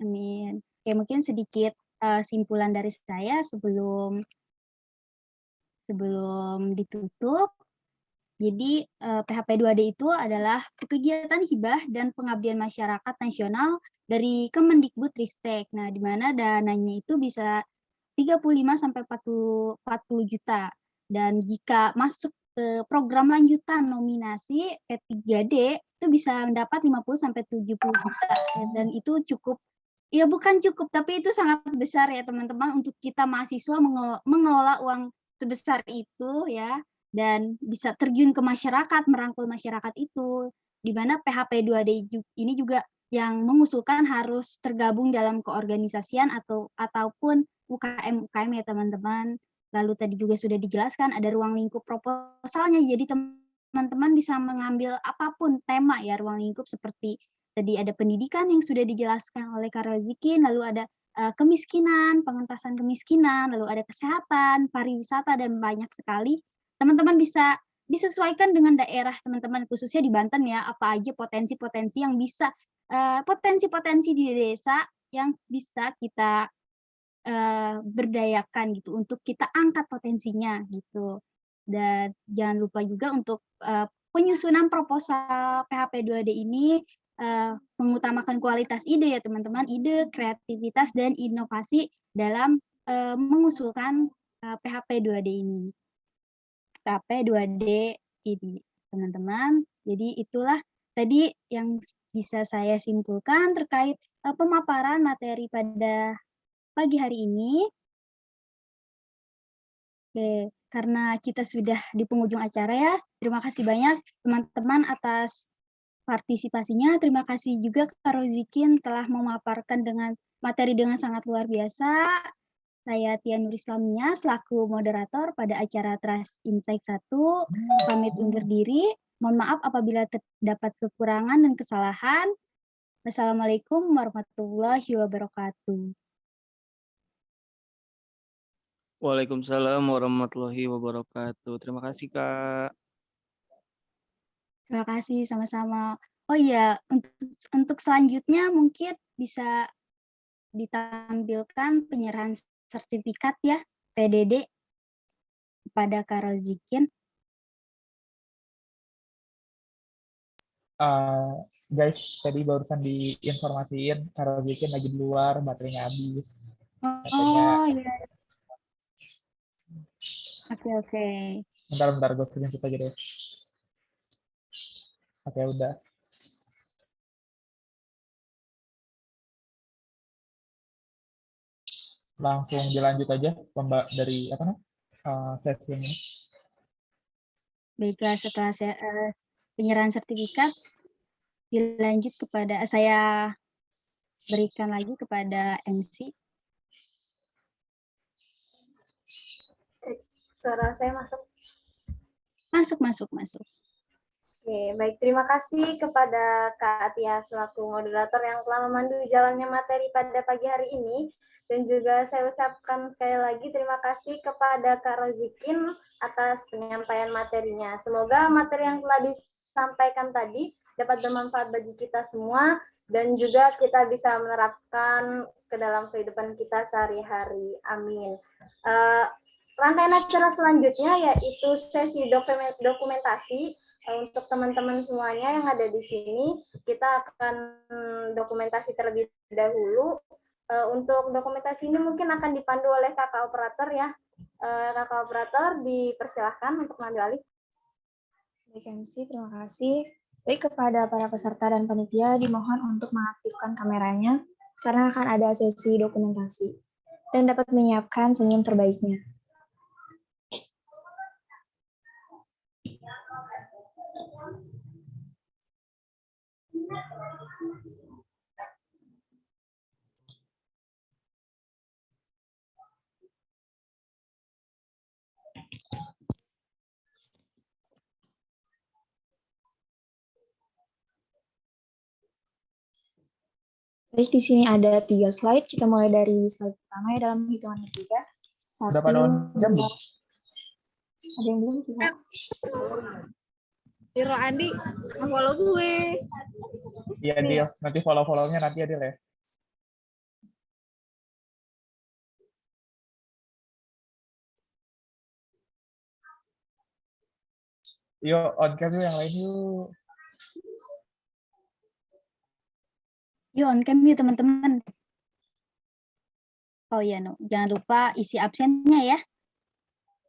Amin. Oke, mungkin sedikit simpulan dari saya sebelum ditutup. Jadi PHP 2D itu adalah kegiatan hibah dan pengabdian masyarakat nasional dari Kemendikbudristek. Nah, di mana dananya itu bisa 35 sampai 40 juta. Dan jika masuk ke program lanjutan nominasi P3D itu bisa mendapat 50 sampai 70 juta. Dan itu cukup, ya bukan cukup, tapi itu sangat besar ya teman-teman untuk kita mahasiswa mengelola uang sebesar itu ya, dan bisa terjun ke masyarakat, merangkul masyarakat itu, di mana PHP 2D ini juga yang mengusulkan harus tergabung dalam keorganisasian ataupun UKM ya teman-teman. Lalu tadi juga sudah dijelaskan ada ruang lingkup proposalnya, jadi teman-teman bisa mengambil apapun tema ya ruang lingkup, seperti tadi ada pendidikan yang sudah dijelaskan oleh Kak Rozikin, lalu ada kemiskinan, pengentasan kemiskinan, lalu ada kesehatan, pariwisata, dan banyak sekali. Teman-teman bisa disesuaikan dengan daerah teman-teman, khususnya di Banten ya, apa aja potensi-potensi yang bisa, potensi-potensi di desa yang bisa kita berdayakan gitu, untuk kita angkat potensinya gitu. Dan jangan lupa juga untuk penyusunan proposal PHP 2D ini mengutamakan kualitas ide ya teman-teman, ide, kreativitas, dan inovasi dalam mengusulkan PHP 2D ini. PHP 2D ini teman-teman. Jadi itulah tadi yang bisa saya simpulkan terkait pemaparan materi pada pagi hari ini. Oke, karena kita sudah di penghujung acara ya, terima kasih banyak teman-teman atas partisipasinya. Terima kasih juga Kak Rozikin telah memaparkan dengan materi dengan sangat luar biasa. Saya Tia Nurislamia selaku moderator pada acara Trust Insight 1, pamit undur diri. Mohon maaf apabila terdapat kekurangan dan kesalahan. Wassalamualaikum warahmatullahi wabarakatuh. Waalaikumsalam warahmatullahi wabarakatuh. Terima kasih, Kak. Terima kasih, sama-sama. Oh iya, untuk selanjutnya mungkin bisa ditampilkan penyerahan sertifikat ya, PDD kepada Kak Rozikin. Guys, tadi barusan diinformasiin Kak Rozikin lagi di luar, baterainya habis. Oh iya. Oke. Bentar, gue screenshot aja deh. Oke, udah. Langsung dilanjut aja dari sesi ini. Baiklah, setelah penyerahan sertifikat, dilanjut kepada saya berikan lagi kepada MC. Suara saya masuk? Masuk. Oke, baik. Terima kasih kepada Kak Atia selaku moderator yang telah memandu jalannya materi pada pagi hari ini. Dan juga saya ucapkan sekali lagi terima kasih kepada Kak Rozikin atas penyampaian materinya. Semoga materi yang telah sampaikan tadi dapat bermanfaat bagi kita semua dan juga kita bisa menerapkan ke dalam kehidupan kita sehari-hari. Amin. Rangkaian acara selanjutnya yaitu sesi dokumentasi. Untuk teman-teman semuanya yang ada di sini, kita akan dokumentasi terlebih dahulu. Untuk dokumentasi ini mungkin akan dipandu oleh kakak operator ya. Kakak operator dipersilahkan untuk mengambil alih. Baik MC, terima kasih. Baik, kepada para peserta dan panitia dimohon untuk mengaktifkan kameranya karena akan ada sesi dokumentasi dan dapat menyiapkan senyum terbaiknya. Baik, di sini ada 3 slide. Kita mulai dari slide pertama ya dalam hitungan ketiga. Udah pada on jam belum? Ada yang belum kita? Diro Andi, follow gue. Iya, Dil. Nanti follow-follow-nya nanti ya, Dil ya. Yuk, on cam yuk yang lain yuk. Yuk on cam yuk teman-teman. Oh iya, no. Jangan lupa isi absennya ya.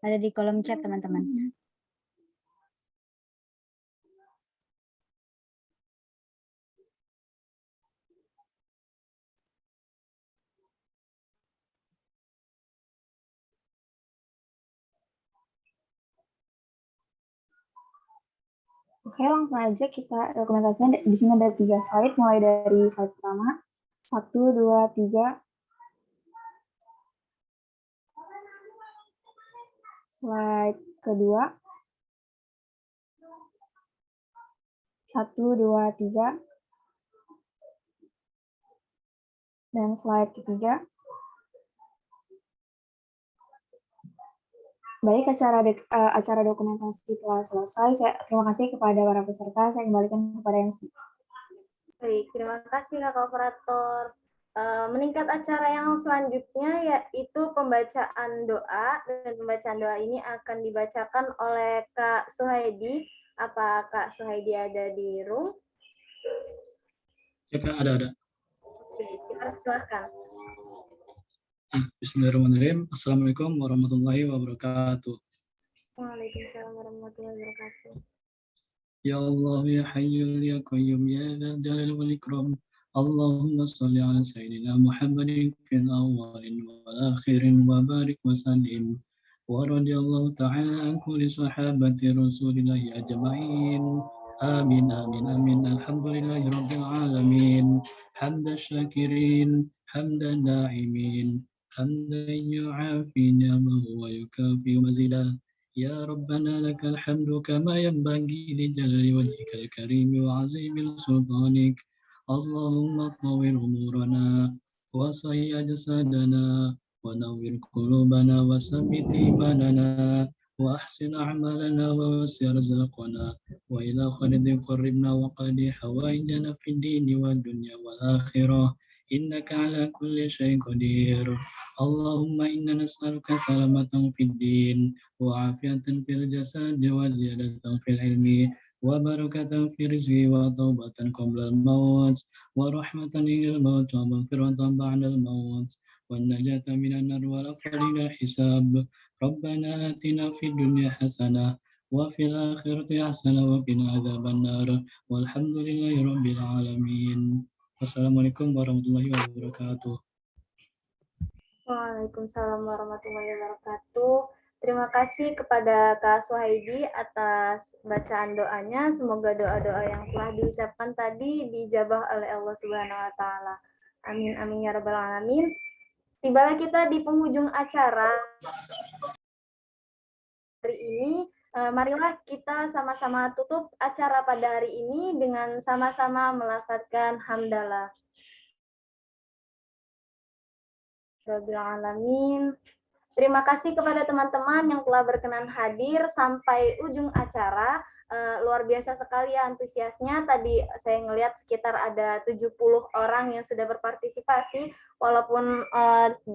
Ada di kolom chat teman-teman. Oke, langsung aja kita dokumentasinya. Di sini ada 3 slide, mulai dari slide pertama. 1, 2, 3. Slide kedua. 1, 2, 3. Dan slide ketiga. Baik, acara dokumentasi telah selesai. Terima kasih kepada para peserta. Saya kembalikan kepada MC. Baik, terima kasih Kakak Operator. Meningkat acara yang selanjutnya yaitu pembacaan doa, dan pembacaan doa ini akan dibacakan oleh Kak Suhaidi. Apa Kak Suhaidi ada di room? Ya Kak, ada. Oke, kita silakan. Bismillahirrahmanirrahim. Assalamualaikum warahmatullahi wabarakatuh. Waalaikumsalam warahmatullahi wabarakatuh. Ya Allah, ya Hayyu, ya Qayyum, ya Dzal Jalali wal Ikram. Allahumma shalli ala Sayyidina Muhammadin fil awwalin wal akhirin wa barik wa sallim. Wa radiyallahu ta'ala an kulli sahabati Rasulillahi ajma'in. Amin, amin, amin. Alhamdulillahi rabbil alamin. Hamdan syakirin, hamdan da'imin. حمدا يعافي نعمه ويكافئ مزيدا يا ربنا لك الحمد كما ينبغي لجلال وجهك الكريم وعظيم سلطانك اللهم طور أمورنا وصي أجسادنا ونور قلوبنا وثبت إيماننا وأحسن أعمالنا ووسع رزقنا وإلى خير قربنا وقد حوائجنا في الدين والدنيا والآخرة إنك على كل شيء قدير اللهم إنا نسألك سلامة في الدين وعافية في الجسد وزيادة في العلم وبركة في الرزق وتوبة قبل الموت ورحمة عند الموت ومغفرة بعد الموت والنجاة من النار والعفو من الحساب ربنا آتنا في الدنيا حسنة وفي الآخرة حسنة وقنا عذاب النار والحمد لله رب العالمين. Wassalamualaikum warahmatullahi wabarakatuh. Waalaikumsalam warahmatullahi wabarakatuh. Terima kasih kepada Kak Suhaidi atas bacaan doanya. Semoga doa-doa yang telah diucapkan tadi dijabah oleh Allah Subhanahu wa taala. Amin amin ya rabbal alamin. Tibalah kita di penghujung acara hari ini. Marilah kita sama-sama tutup acara pada hari ini dengan sama-sama melafadzkan hamdalah. Rabbil alamin. Terima kasih kepada teman-teman yang telah berkenan hadir sampai ujung acara. luar biasa sekali ya antusiasnya. Tadi saya ngelihat sekitar ada 70 orang yang sudah berpartisipasi, walaupun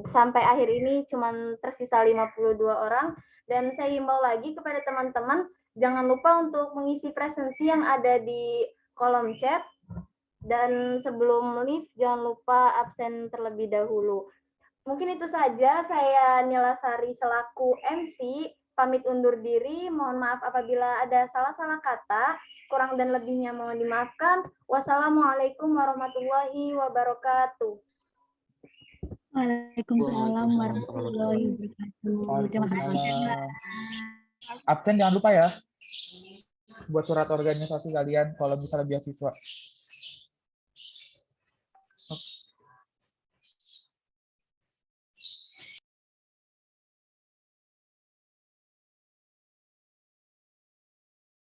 sampai akhir ini cuma tersisa 52 orang. Dan saya himbau lagi kepada teman-teman, jangan lupa untuk mengisi presensi yang ada di kolom chat. Dan sebelum live, jangan lupa absen terlebih dahulu. Mungkin itu saja, saya Nila Sari selaku MC, pamit undur diri. Mohon maaf apabila ada salah-salah kata, kurang dan lebihnya mohon dimaafkan. Wassalamualaikum warahmatullahi wabarakatuh. Waalaikumsalam warahmatullahi wabarakatuh. Terima kasih. Absen jangan lupa ya. Buat surat organisasi kalian kalau misalnya beasiswa.